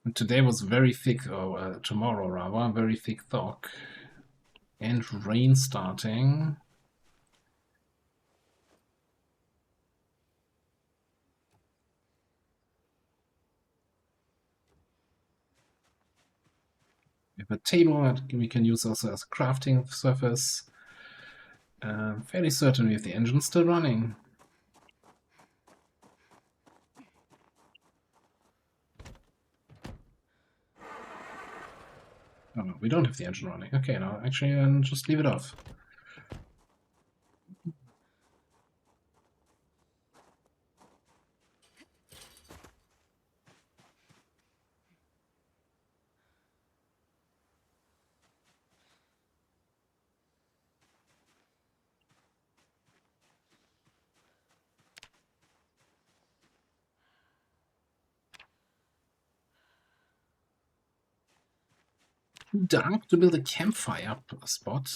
And today was very thick, or tomorrow rather, very thick fog. And rain starting. We have a table that we can use also as a crafting surface. Fairly certain we have the engine still running. Oh, no, we don't have the engine running. Okay, now actually, just leave it off. Too dark to build a campfire spot.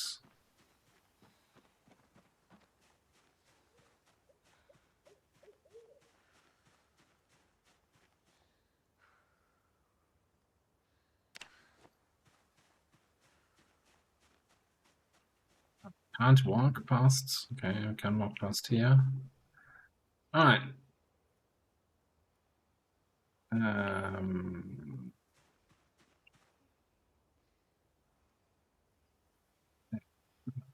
Can't walk past. Okay, I can walk past here. Alright.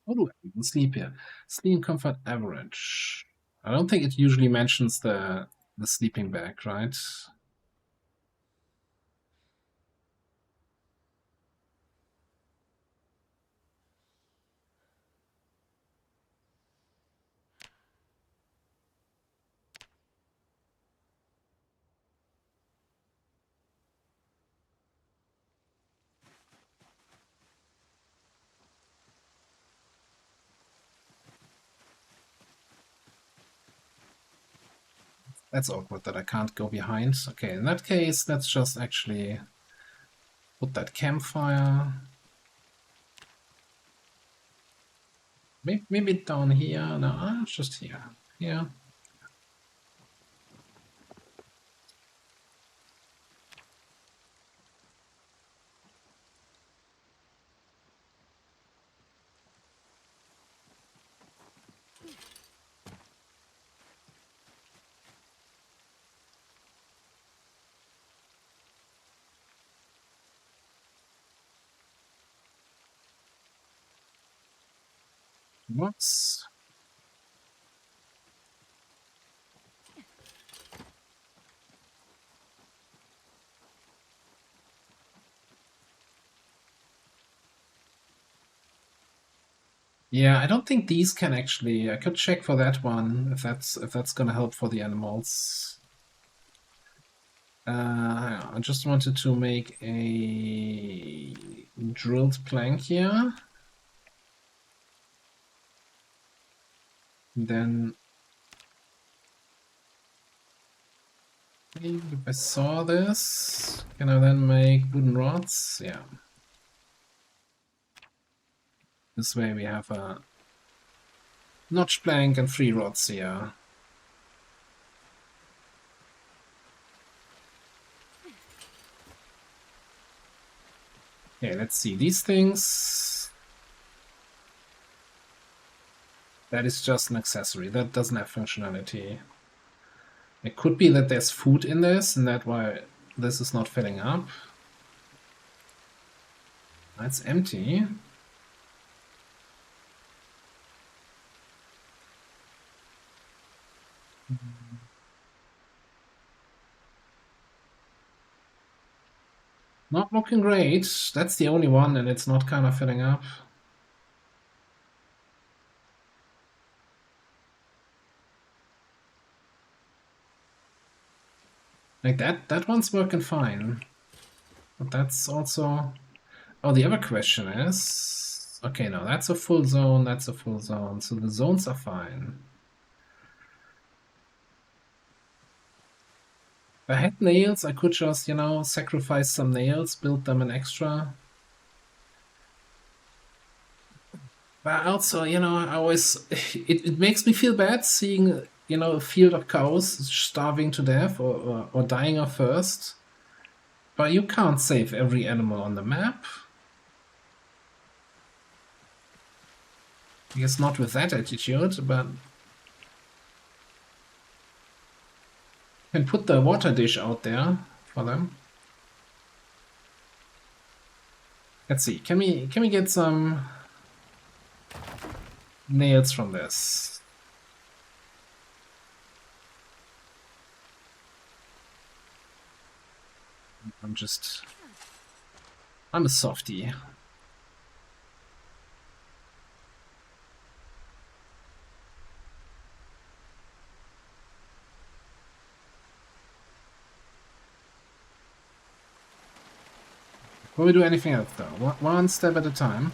How do I even sleep here? Sleep comfort average. I don't think it usually mentions the sleeping bag, right? That's awkward that I can't go behind. Okay, in that case, let's just actually put that campfire. Maybe down here. No, just here. Yeah. Whoops. Yeah, I don't think these can actually. I could check for that one if that's gonna help for the animals. I just wanted to make a drilled plank here. Then if I saw this, can I then make wooden rods? Yeah. This way we have a notch plank and 3 rods here. Okay, let's see. These things... That is just an accessory. That doesn't have functionality. It could be that there's food in this, and that's why this is not filling up. It's empty. Not looking great. That's the only one, and it's not kind of filling up. Like that one's working fine. But that's also... Oh, the other question is... Okay, no, that's a full zone, that's a full zone. So the zones are fine. If I had nails, I could just, you know, sacrifice some nails, build them an extra. But also, you know, I always... It makes me feel bad seeing, you know, a field of cows starving to death or dying of thirst. But you can't save every animal on the map. I guess not with that attitude, but... Can put the water dish out there for them. Let's see. Can we get some nails from this? I'm a softie. Will we do anything else though? One step at a time.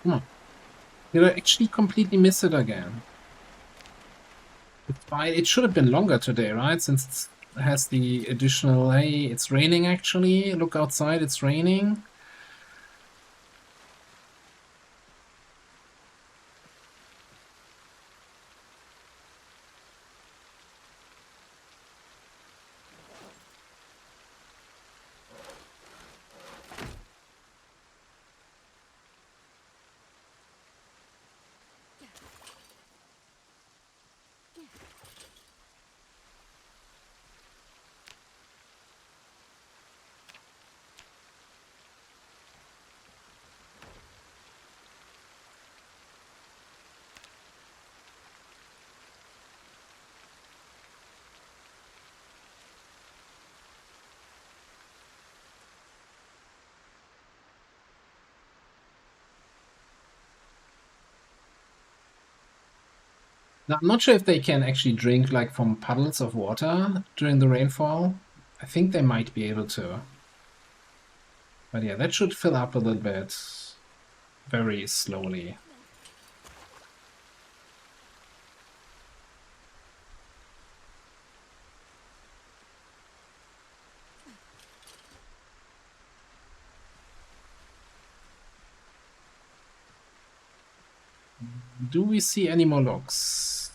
Come on. Did I actually completely miss it again? It's fine. It should have been longer today, right? Since it has the additional, hey, it's raining actually. Look outside, it's raining. Now, I'm not sure if they can actually drink like from puddles of water during the rainfall. I think they might be able to. But yeah, that should fill up a little bit very slowly. Do we see any more logs?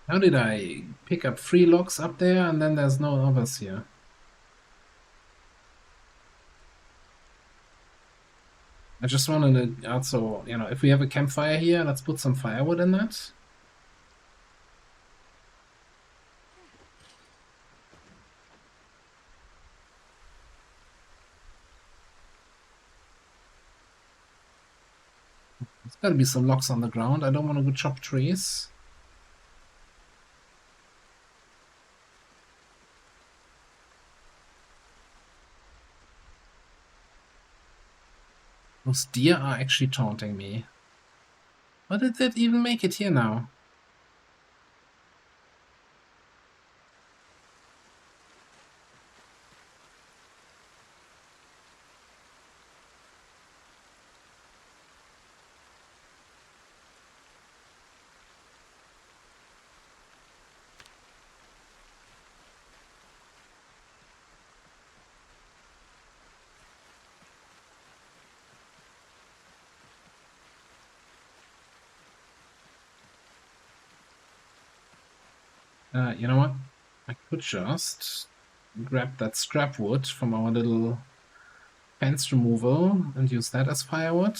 How did I pick up 3 logs up there and then there's no others here? I just wanted to also, you know, if we have a campfire here, let's put some firewood in that. There's gotta be some logs on the ground. I don't want to go chop trees. Those deer are actually taunting me. How did that even make it here now? You know what? I could just grab that scrap wood from our little fence removal and use that as firewood.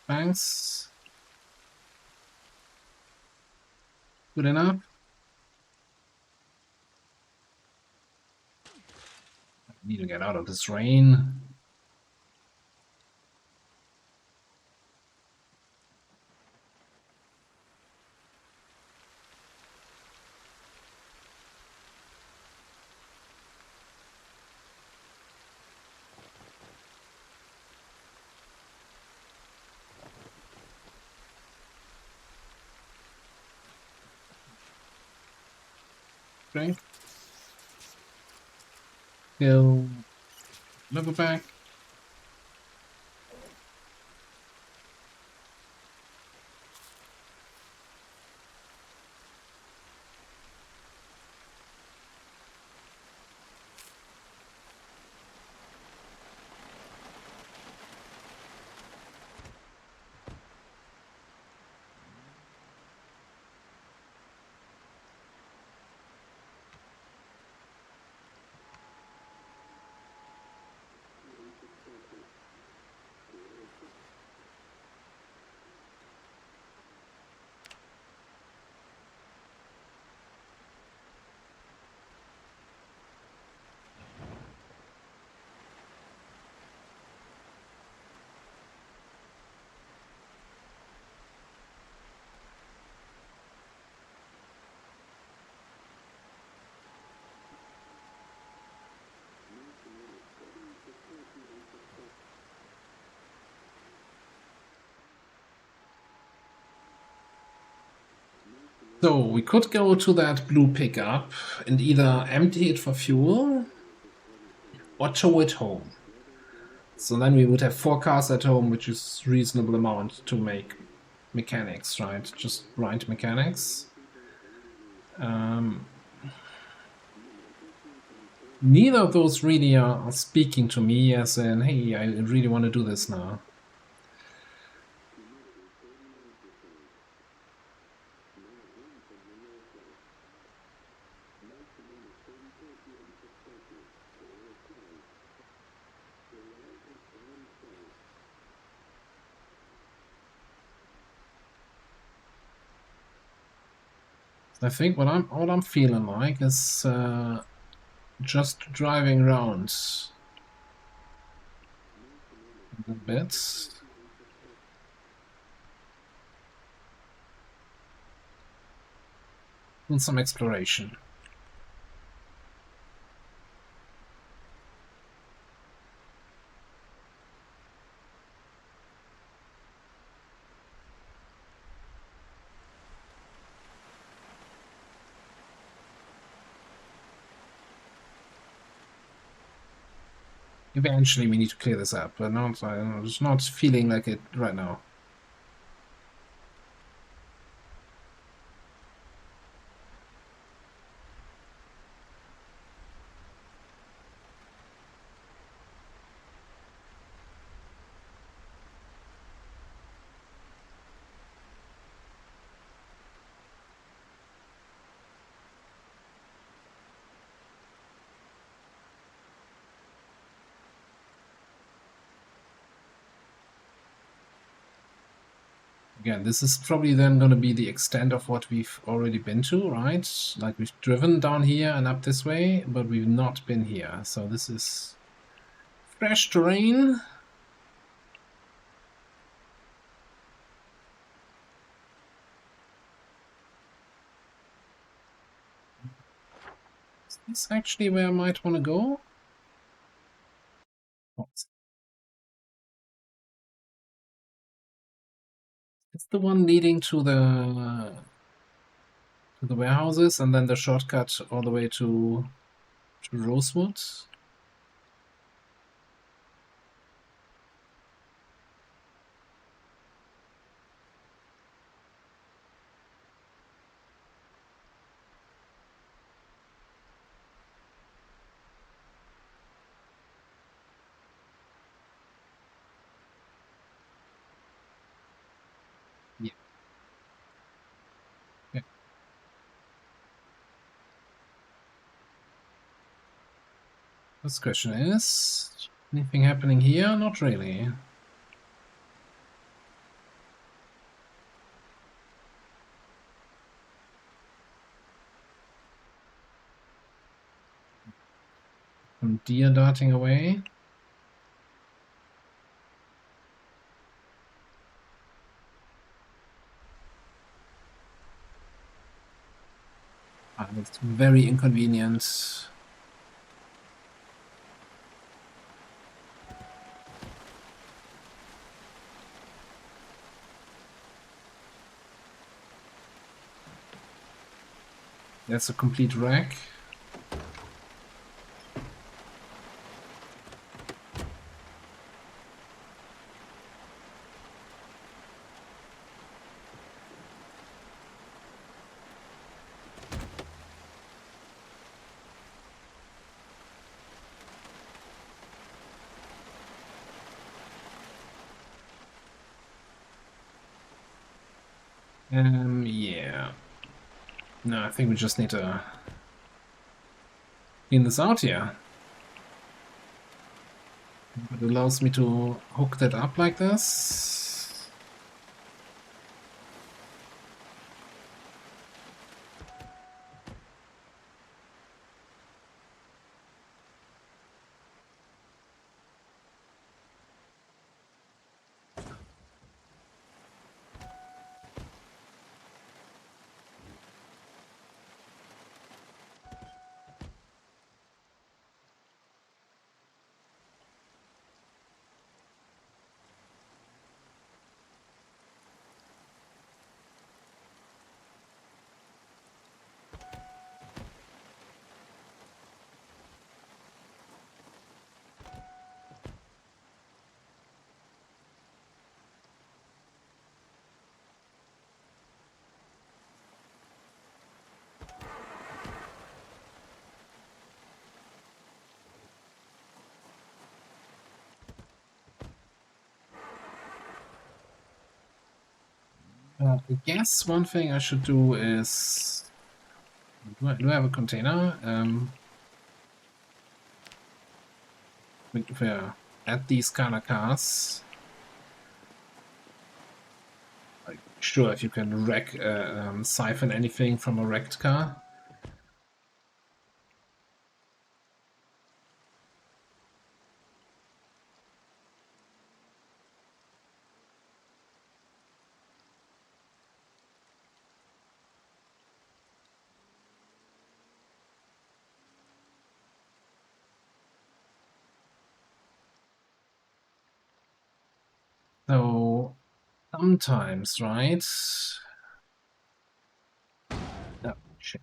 Thanks. Good enough. I need to get out of this rain. Drink. Kill. Level back. So we could go to that blue pickup and either empty it for fuel or tow it home. So then we would have 4 cars at home, which is reasonable amount to make mechanics, right? Just grind mechanics. Neither of those really are speaking to me as in, hey, I really want to do this now. I think what I'm feeling like is just driving around a bit. And some exploration. Eventually we need to clear this up, but I'm just not feeling like it right now. Again, this is probably then going to be the extent of what we've already been to, right? Like we've driven down here and up this way, but we've not been here. So this is fresh terrain. Is this actually where I might want to go? Oh, it's the one leading to the warehouses and then the shortcut all the way to Rosewood. This question is, anything happening here? Not really. Some deer darting away. Ah, it's very inconvenient. That's a complete wreck. Yeah. No, I think we just need to clean this out here. It allows me to hook that up like this. I guess one thing I should do is... Do I have a container? Where at these kind of cars. Like, sure, if you can wreck, siphon anything from a wrecked car. So sometimes, right? Oh, shit.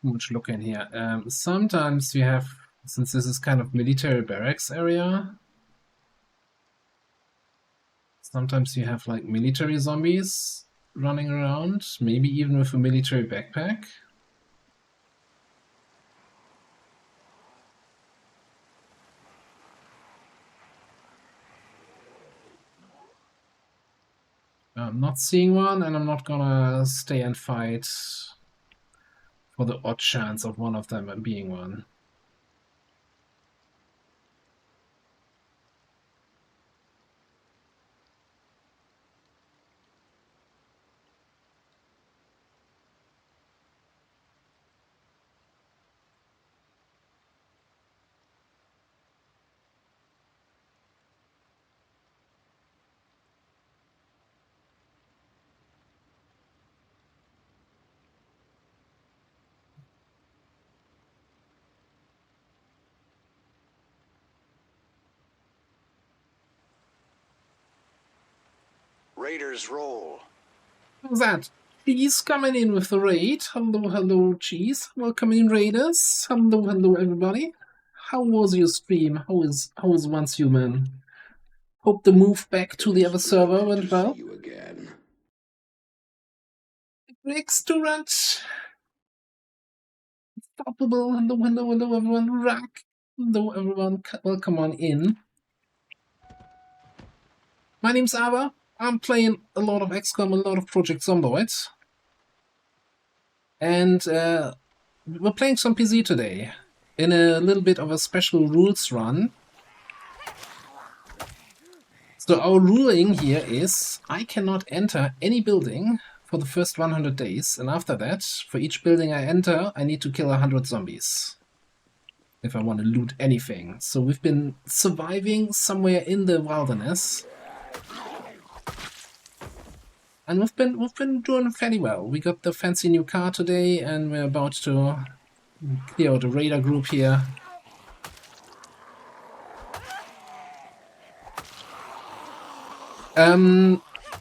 Too much look in here. Sometimes you have, since this is kind of military barracks area, sometimes you have like military zombies running around, maybe even with a military backpack. I'm not seeing one, and I'm not gonna stay and fight for the odd chance of one of them being one. Raiders roll. How's that? Cheese coming in with the raid. Hello, hello, Cheese. Welcome in, Raiders. Hello, hello, everybody. How was your stream? How is Once Human? Hope the move back to the other server went well. See you again. Restaurant. Unstoppable. Hello, hello, hello, everyone. Rack. Hello, everyone. Welcome on in. My name's Ava. I'm playing a lot of XCOM, a lot of Project Zomboid. And we're playing some PZ today in a little bit of a special rules run. So our ruling here is I cannot enter any building for the first 100 days, and after that, for each building I enter, I need to kill 100 zombies if I want to loot anything. So we've been surviving somewhere in the wilderness, and we've been doing fairly well. We got the fancy new car today, and we're about to clear out the raider group here.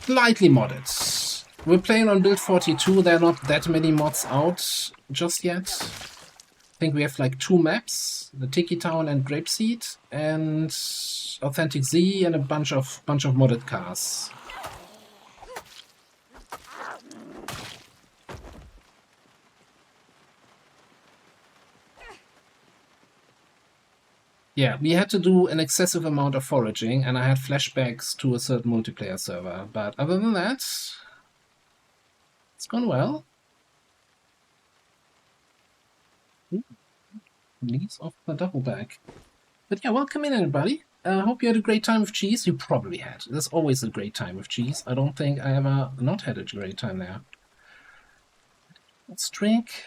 Lightly modded. We're playing on build 42. There are not that many mods out just yet. I think we have like 2 maps, the Tiki Town and Grapeseed, and Authentic Z, and a bunch of modded cars. Yeah, we had to do an excessive amount of foraging, and I had flashbacks to a certain multiplayer server. But other than that, it's gone well. Leaves off the double bag. But yeah, welcome in, everybody. Hope you had a great time with cheese. You probably had. There's always a great time with cheese. I don't think I ever not had a great time there. Let's drink.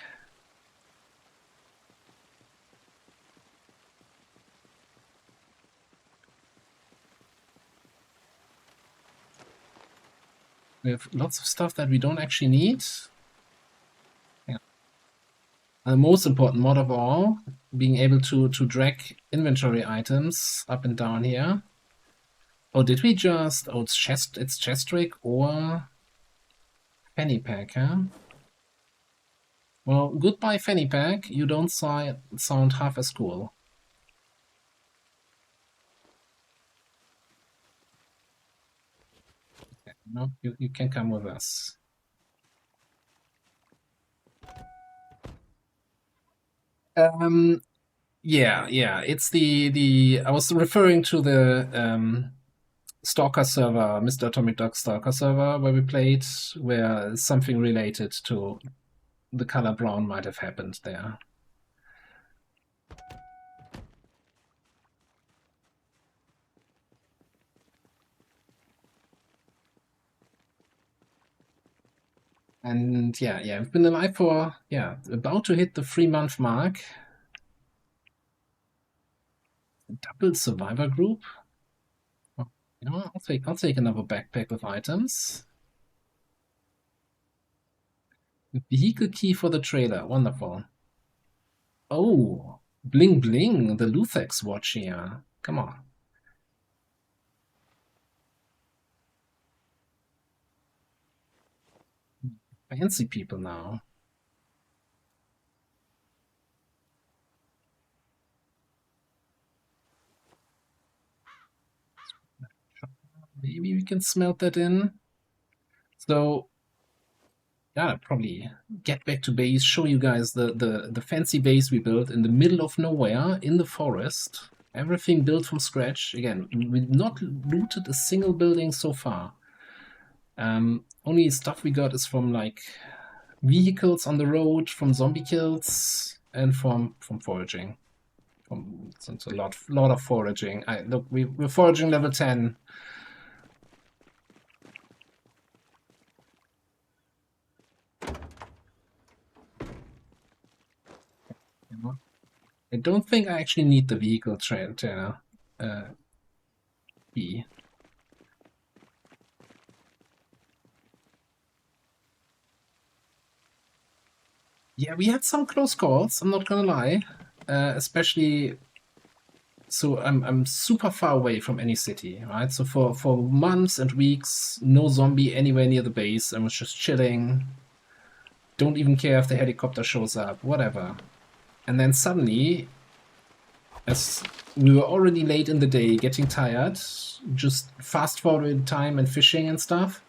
We have lots of stuff that we don't actually need. Yeah. The most important mod of all, being able to drag inventory items up and down here. Oh, did we just... Oh, it's Chestrick or Fanny Pack, huh? Well, goodbye Fanny Pack. You don't sound half as cool. No, you can come with us. Yeah, it's the I was referring to the Stalker server, Mr. Atomic Dog Stalker server, where we played, where something related to the color brown might have happened there. And yeah, I've been alive for, about to hit the 3-month mark. Double survivor group. Oh, you know, I'll take another backpack with items. Vehicle key for the trailer. Wonderful. Oh, bling bling, the Luthex watch here. Come on. Fancy people now. Maybe we can smelt that in. So, yeah, probably get back to base, show you guys the fancy base we built in the middle of nowhere, in the forest. Everything built from scratch. Again, we've not looted a single building so far. Only stuff we got is from, like, vehicles on the road, from zombie kills, and from foraging. It's a lot of foraging. Look, we're foraging level 10. I don't think I actually need the vehicle trainer key. Yeah, we had some close calls, I'm not gonna lie. Especially, so I'm super far away from any city, right? So for months and weeks, no zombie anywhere near the base. I was just chilling. Don't even care if the helicopter shows up, whatever. And then suddenly, as we were already late in the day, getting tired, just fast forward time and fishing and stuff,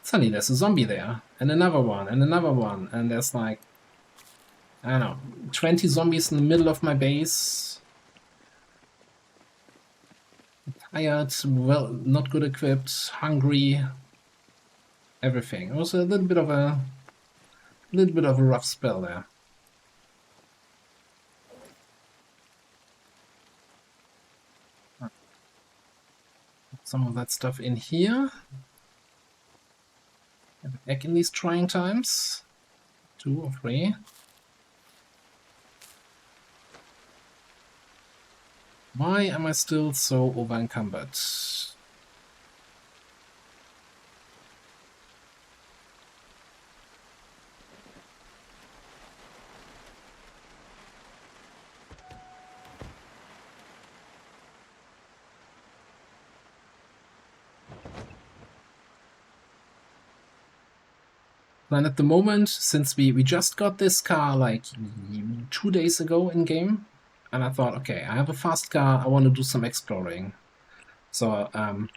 suddenly there's a zombie there, and another one, and there's like, I don't know, 20 zombies in the middle of my base. Tired, well, not good equipped, hungry, everything. It was a little bit of a rough spell there. some of that stuff in here. Have an egg in these trying times. 2 or 3. Why am I still so over-encumbered? And at the moment, since we just got this car like 2 days ago in game, and I thought, okay, I have a fast car, I want to do some exploring. So let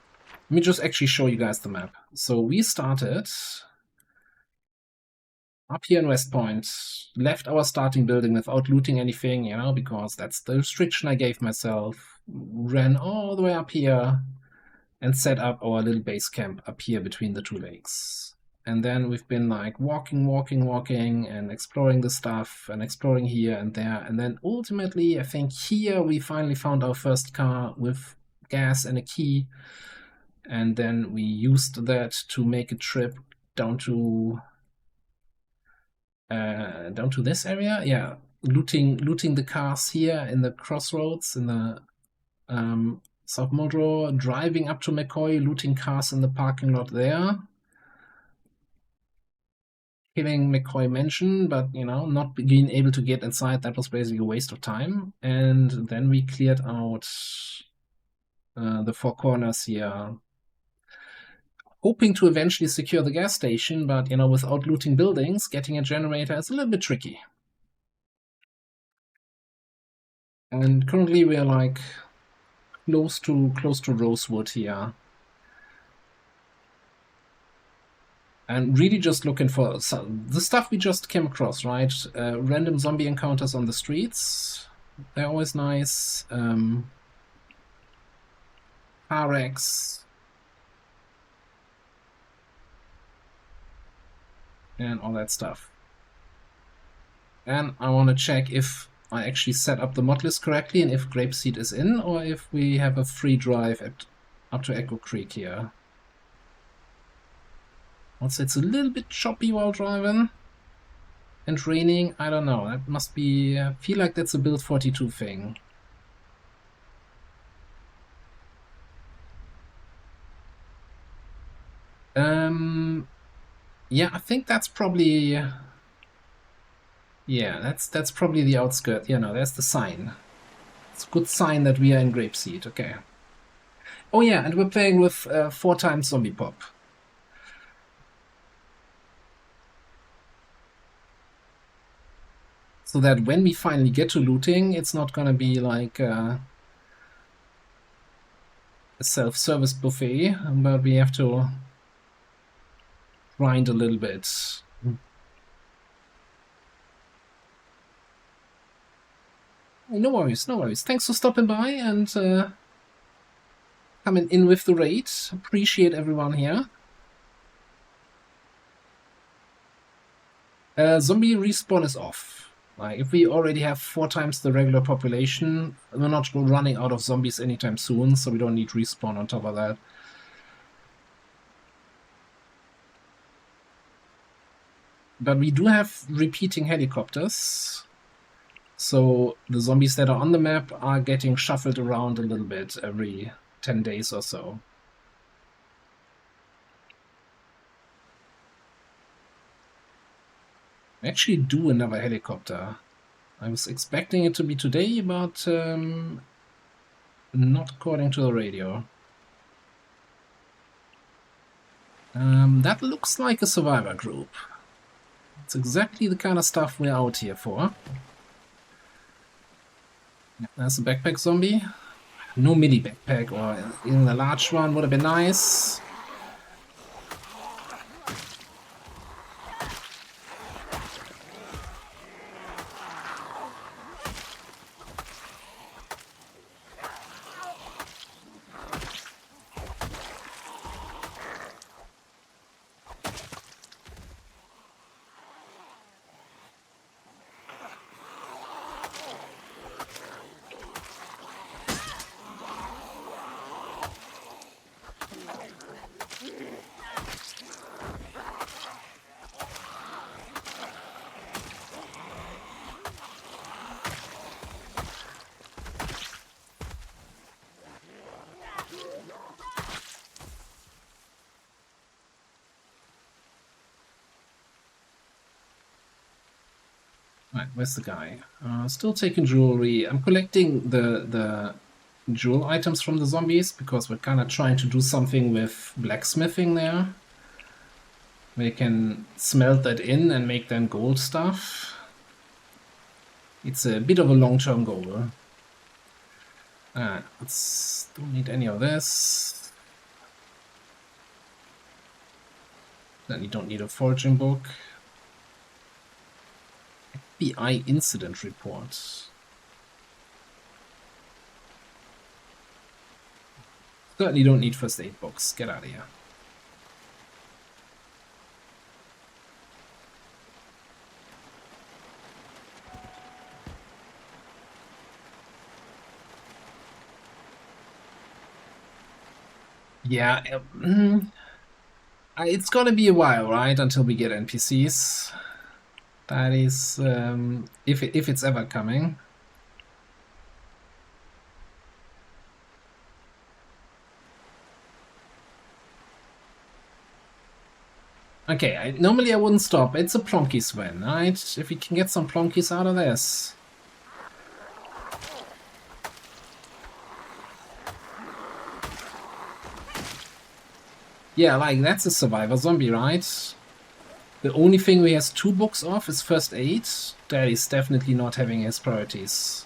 me just actually show you guys the map. So we started up here in West Point, left our starting building without looting anything, you know, because that's the restriction I gave myself, ran all the way up here, and set up our little base camp up here between the 2 lakes. And then we've been like walking, and exploring the stuff, and exploring here and there. And then ultimately, I think here we finally found our first car with gas and a key. And then we used that to make a trip down to this area. Yeah, looting the cars here in the crossroads in the South Muldrow, driving up to McCoy, looting cars in the parking lot there. Killing McCoy Mansion, but, you know, not being able to get inside, that was basically a waste of time. And then we cleared out the 4 corners here, hoping to eventually secure the gas station, but, you know, without looting buildings, getting a generator is a little bit tricky. And currently we are like close to Rosewood here. And really just looking for the stuff we just came across, right? Random zombie encounters on the streets. They're always nice. RX. And all that stuff. And I want to check if I actually set up the mod list correctly and if Grapeseed is in, or if we have a free drive up to Echo Creek here. Also, it's a little bit choppy while driving and raining. I don't know. That must be. I feel like that's a build 42 thing. Yeah, I think that's probably. Yeah, that's probably the outskirt. Yeah, no, there's the sign. It's a good sign that we are in Grapeseed. Okay. Oh yeah, and we're playing with 4 times Zombie Pop. So that when we finally get to looting, it's not gonna be like a self-service buffet, but we have to grind a little bit. No worries, no worries. Thanks for stopping by and coming in with the raid. Appreciate everyone here. Zombie respawn is off. Like, if we already have 4 times the regular population, we're not running out of zombies anytime soon, so we don't need respawn on top of that. But we do have repeating helicopters, so the zombies that are on the map are getting shuffled around a little bit every 10 days or so. I actually do another helicopter. I was expecting it to be today, but not according to the radio. That looks like a survivor group. It's exactly the kind of stuff we're out here for. There's a backpack zombie. No mini backpack, or even a large one would have been nice. Right, where's the guy? Still taking jewelry. I'm collecting the jewel items from the zombies because we're kind of trying to do something with blacksmithing there. We can smelt that in and make then gold stuff. It's a bit of a long-term goal. Let's don't need any of this. Then you don't need a foraging book. FBI incident report. Certainly don't need first aid books. Get out of here. Yeah, it's gonna be a while, right, until we get NPCs. That is, if it's ever coming. Okay, normally I wouldn't stop. It's a Plonkies win, right? If we can get some Plonkies out of this. Yeah, like, that's a survivor zombie, right? The only thing he has 2 books of is first aid. That is definitely not having his priorities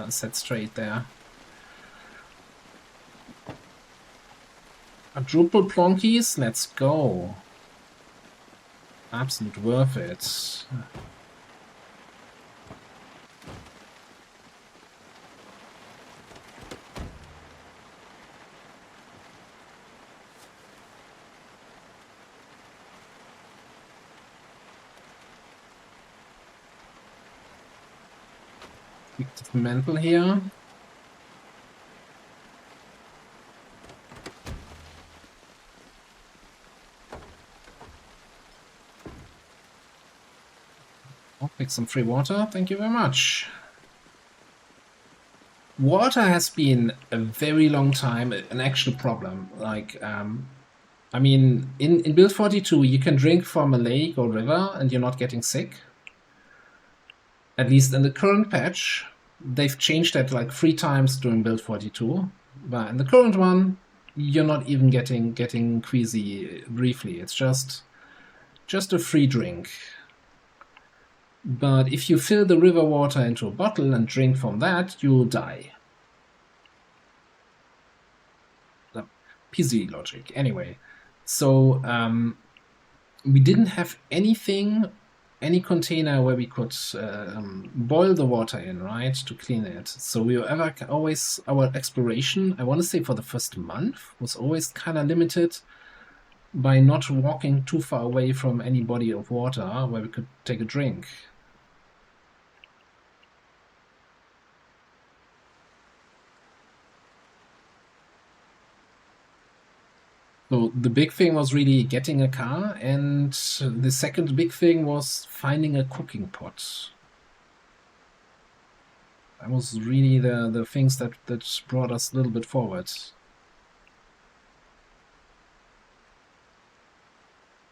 set straight there. Quadruple Plonkies, let's go. Absolute worth it. Mental here. I'll pick some free water. Thank you very much. Water has been a very long time an actual problem. Like, I mean, in Build 42, you can drink from a lake or river and you're not getting sick. At least in the current patch, they've changed that like 3 times during Build 42. But in the current one, you're not even getting queasy briefly. It's just a free drink. But if you fill the river water into a bottle and drink from that, you'll die. PZ logic. Anyway, so we didn't have anything, any container where we could boil the water in, right, to clean it. So we were always, our exploration, I want to say for the first month, was always kind of limited by not walking too far away from any body of water where we could take a drink. So the big thing was really getting a car, and the second big thing was finding a cooking pot. That was really the things that brought us a little bit forward.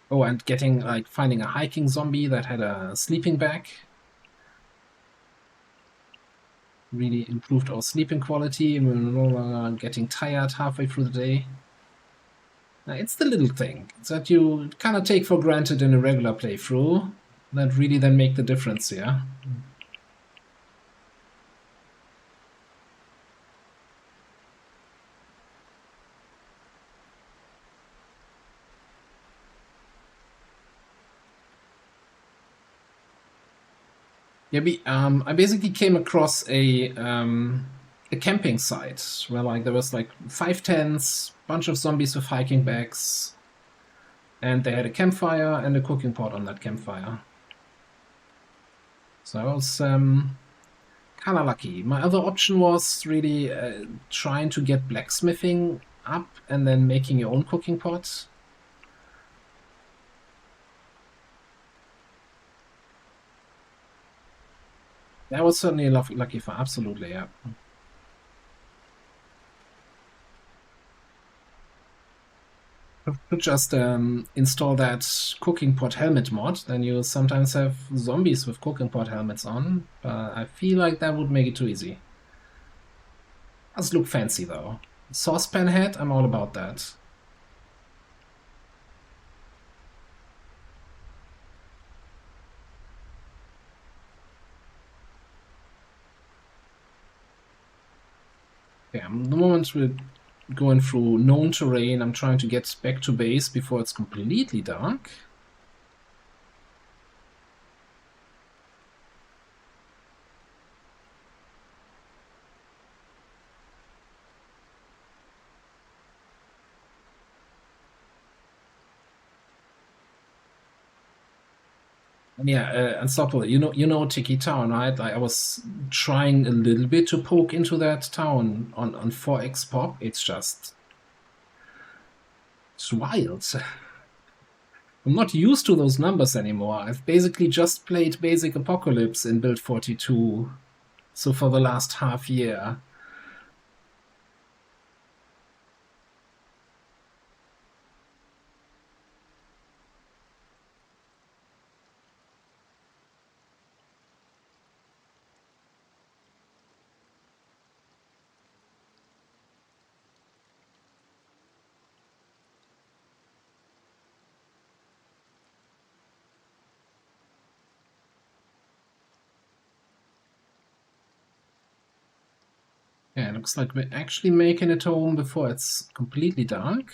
Oh, and finding a hiking zombie that had a sleeping bag. Really improved our sleeping quality, and we're no longer getting tired halfway through the day. It's the little thing that you kind of take for granted in a regular playthrough that really then make the difference here. Yeah, I basically came across a camping site where like there was like 5 tents, bunch of zombies with hiking bags, and they had a campfire and a cooking pot on that campfire. So I was kind of lucky. My other option was really trying to get blacksmithing up and then making your own cooking pot. That was certainly a lucky for, absolutely, yeah. Could just install that cooking pot helmet mod, then you sometimes have zombies with cooking pot helmets on, but I feel like that would make it too easy. Does look fancy though. Saucepan head, I'm all about that. Yeah, the moment we're going through known terrain, I'm trying to get back to base before it's completely dark. Yeah, Unstoppable. You know Tiki Town, right? Like I was trying a little bit to poke into that town on 4x pop. It's wild. I'm not used to those numbers anymore. I've basically just played Basic Apocalypse in Build 42, so for the last half year. Yeah, it looks like we're actually making it home before it's completely dark.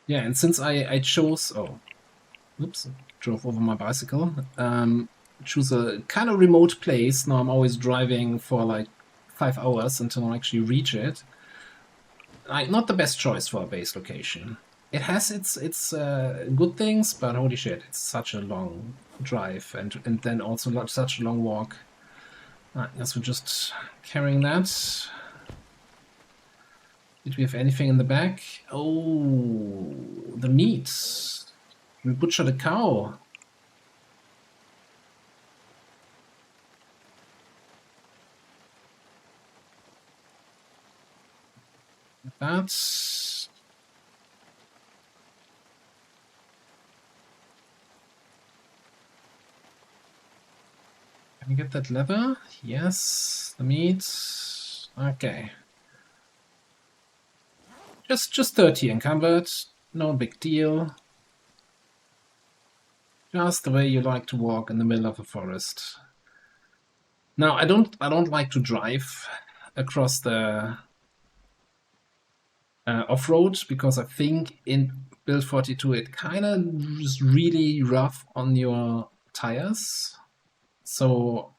Yeah, and since I chose... Oh, oops, drove over my bicycle. Choose a kind of remote place. Now I'm always driving for like 5 hours until I actually reach it. Not the best choice for a base location. It has its good things, but holy shit, it's such a long drive and then also such a long walk. I guess we're just carrying that. Did we have anything in the back? Oh, the meat. We butchered a cow. That's... Can we get that leather? Yes, the meat. Okay. Just 30 encumbered. No big deal. Just the way you like to walk in the middle of a forest. Now, I don't like to drive across the off-road because I think in Build 42 it kind of is really rough on your tires. So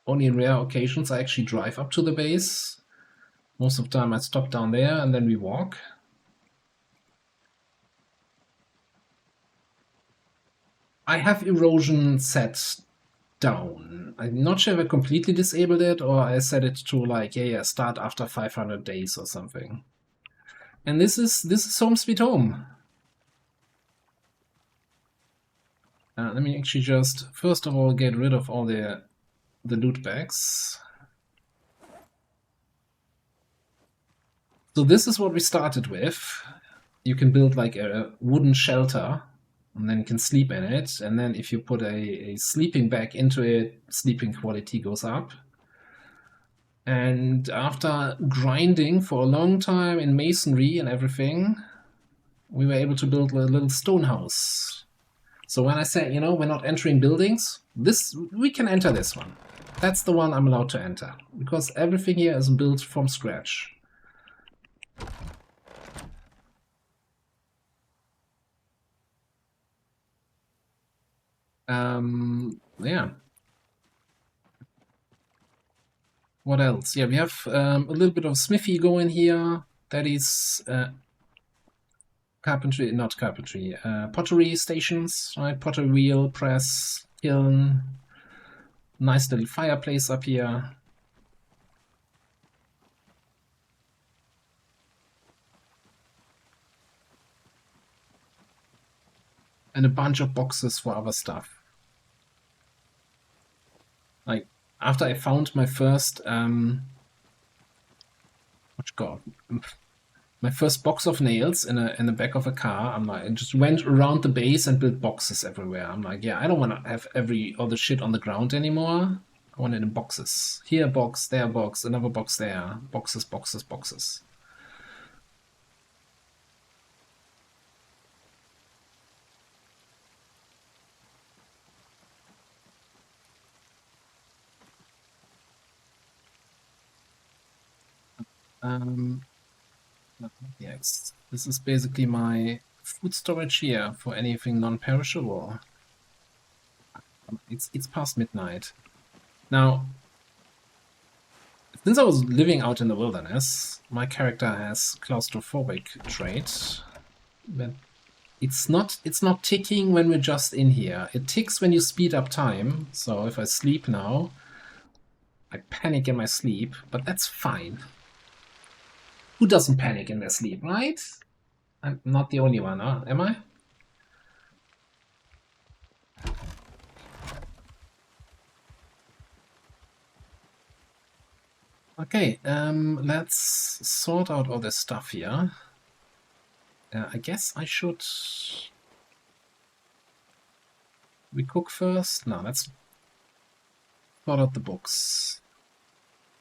only in rare occasions I actually drive up to the base. Most of the time I stop down there and then we walk. I have erosion set down. I'm not sure if I completely disabled it or I set it to like, yeah, start after 500 days or something. And this is home sweet home. Let me actually just first of all get rid of all the loot bags. So this is what we started with. You can build like a wooden shelter and then you can sleep in it. And then if you put a sleeping bag into it, sleeping quality goes up. And after grinding for a long time in masonry and everything, we were able to build a little stone house. So when I say, we're not entering buildings, we can enter this one. That's the one I'm allowed to enter, because everything here is built from scratch. Yeah. What else? Yeah, we have a little bit of smithy going here. That is carpentry, not carpentry, pottery stations, right? Pottery wheel, press, kiln. Nice little fireplace up here. And a bunch of boxes for other stuff. Like, after I found my first, my first box of nails in the back of a car, I'm like, I just went around the base and built boxes everywhere. I'm like, yeah, I don't want to have all the shit on the ground anymore. I want it in boxes. Here a box, there a box, another box there. Boxes, boxes, boxes. Yes, this is basically my food storage here for anything non-perishable. It's past midnight. Now, since I was living out in the wilderness, my character has claustrophobic trait. But it's not ticking when we're just in here. It ticks when you speed up time. So if I sleep now, I panic in my sleep, but that's fine. Who doesn't panic in their sleep, right? I'm not the only one, huh? Am I? Okay, let's sort out all this stuff here. I guess I should... We cook first? No, let's sort out the books.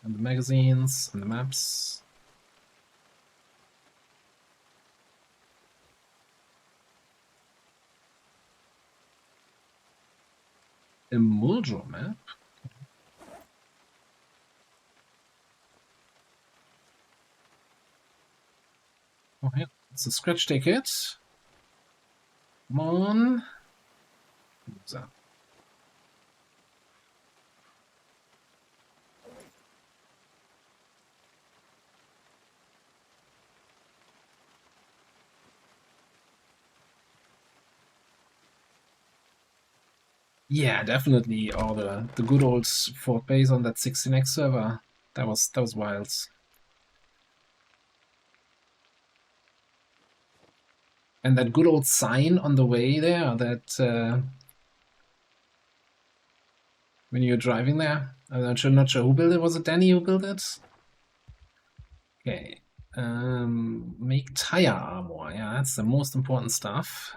And the magazines, and the maps. A Muldrow map? Oh yeah, it's a scratch ticket. Come on. So. Yeah, definitely. All the good old Fort Base on that 16x server. That was wild. And that good old sign on the way there, that when you're driving there, I'm not sure who built it. Was it Danny who built it? Okay. Make tire armor. Yeah, that's the most important stuff.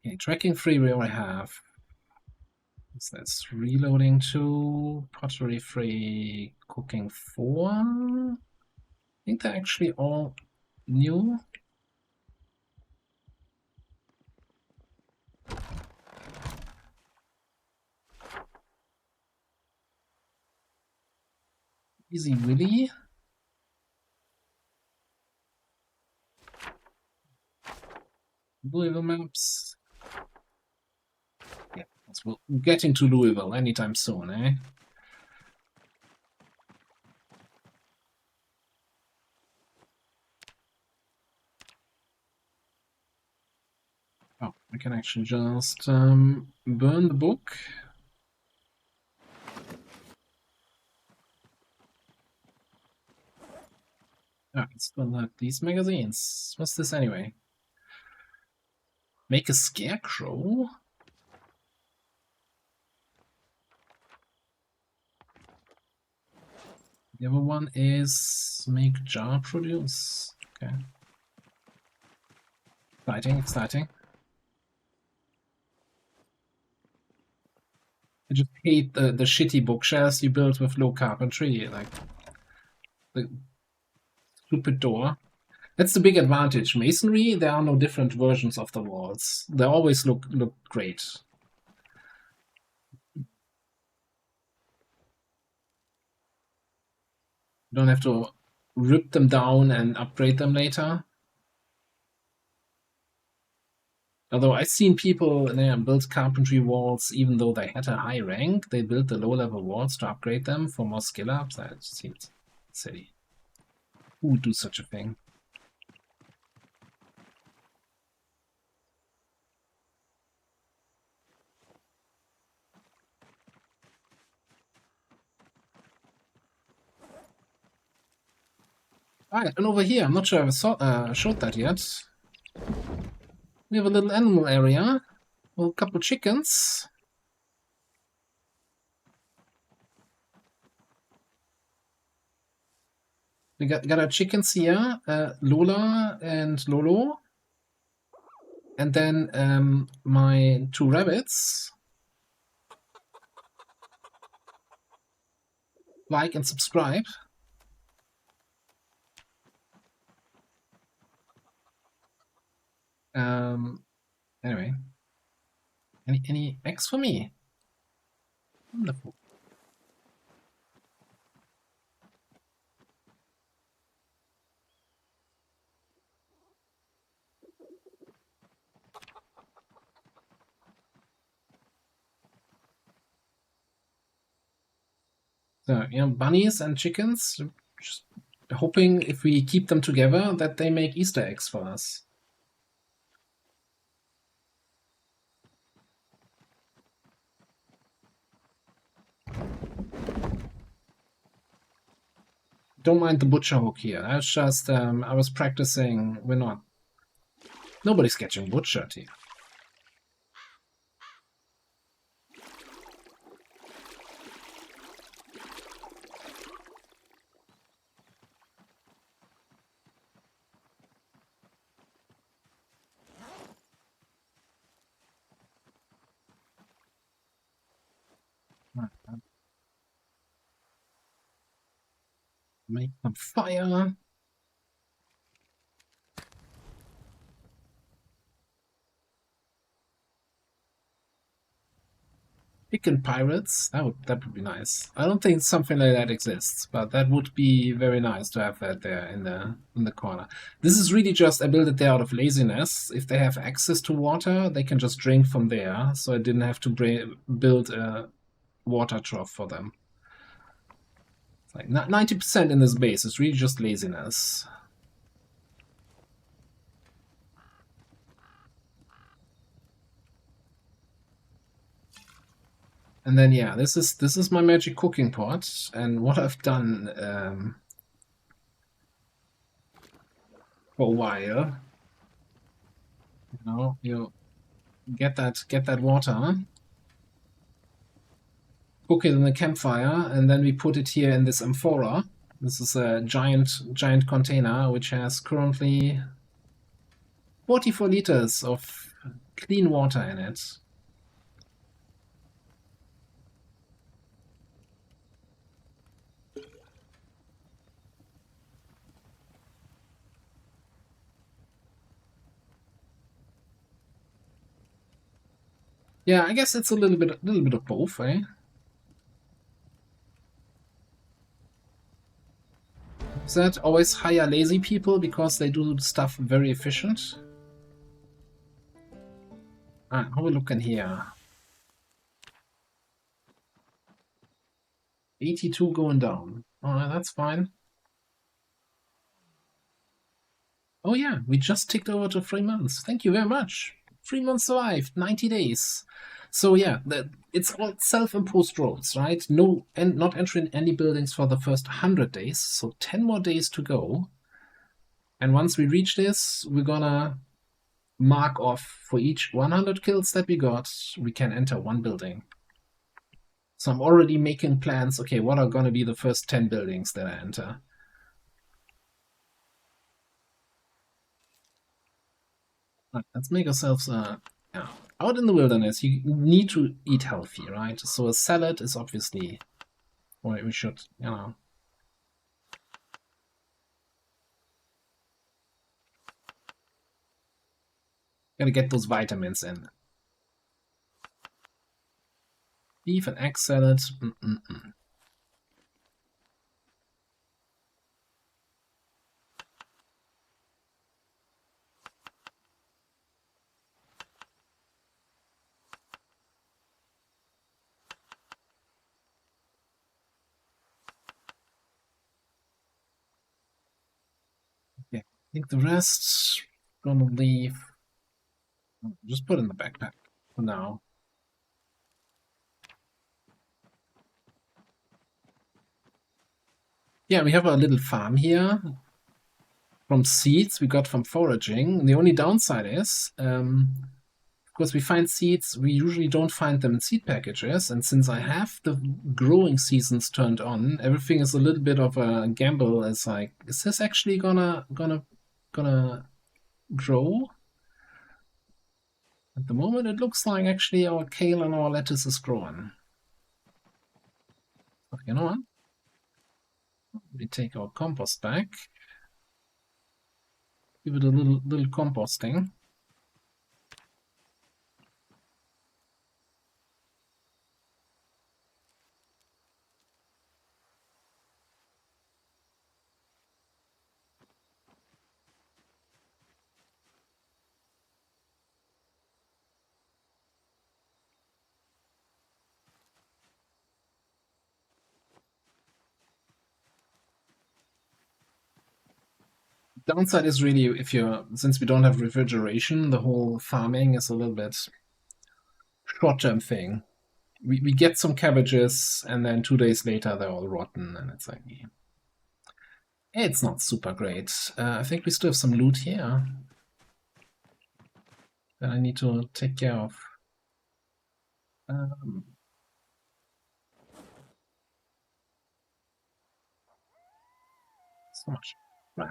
Okay, tracking 3 we already have. So that's reloading 2, pottery 3, cooking 4. I think they're actually all new. Easy Willy. Louisville maps. Yeah, we're getting to Louisville anytime soon, eh? Oh, I can actually just burn the book. Ah, let's burn out these magazines. What's this anyway? Make a scarecrow? The other one is make jar produce. Okay. Exciting, exciting. I just hate the shitty bookshelves you build with low carpentry, like the stupid door. That's the big advantage. Masonry, there are no different versions of the walls. They always look great. You don't have to rip them down and upgrade them later. Although I've seen people build carpentry walls even though they had a high rank. They built the low-level walls to upgrade them for more skill ups. That seems silly. Who would do such a thing? Alright, and over here, I'm not sure I showed that yet. We have a little animal area. A couple chickens. We got our chickens here, Lola and Lolo. And then my 2 rabbits. Like and subscribe. Anyway. Any eggs for me? Wonderful. So, bunnies and chickens, just hoping if we keep them together that they make Easter eggs for us. Don't mind the butcher hook here. I was just, I was practicing. We're not. Nobody's catching butchered here. Make some fire. Chicken pirates. That would be nice. I don't think something like that exists, but that would be very nice to have that there in the corner. This is really just I built it there out of laziness. If they have access to water, they can just drink from there. So I didn't have to build a water trough for them. It's like 90% in this base is really just laziness. And then yeah, this is my magic cooking pot, and what I've done for a while. You get that water, cook it in the campfire, and then we put it here in this amphora. This is a giant container which has currently 44 liters of clean water in it. Yeah, I guess it's a little bit of both, eh? Is that always hire lazy people because they do stuff very efficient? How are we looking here? 82 going down. Alright, that's fine. Oh yeah, we just ticked over to 3 months. Thank you very much. 3 months survived, 90 days. So yeah, it's all self-imposed roles, right? No, and not entering any buildings for the first 100 days. So 10 more days to go. And once we reach this, we're gonna mark off for each 100 kills that we got, we can enter 1 building. So I'm already making plans. Okay, what are gonna be the first 10 buildings that I enter? Right, let's make ourselves out in the wilderness. You need to eat healthy, right? So a salad is obviously, or we should, gotta get those vitamins in. Beef and egg salad. think the rest gonna leave. Just put in the backpack for now. Yeah, we have a little farm here from seeds we got from foraging. The only downside is, of course, we find seeds, we usually don't find them in seed packages, and since I have the growing seasons turned on, everything is a little bit of a gamble. It's like, is this actually gonna grow? At the moment, it looks like actually our kale and our lettuce is growing. So, you know what? We take our compost back. Give it a little composting. Downside is really if you're, since we don't have refrigeration, the whole farming is a little bit short-term thing. We get some cabbages and then 2 days later they're all rotten and it's like, it's not super great. I think we still have some loot here that I need to take care of. So much. Right.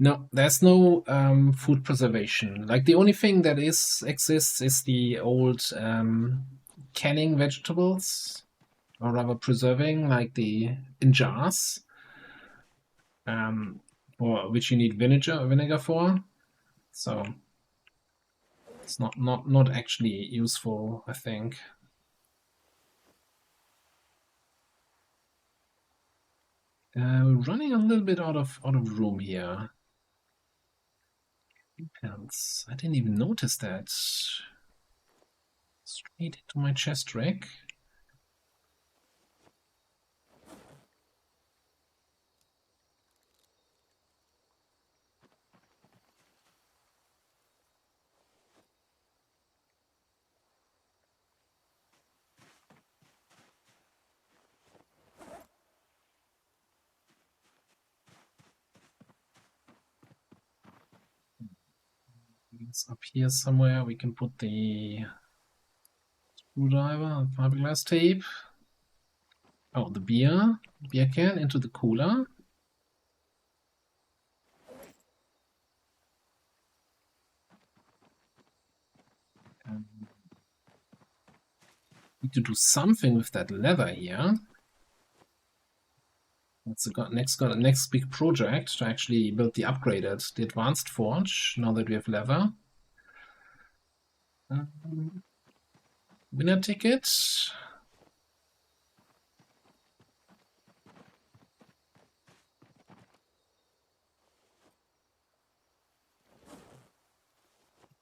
No, there's no food preservation. Like the only thing that exists is the old canning vegetables, or rather preserving, like the in jars, for which you need vinegar for. So it's not actually useful, I think. We're running a little bit out of room here. Pants. I didn't even notice that. Straight into my chest rack. It's up here somewhere. We can put the screwdriver and fiberglass tape. Oh, the beer can into the cooler. Need to do something with that leather here. That's the next big project to actually build the advanced forge. Now that we have leather. Winner ticket.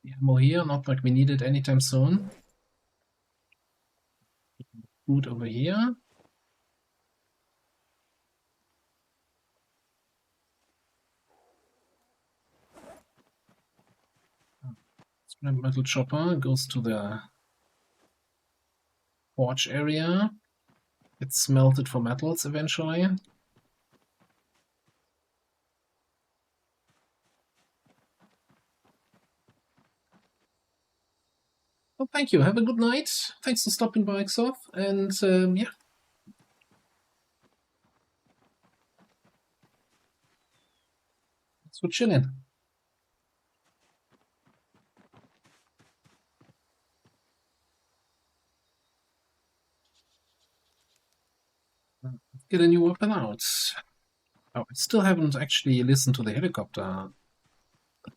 The ammo here, not like we need it anytime soon. Food over here. Scrap metal chopper goes to the forge area. It's smelted for metals eventually. Well, thank you. Have a good night. Thanks for stopping by, Xoth. And yeah. Thanks for chilling. Get a new weapon out. Oh, I still haven't actually listened to the helicopter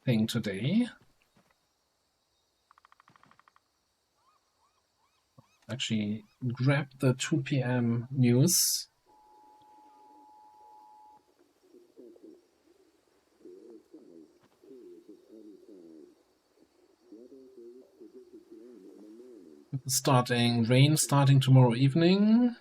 thing today. Actually, grab the 2 p.m. news. Rain starting tomorrow evening.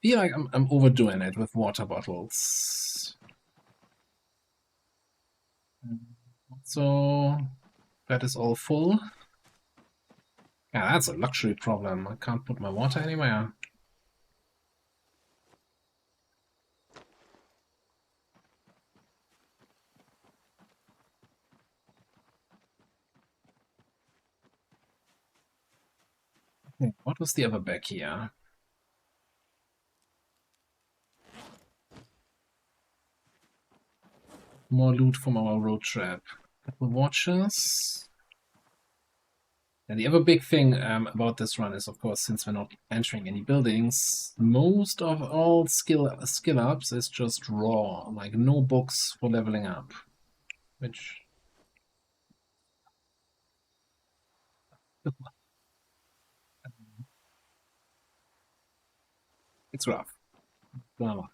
feel like I'm overdoing it with water bottles. So that is all full. Yeah, that's a luxury problem. I can't put my water anywhere. Okay, what was the other bag here? More loot from our road trip. Couple watches. And the other big thing about this run is, of course, since we're not entering any buildings, most of all skill ups is just raw, like no books for leveling up, which it's rough. Well,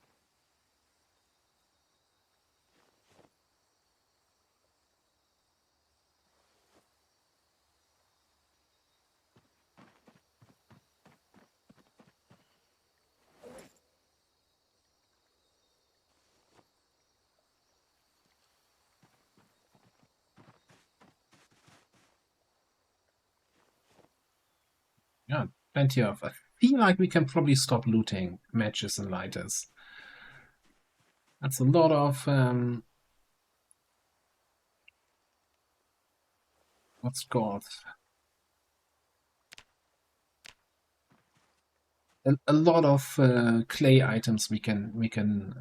yeah, plenty of. I feel like we can probably stop looting matches and lighters. That's a lot of what's it called a lot of clay items we can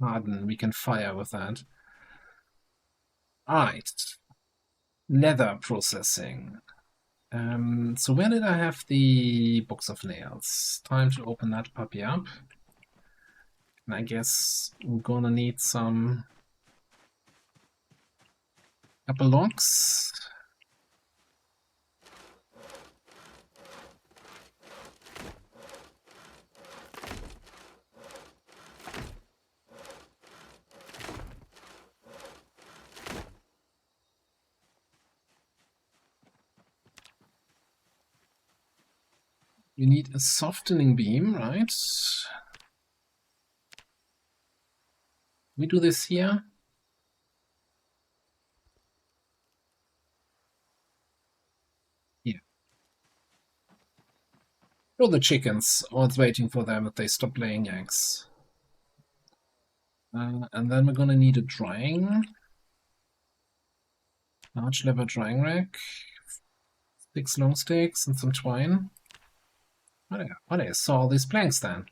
harden, we can fire with that. Alright, leather processing. So where did I have the box of nails? Time to open that puppy up. And I guess we're gonna need some couple logs. You need a softening beam, right? We do this here. Here. Kill the chickens, or it's waiting for them if they stop laying eggs. And then we're gonna need a drying. Large lever drying rack. 6 long sticks and some twine. What do I saw all these planks then?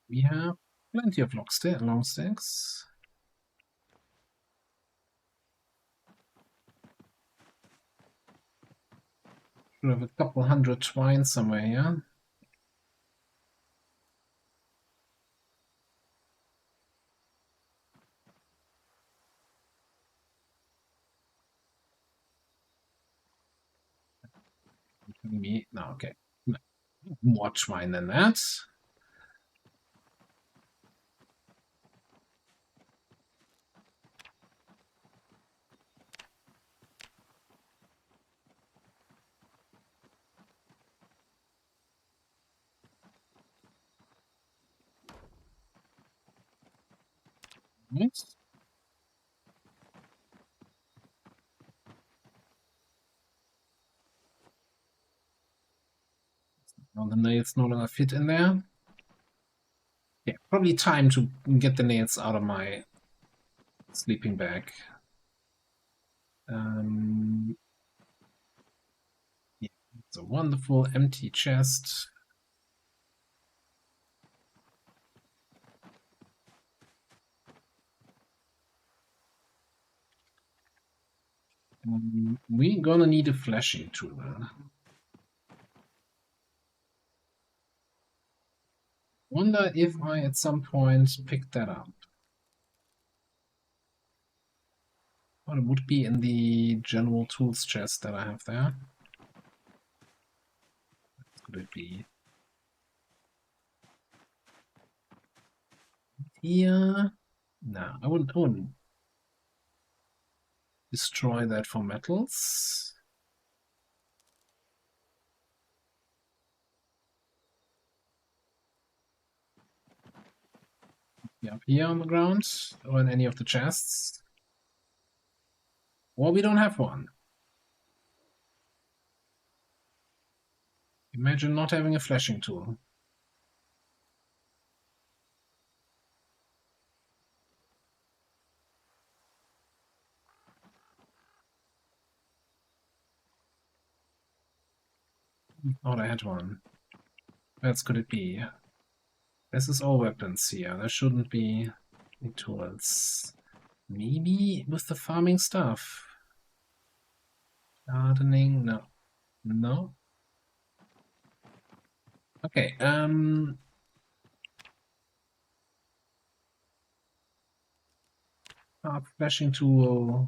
We have plenty of long sticks. We have a couple hundred twine somewhere here. Me, no, okay. More twine than that. Right. Now the nails no longer fit in there. Yeah, probably time to get the nails out of my sleeping bag. Yeah, it's a wonderful empty chest. We're gonna need a flashing tool. Wonder if I at some point picked that up. Well, it would be in the general tools chest that I have there. could it be? Here? No, I wouldn't destroy that for metals. Up here on the ground, or in any of the chests. Or we don't have one. Imagine not having a flashing tool. Thought I had one. Where else could it be? This is all weapons here. There shouldn't be any tools. Maybe with the farming stuff. Gardening, no. No. Okay, flashing tool.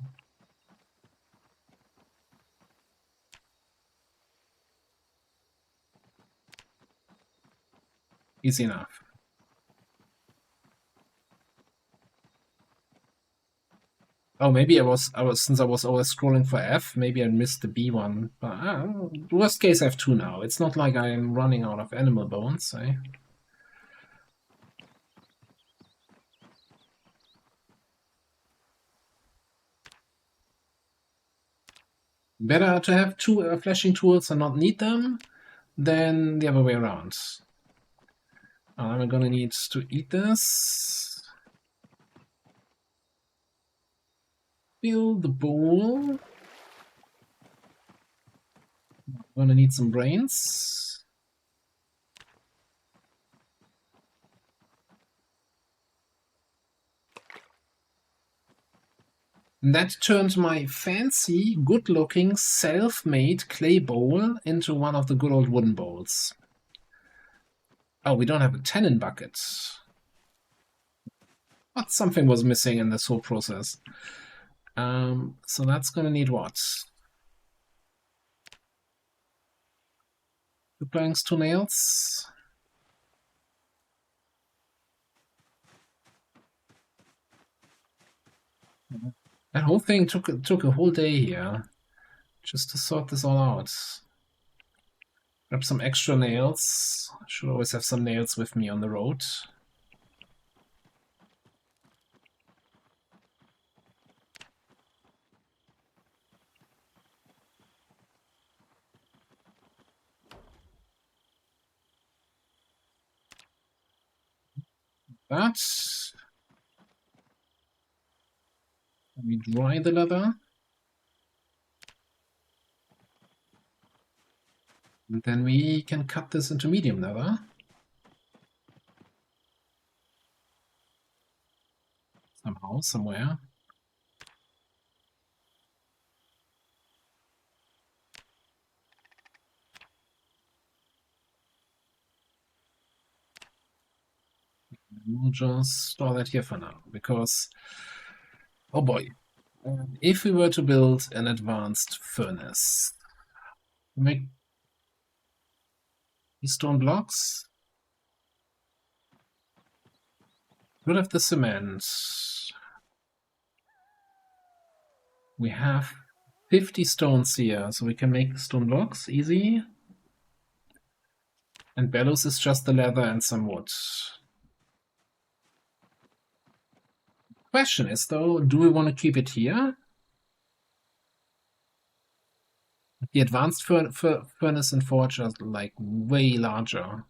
Easy enough. Oh, maybe since I was always scrolling for F, maybe I missed the B one. But worst case, I have two now. It's not like I'm running out of animal bones, eh? Better to have two flashing tools and not need them than the other way around. I'm gonna need to eat this. Fill the bowl. I'm gonna need some brains. And that turned my fancy, good-looking, self-made clay bowl into one of the good old wooden bowls. Oh, we don't have a tannin bucket. But something was missing in this whole process. So that's gonna need what? 2 planks, 2 nails. That whole thing took a whole day here just to sort this all out. Grab some extra nails. I should always have some nails with me on the road. That. Let me dry the leather. And then we can cut this into medium leather. Somehow, somewhere. We'll just store that here for now, because, oh boy, if we were to build an advanced furnace, make these stone blocks, we'll have the cement. We have 50 stones here, so we can make stone blocks, easy. And bellows is just the leather and some wood. Question is, though, do we want to keep it here? The advanced furnace and forge are like way larger.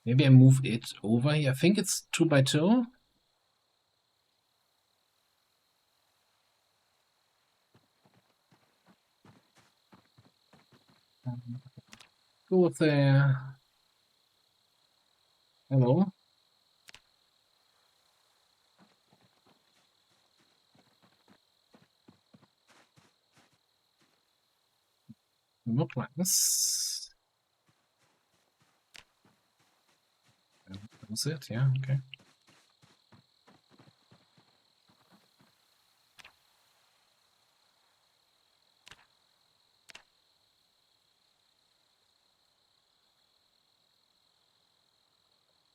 Maybe I move it over here. I think it's 2 by 2. Go there. Hello. More planks. That was it, yeah, okay.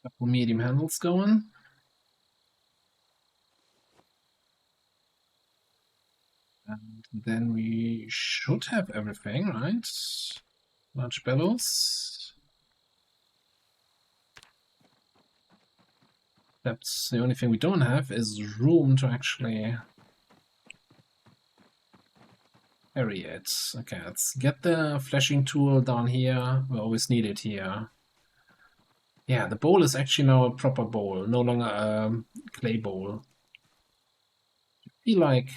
Couple medium handles going. And then we should have everything, right? Large bellows. That's the only thing we don't have is room to actually carry it. Okay, let's get the flashing tool down here. We always need it here. Yeah, the bowl is actually now a proper bowl, no longer a clay bowl. I feel like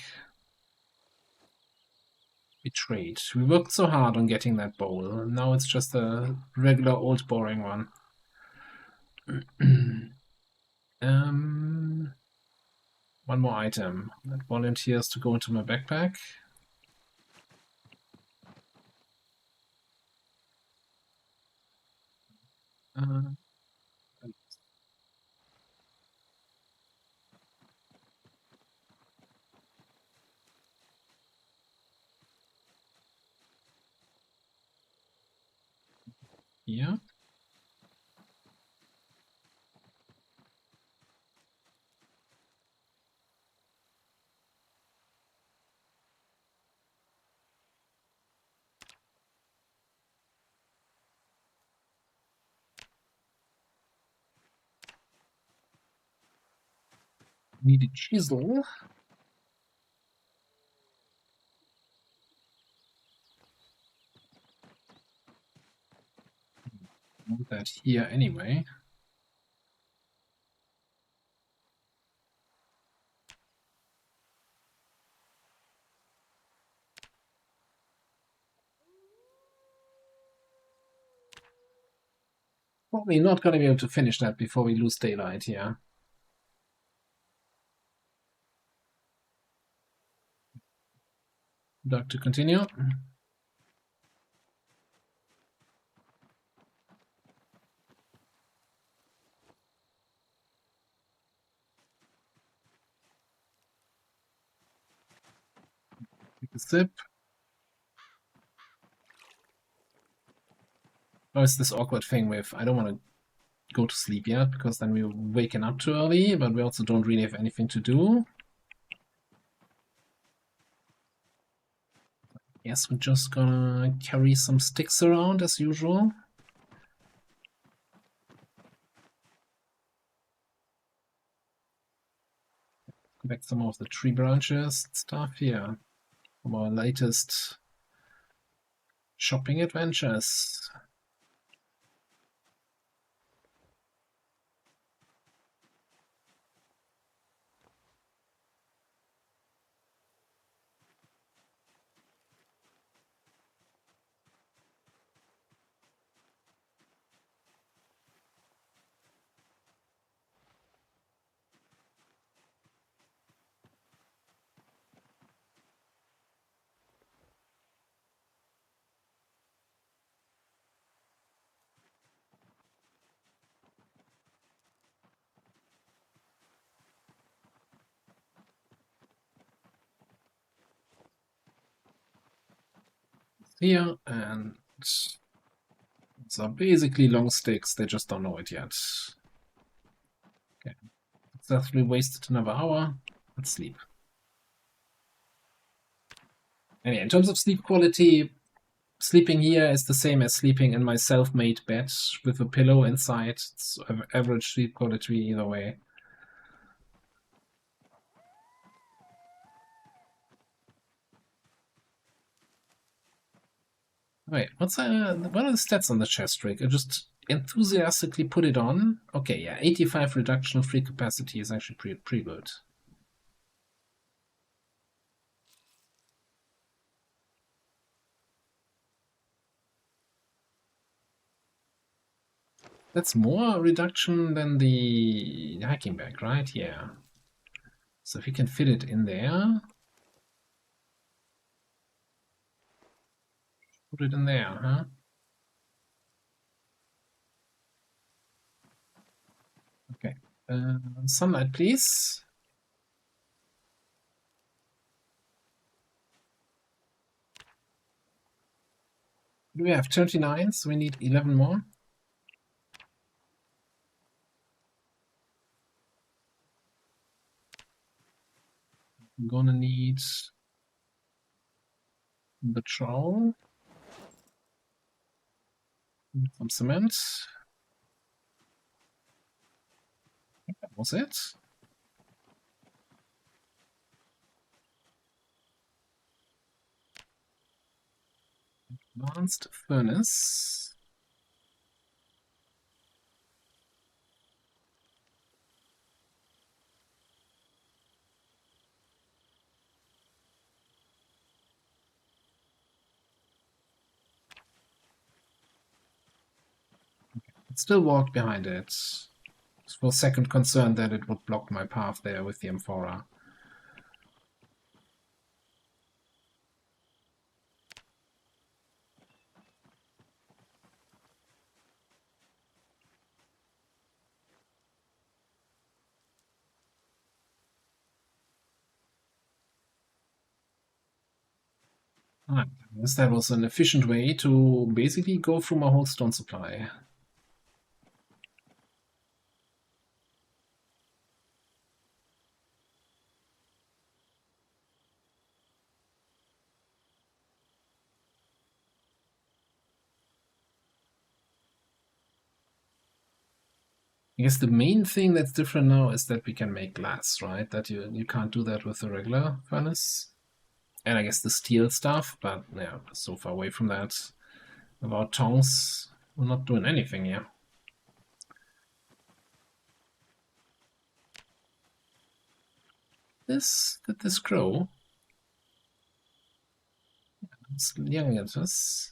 betrayed. We worked so hard on getting that bowl, and now it's just a regular old boring one. One more item that volunteers to go into my backpack. Uh, yeah. Need a chisel. Want that here anyway. Probably not going to be able to finish that before we lose daylight here. Would like to continue? Take a sip. Oh, it's this awkward thing with I don't want to go to sleep yet because then we're waking up too early, but we also don't really have anything to do. Guess we're just gonna carry some sticks around as usual. Collect some of the tree branches and stuff here from our latest shopping adventures. Here, and these are basically long sticks, they just don't know it yet. Okay, successfully wasted another hour. Let's sleep. Anyway, in terms of sleep quality, sleeping here is the same as sleeping in my self-made bed with a pillow inside. It's average sleep quality either way. Wait, what are the stats on the chest rig? I just enthusiastically put it on. Okay, yeah, 85 reduction of free capacity is actually pretty good. That's more reduction than the hiking bag, right? Yeah. So if you can fit it in there, put it in there, huh? Okay. Sunlight, please. We have 39, so we need 11 more. I'm gonna need the trowel, some cement. That was it. Advanced furnace. Still walk behind it. For a second concerned that it would block my path there with the amphora. I guess that was an efficient way to basically go through my whole stone supply. I guess the main thing that's different now is that we can make glass, right? That you can't do that with the regular furnace. And I guess the steel stuff, but yeah, so far away from that. About tongs, we're not doing anything here. Did this grow? It's young at us.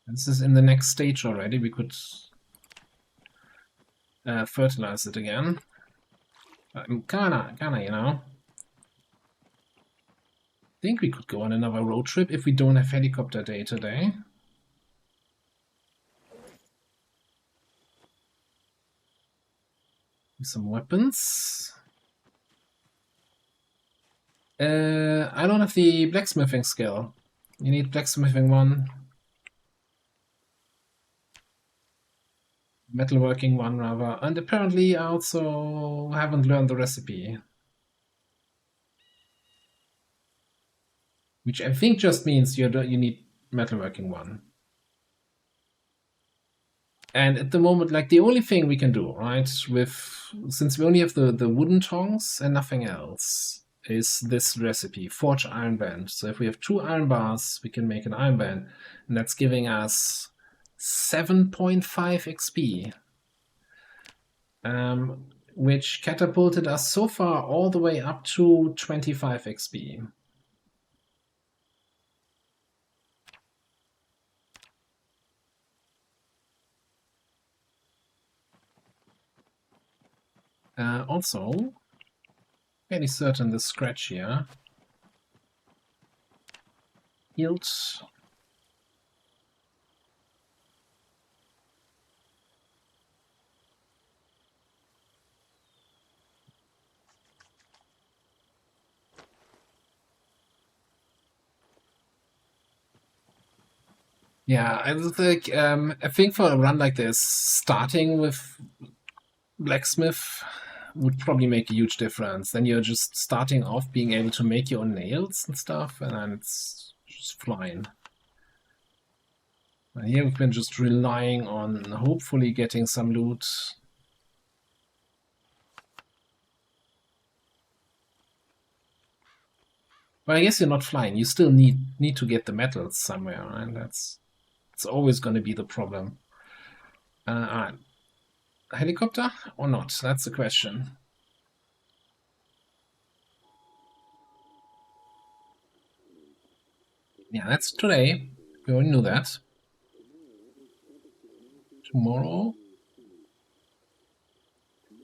This is in the next stage already. We could fertilize it again. Kinda, you know. I think we could go on another road trip if we don't have helicopter day today. Some weapons. I don't have the blacksmithing skill. You need blacksmithing 1. Metalworking 1 rather. And apparently I also haven't learned the recipe. Which I think just means you need metalworking 1. And at the moment, like the only thing we can do, right, since we only have the wooden tongs and nothing else, is this recipe, forge iron band. So if we have 2 iron bars, we can make an iron band, and that's giving us 7.5 XP, which catapulted us so far all the way up to 25 XP. Also, fairly certain the scratch here yields yeah, I think for a run like this, starting with blacksmith would probably make a huge difference. Then you're just starting off being able to make your own nails and stuff, and then it's just flying. And here we've been just relying on hopefully getting some loot. But I guess you're not flying. You still need to get the metals somewhere, and it's always going to be the problem. Alright. Helicopter or not? That's the question. Yeah, that's today. We already knew that. Tomorrow.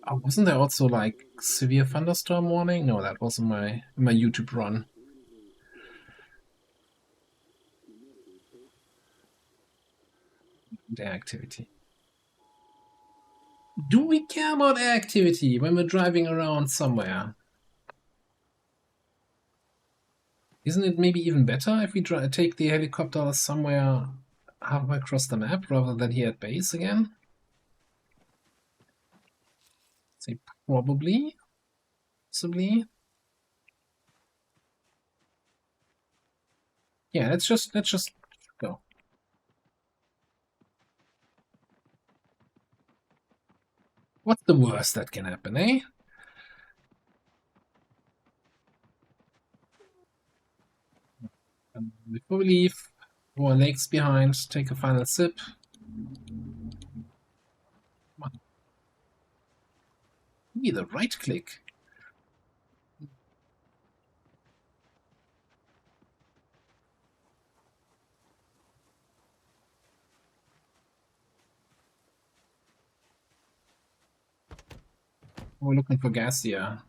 Oh, wasn't there also like severe thunderstorm warning? No, that was in my YouTube run. Air activity. Do we care about air activity when we're driving around somewhere? Isn't it maybe even better if we take the helicopter somewhere halfway across the map rather than here at base again? Say probably, possibly. Yeah, let's just go. What's the worst that can happen, eh? Before we leave, throw our legs behind, take a final sip. Come on. Give me the right click. We're looking for gas here.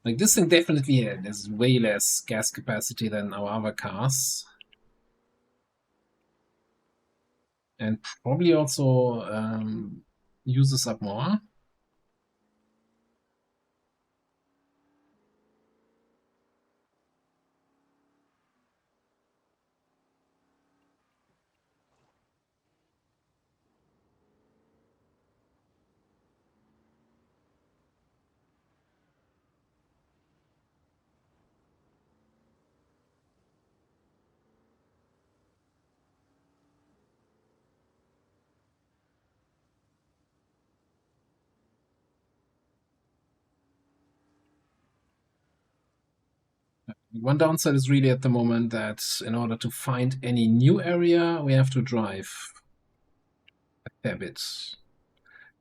Like, this thing definitely has way less gas capacity than our other cars. And probably also uses up more. One downside is really at the moment that in order to find any new area, we have to drive a fair bit.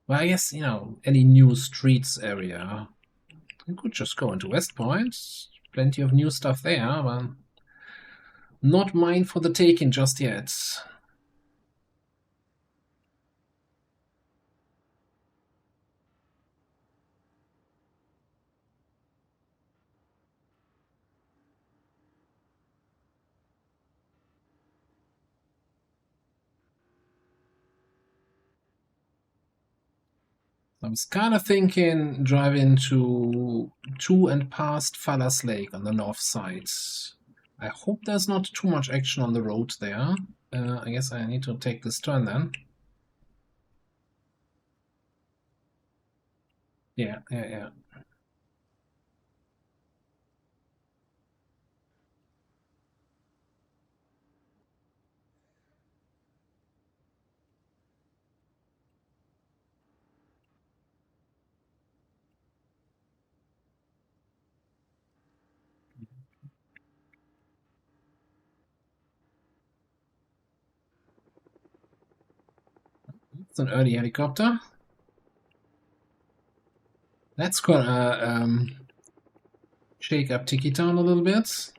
Well, I guess, you know, any new streets area. We could just go into West Point. Plenty of new stuff there, but not mine for the taking just yet. I was kind of thinking driving to and past Fallas Lake on the north side. I hope there's not too much action on the road there. I guess I need to take this turn then. Yeah. It's an early helicopter. That's gonna shake up Tiki Town a little bit.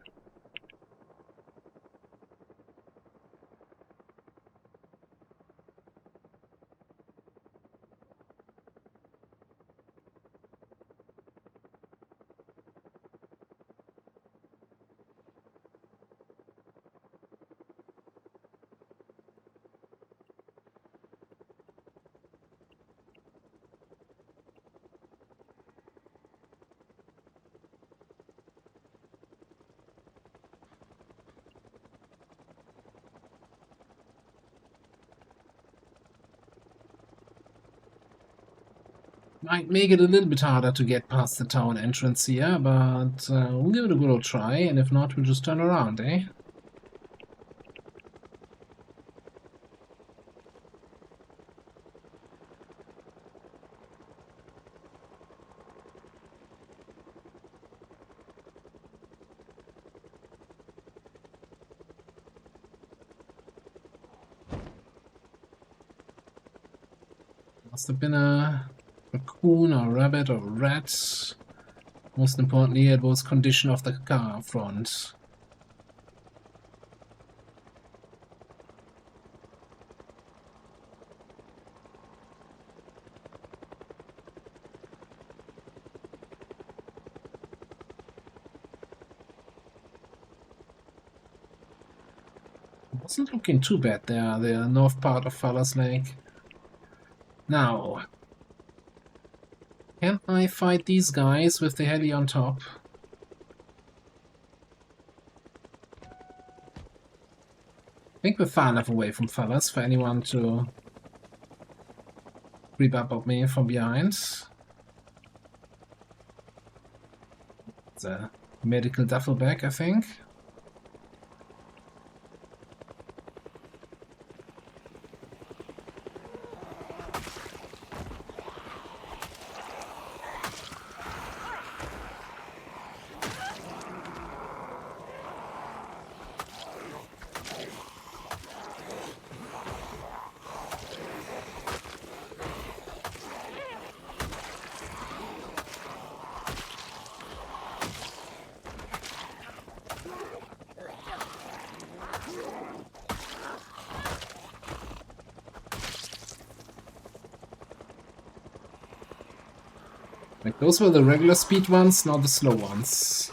Might make it a little bit harder to get past the town entrance here, but we'll give it a good old try, and if not, we'll just turn around, eh? Must have been a raccoon or a rabbit or a rat. Most importantly, it was condition of the car front. Wasn't looking too bad there, the north part of Fallas Lake. Now, can I fight these guys with the heli on top? I think we're far enough away from Fallas for anyone to creep up on me from behind. It's a medical duffel bag, I think. Like, those were the regular speed ones, not the slow ones.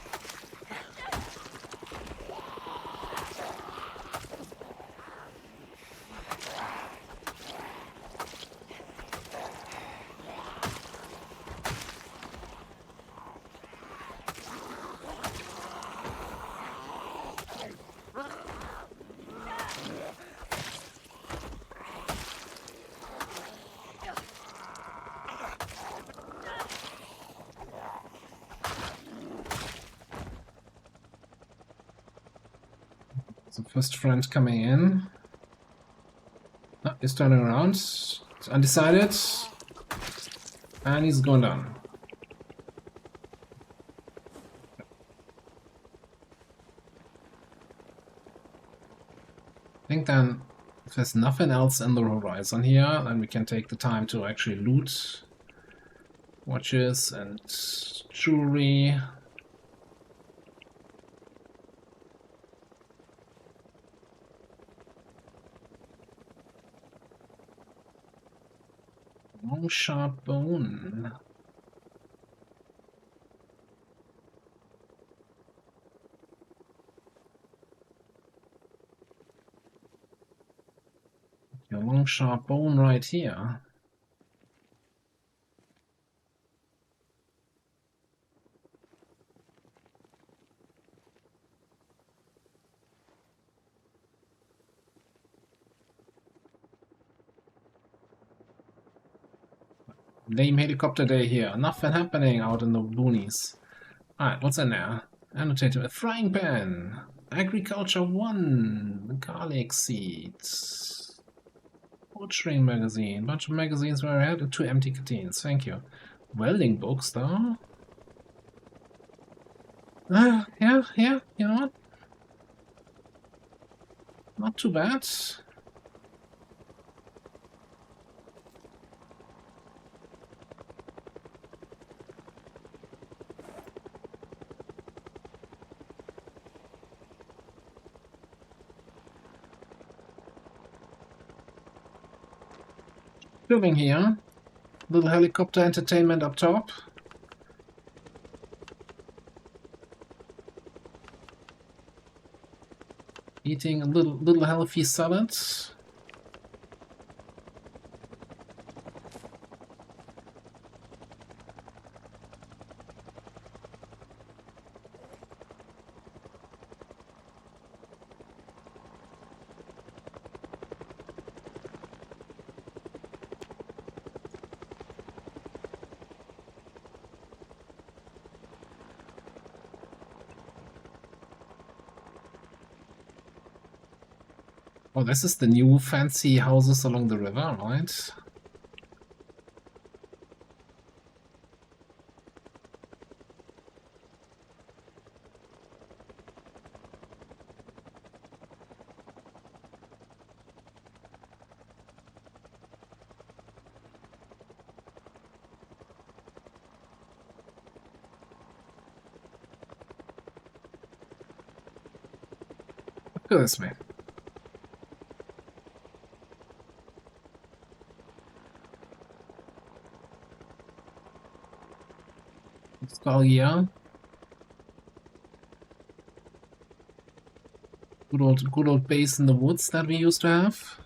So first friend coming in. Oh, he's turning around. He's undecided. And he's going down. I think then if there's nothing else in the horizon here, then we can take the time to actually loot watches and jewelry. Long sharp bone. Your long sharp bone right here. Lame helicopter day here. Nothing happening out in the boonies. Alright, what's in there? Annotated. A frying pan. Agriculture 1. Garlic seeds. Butchering magazine. Bunch of magazines where I had 2 empty canteens. Thank you. Welding books, though. Yeah, you know what? Not too bad. Filming here. Little helicopter entertainment up top. Eating a little healthy salad. Oh, this is the new fancy houses along the river, right? Go this way. Nostalgia. Good old base in the woods that we used to have.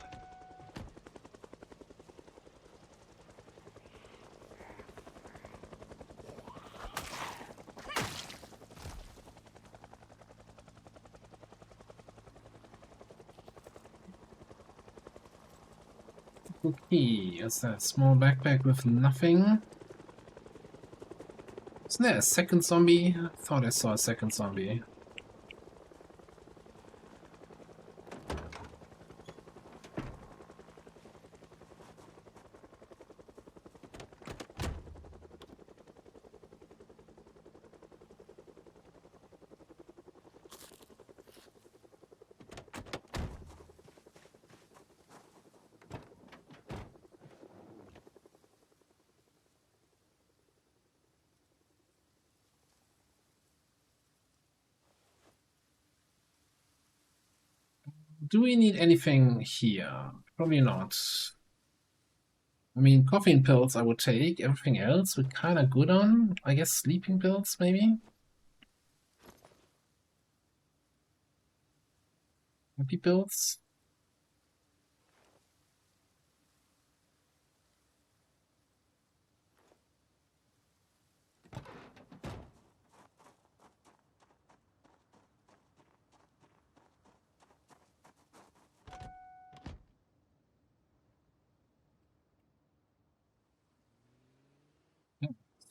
Okay, is that small backpack with nothing? Isn't there a second zombie? I thought I saw a second zombie. Do we need anything here? Probably not. I mean, coffee and pills I would take. Everything else we're kind of good on. I guess sleeping pills, maybe? Happy pills?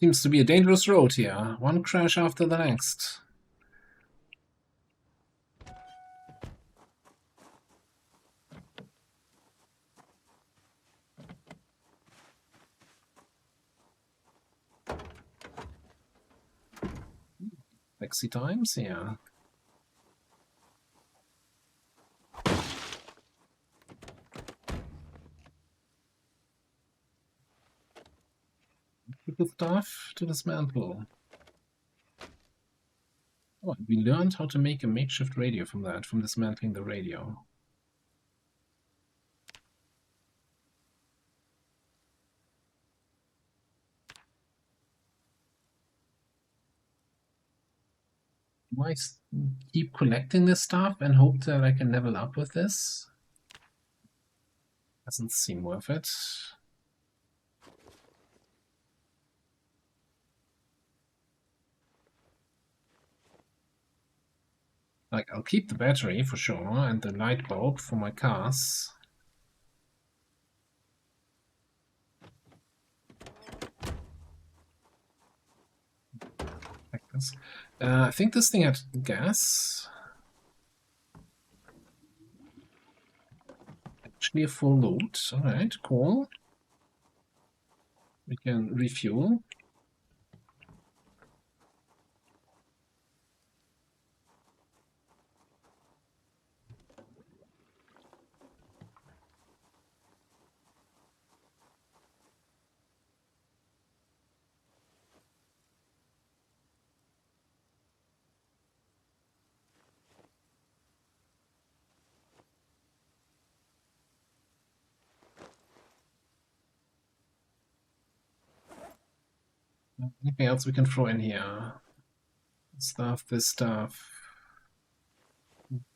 Seems to be a dangerous road here. One crash after the next. Flexi times, yeah. Critical stuff to dismantle. Oh, we learned how to make a makeshift radio from that, from dismantling the radio. Do I keep collecting this stuff and hope that I can level up with this? Doesn't seem worth it. Like, I'll keep the battery for sure, and the light bulb for my cars. Like this. I think this thing had gas. Actually a full load. Alright, cool. We can refuel. Anything else we can throw in here? Stuff, this stuff.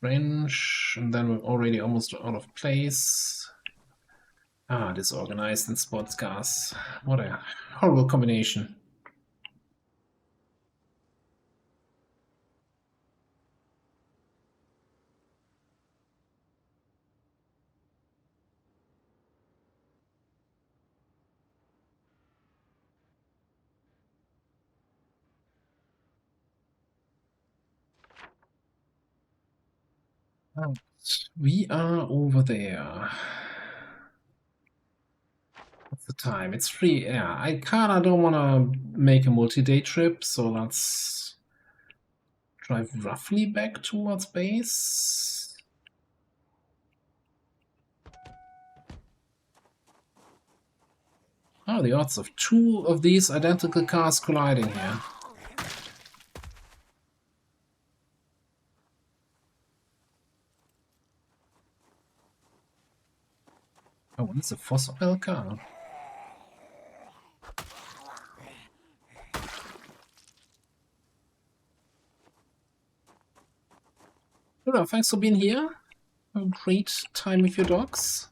Wrench, and then we're already almost out of place. Ah, disorganized and sports cars. What a horrible combination. We are over there. What's the time? It's 3. Yeah, I kinda don't wanna make a multi-day trip, so let's drive roughly back towards base. Oh, the odds of 2 of these identical cars colliding here. Oh, it's a fossil car. Well, thanks for being here. Have a great time with your dogs.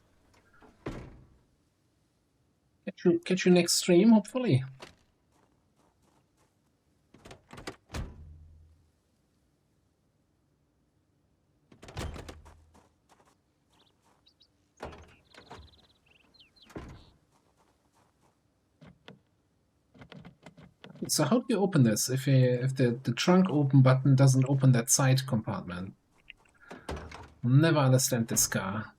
Catch you next stream, hopefully. So how do you open this if the trunk open button doesn't open that side compartment? I'll never understand this car.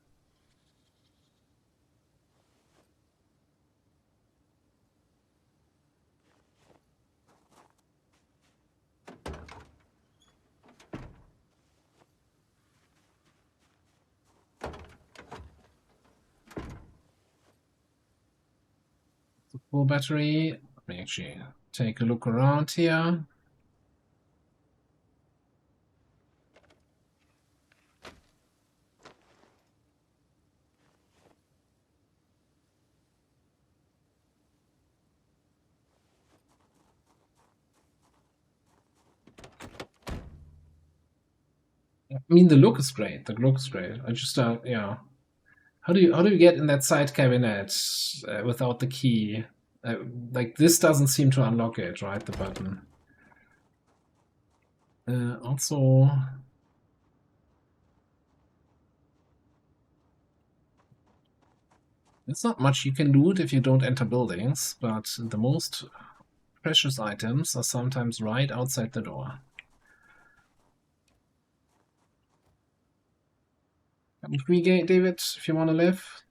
The full battery. Let me actually take a look around here. I mean, the look is great. The look is great. I just, yeah. How do you get in that side cabinet without the key? Like this doesn't seem to unlock it, right? The button. Also, there's not much you can loot if you don't enter buildings, but the most precious items are sometimes right outside the door. Come with me, David, if you want to live.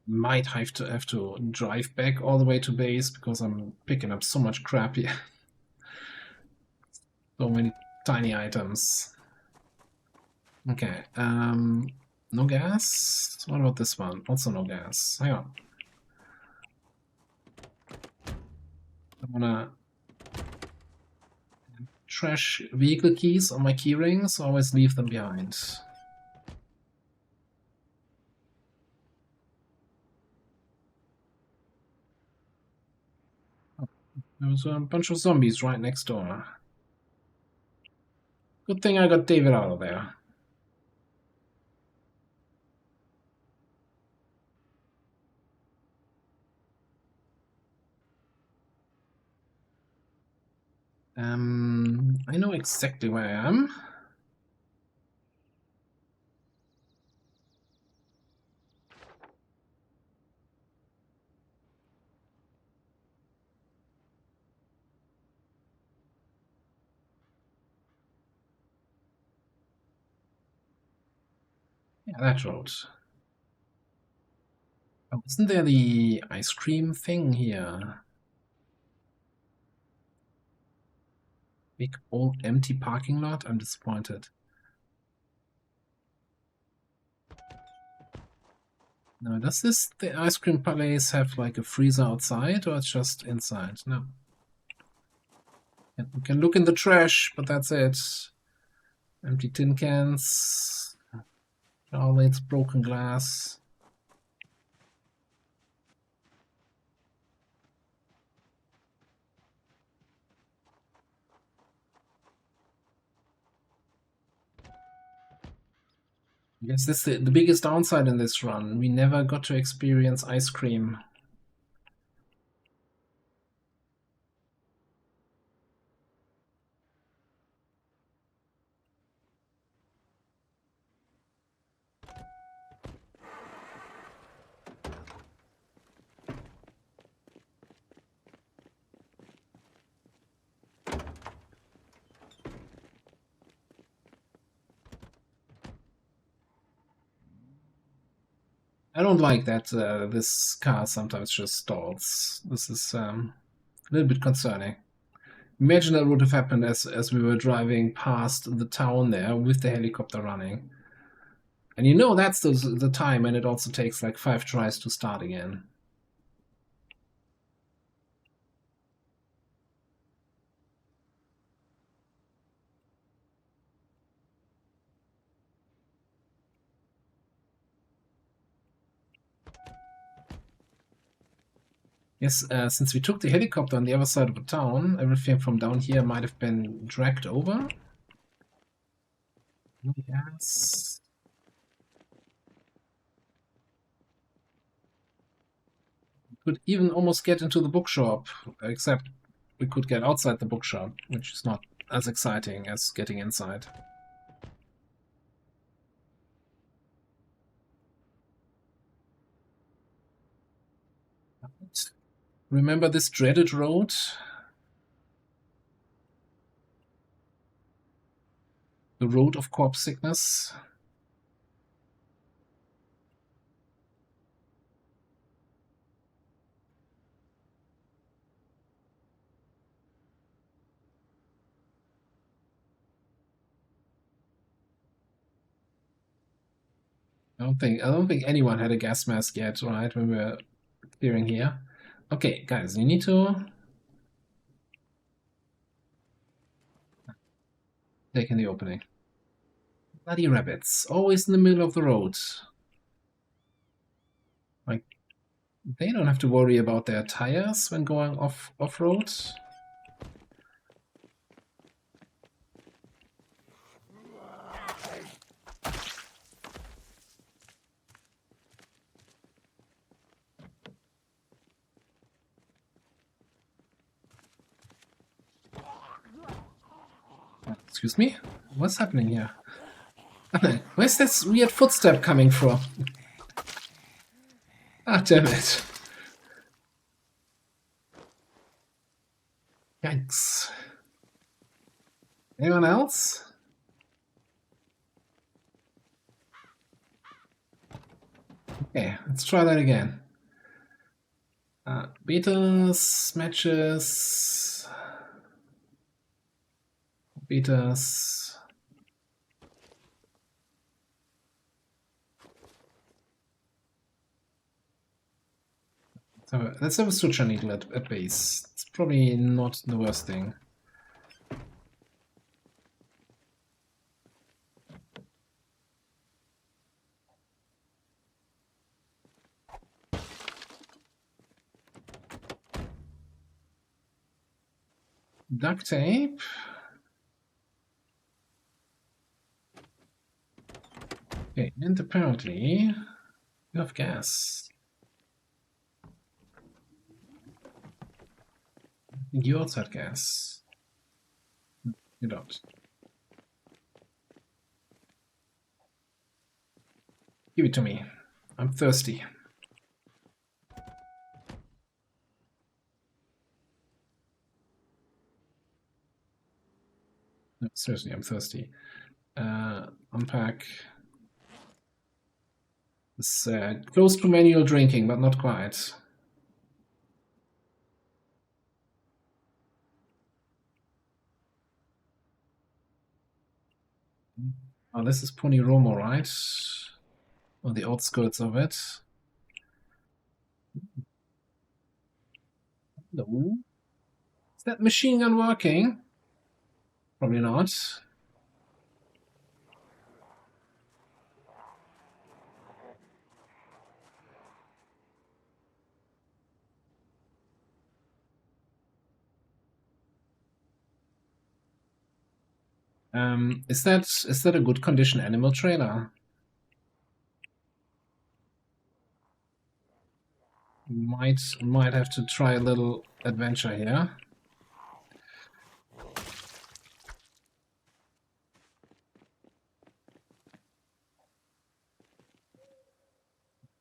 Might have to drive back all the way to base because I'm picking up so much crap here. So many tiny items. Okay, no gas. What about this one? Also no gas. Hang on. I wanna trash vehicle keys on my key rings, always leave them behind. There's a bunch of zombies right next door. Good thing I got David out of there. I know exactly where I am. Yeah, that road. Oh, isn't there the ice cream thing here? Big old empty parking lot? I'm disappointed. Now, does the ice cream place have like a freezer outside or it's just inside? No. And we can look in the trash, but that's it. Empty tin cans. Oh, it's broken glass. Yes, this is the biggest downside in this run. We never got to experience ice cream. I don't like that this car sometimes just stalls. This is a little bit concerning. Imagine that would have happened as we were driving past the town there with the helicopter running. And you know that's the time, and it also takes like 5 tries to start again. Yes, since we took the helicopter on the other side of the town, everything from down here might have been dragged over. Yes. could even almost get into the bookshop, except we could get outside the bookshop, which is not as exciting as getting inside. Remember this dreaded road? The road of corpse sickness? I don't think anyone had a gas mask yet, right? When we were clearing here. Okay, guys, you need to take in the opening. Bloody rabbits, always in the middle of the road. Like, they don't have to worry about their tires when going off-road. Excuse me? What's happening here? Where's this weird footstep coming from? Ah, damn it. Yikes. Anyone else? Okay, let's try that again. Betas, matches. Betas. So let's have a switcher needle at base. It's probably not the worst thing. Duct tape. Okay, and apparently you have gas. You also had gas. You don't. Give it to me. I'm thirsty. No, seriously, I'm thirsty. Unpack. It's close to manual drinking, but not quite. Oh, this is Puniromo, right? On the outskirts of it. Hello? Is that machine gun working? Probably not. Is that a good condition animal trailer? Might have to try a little adventure here.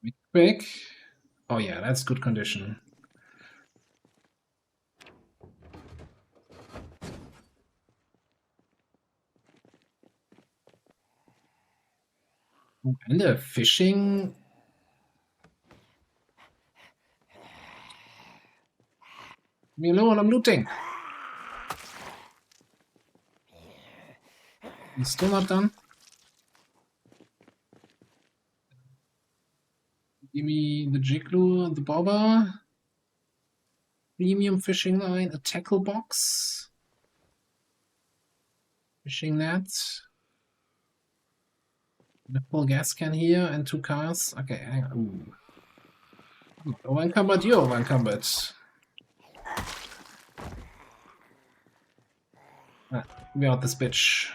Be quick. Oh yeah, that's good condition. And a fishing. Leave me alone, I'm looting. He's still not done. Give me the jig lure, the bobber. Premium fishing line, a tackle box. Fishing net. A full gas can here and 2 cars. Okay, hang on. Ooh. I'm not over-encumbered, you're over-encumbered. Give me out this bitch.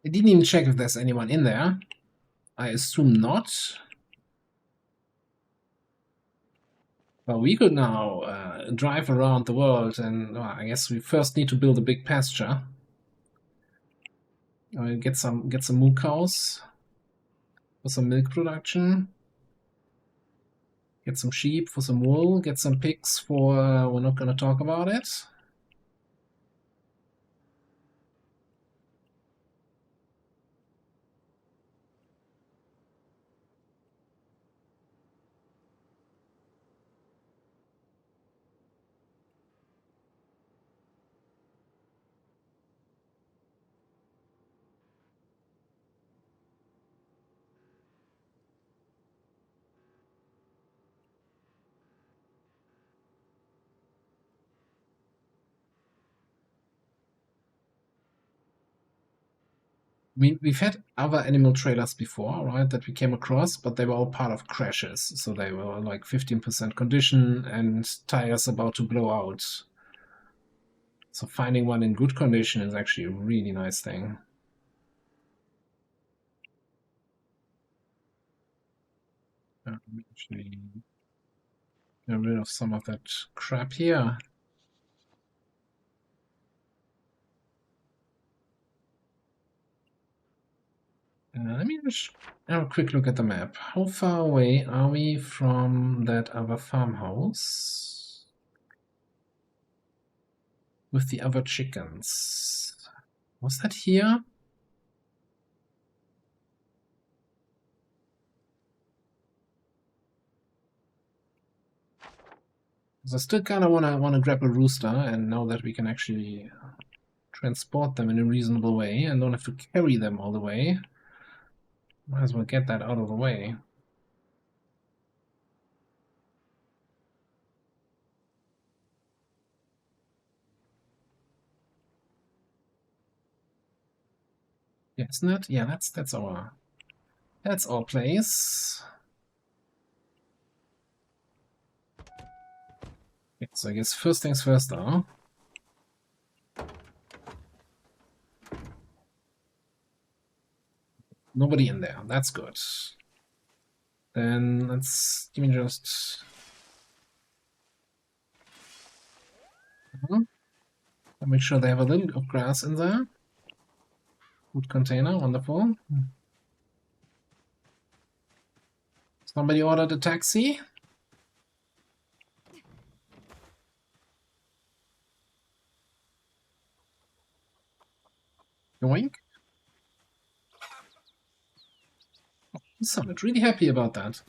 I didn't even check if there's anyone in there. I assume not. But we could now drive around the world, and I guess we first need to build a big pasture. Get some moo cows for some milk production. Get some sheep for some wool. Get some pigs for we're not going to talk about it. I mean, we've had other animal trailers before, right, that we came across, but they were all part of crashes. So they were like 15% condition and tires about to blow out. So finding one in good condition is actually a really nice thing. Actually get rid of some of that crap here. Let me just have a quick look at the map. How far away are we from that other farmhouse with the other chickens? Was that here? So I still kind of wanna grab a rooster, and know that we can actually transport them in a reasonable way and don't have to carry them all the way. Might as well get that out of the way. Yeah, isn't it? Yeah, that's our place. Okay, so I guess first things first though. Nobody in there. That's good. Then let me just make sure they have a little bit of grass in there. Food container, wonderful. Somebody ordered a taxi. Yoink. You sounded really happy about that.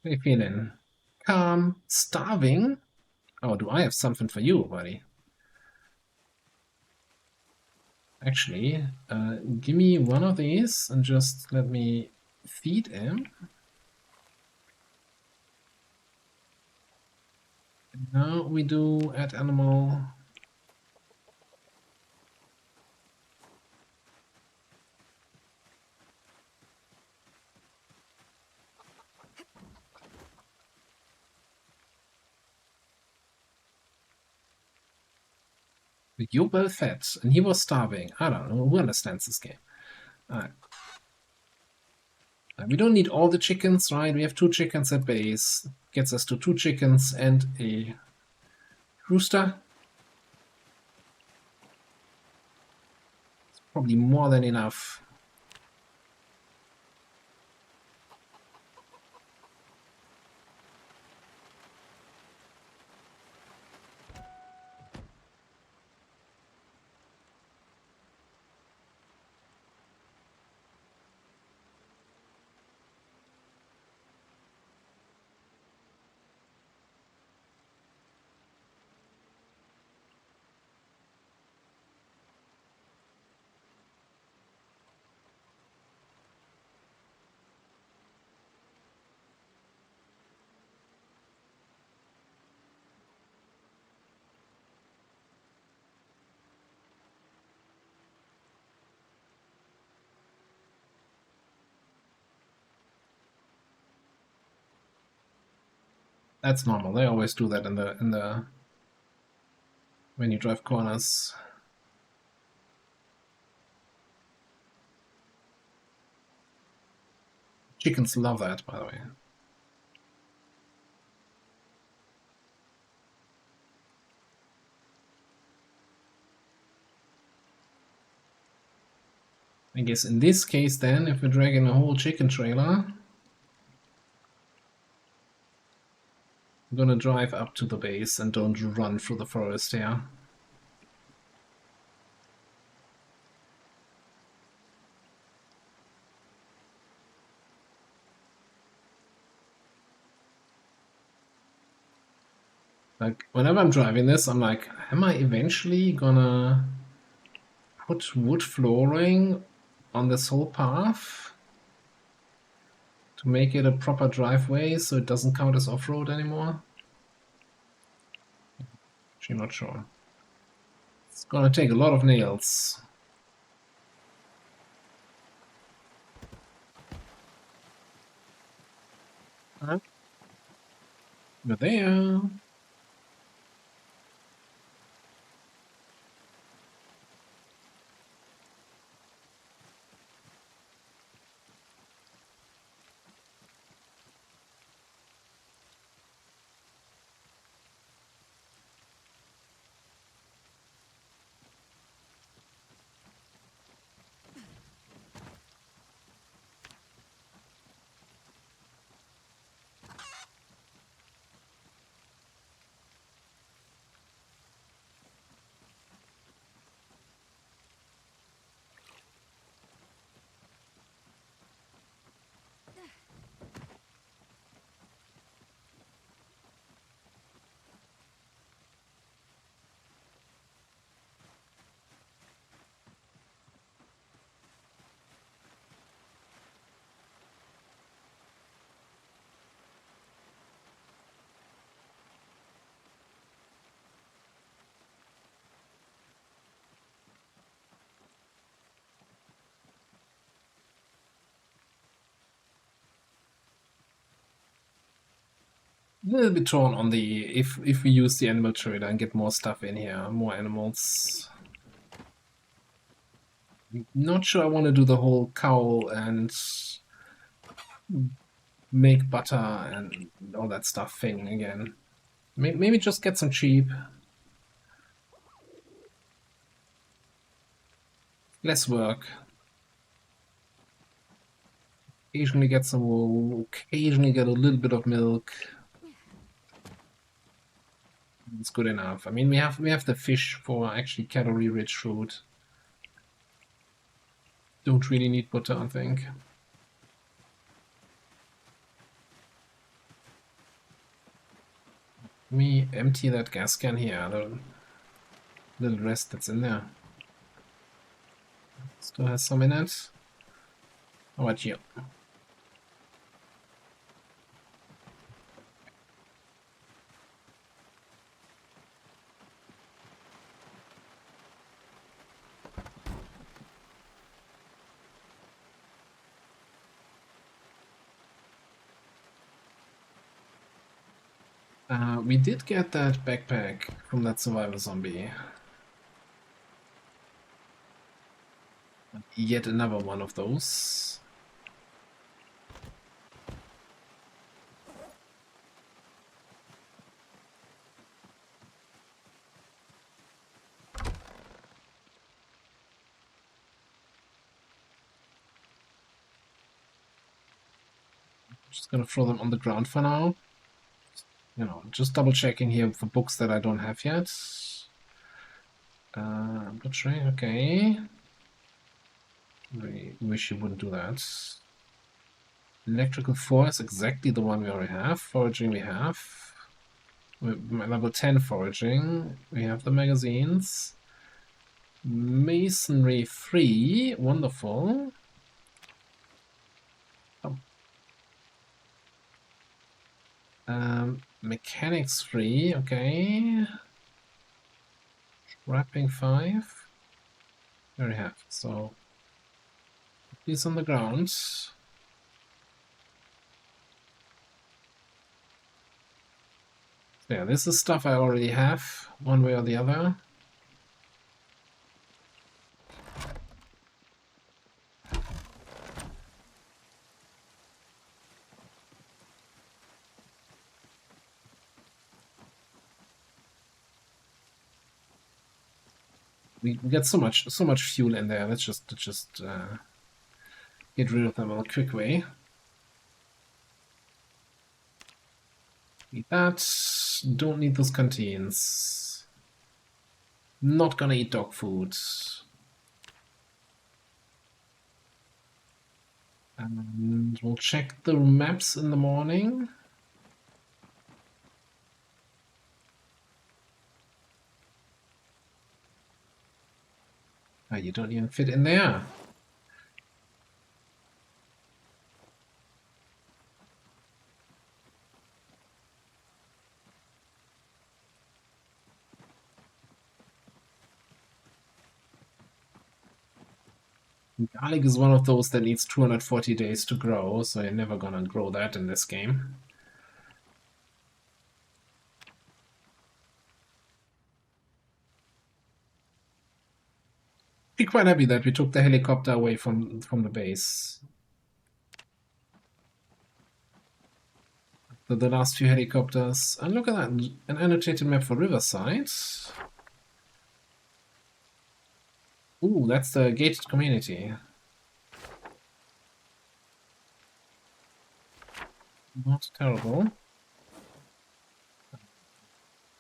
How you feeling? Calm, starving? Oh, do I have something for you, buddy? Actually, give me one of these and just let me feed him. And now we do add animal. You're well fed, and he was starving. I don't know who understands this game. Alright. We don't need all the chickens, right? We have 2 chickens at base. Gets us to 2 chickens and a rooster. It's probably more than enough. That's normal. They always do that in the when you drive corners. Chickens love that, by the way. I guess in this case then, if we're dragging a whole chicken trailer, I'm gonna drive up to the base and don't run through the forest here. Like, whenever I'm driving this, I'm like, am I eventually gonna put wood flooring on this whole path to make it a proper driveway so it doesn't count as off-road anymore? Actually, not sure. It's gonna take a lot of nails. You're there. A little bit torn on the if we use the animal trader and get more stuff in here, more animals. I'm not sure I want to do the whole cow and make butter and all that stuff thing again. Maybe just get some cheap. Less work. Occasionally get some wool, occasionally get a little bit of milk. It's good enough. I mean, we have the fish for actually calorie-rich food. Don't really need butter, I think. Let me empty that gas can here. The little rest that's in there. Still has some in it. How about you? We did get that backpack from that survivor zombie. Yet another one of those. Just gonna throw them on the ground for now. You know, just double checking here for books that I don't have yet. Butchering, okay. I wish you wouldn't do that. Electrical 4 is exactly the one we already have. Foraging we have. Level 10 foraging. We have the magazines. Masonry 3, wonderful. Mechanics 3, okay. Wrapping 5. There we have. So these on the ground. Yeah, this is stuff I already have, one way or the other. We get so much fuel in there. Let's just get rid of them in a quick way. Eat that. Don't need those canteens. Not gonna eat dog food. And we'll check the maps in the morning. Oh, you don't even fit in there. Garlic is one of those that needs 240 days to grow, so you're never gonna grow that in this game. Be quite happy that we took the helicopter away from the base. The last few helicopters. And look at that, an annotated map for Riverside. Ooh, that's the gated community. Not terrible.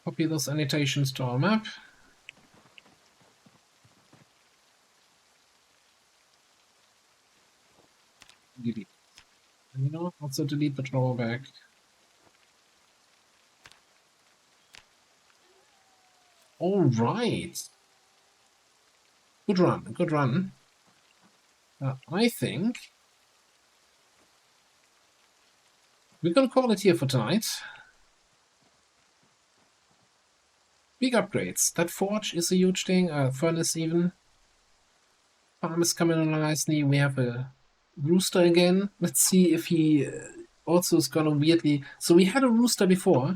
Copy those annotations to our map. Delete. And you know, also delete the drawback. All right. Good run, good run. I think we're gonna call it here for tonight. Big upgrades. That forge is a huge thing. Furnace even. Farm is coming along nicely. We have a rooster again. Let's see if he also is gonna weirdly. So we had a rooster before,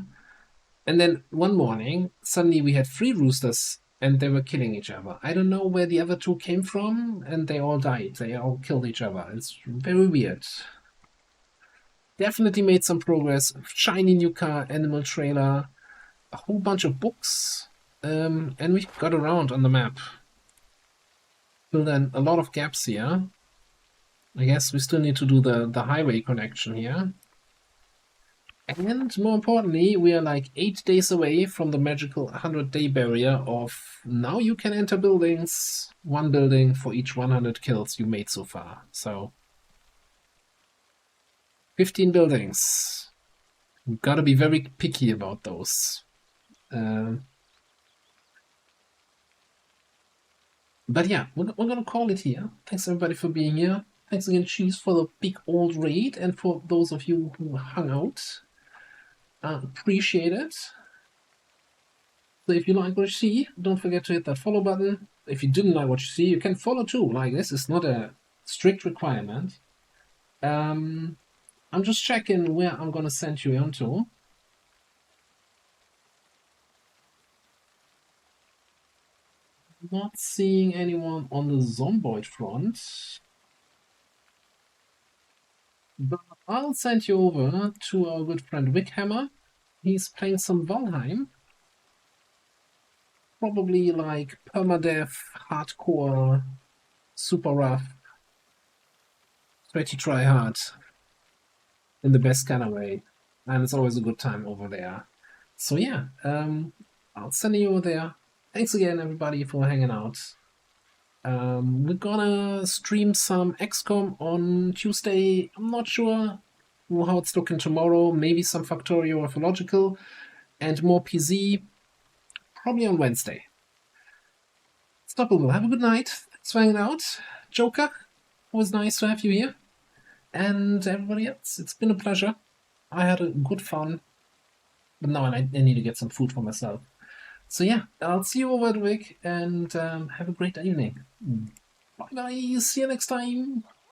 and then one morning suddenly we had 3 roosters, and they were killing each other. I don't know where the other 2 came from, and they all died. They all killed each other. It's very weird. Definitely made some progress. Shiny new car, animal trailer, a whole bunch of books, and we got around on the map. Filled in a lot of gaps here. I guess we still need to do the highway connection here. And more importantly, we are like 8 days away from the magical 100-day barrier of now you can enter buildings, 1 building for each 100 kills you made so far. So 15 buildings. We've got to be very picky about those. But yeah, we're gonna call it here. Thanks everybody for being here. Thanks again, Cheese, for the big old raid, and for those of you who hung out. Appreciate it. So if you like what you see, don't forget to hit that follow button. If you didn't like what you see, you can follow too. Like, this is not a strict requirement. I'm just checking where I'm gonna send you onto. Not seeing anyone on the Zomboid front. But I'll send you over to our good friend Wickhammer. He's playing some Valheim. Probably like permadeath, hardcore, super rough. Sweaty try hard. In the best kind of way. And it's always a good time over there. So yeah, I'll send you over there. Thanks again everybody for hanging out. We're gonna stream some XCOM on Tuesday. I'm not sure how it's looking tomorrow. Maybe some Factorio or Ethological, and more PZ probably on Wednesday. Stoppable, have a good night. Thanks for hanging out. Joker, always nice to have you here. And everybody else, it's been a pleasure. I had a good fun. But now I need to get some food for myself. So yeah, I'll see you over the week, and have a great evening. Bye bye, see you next time.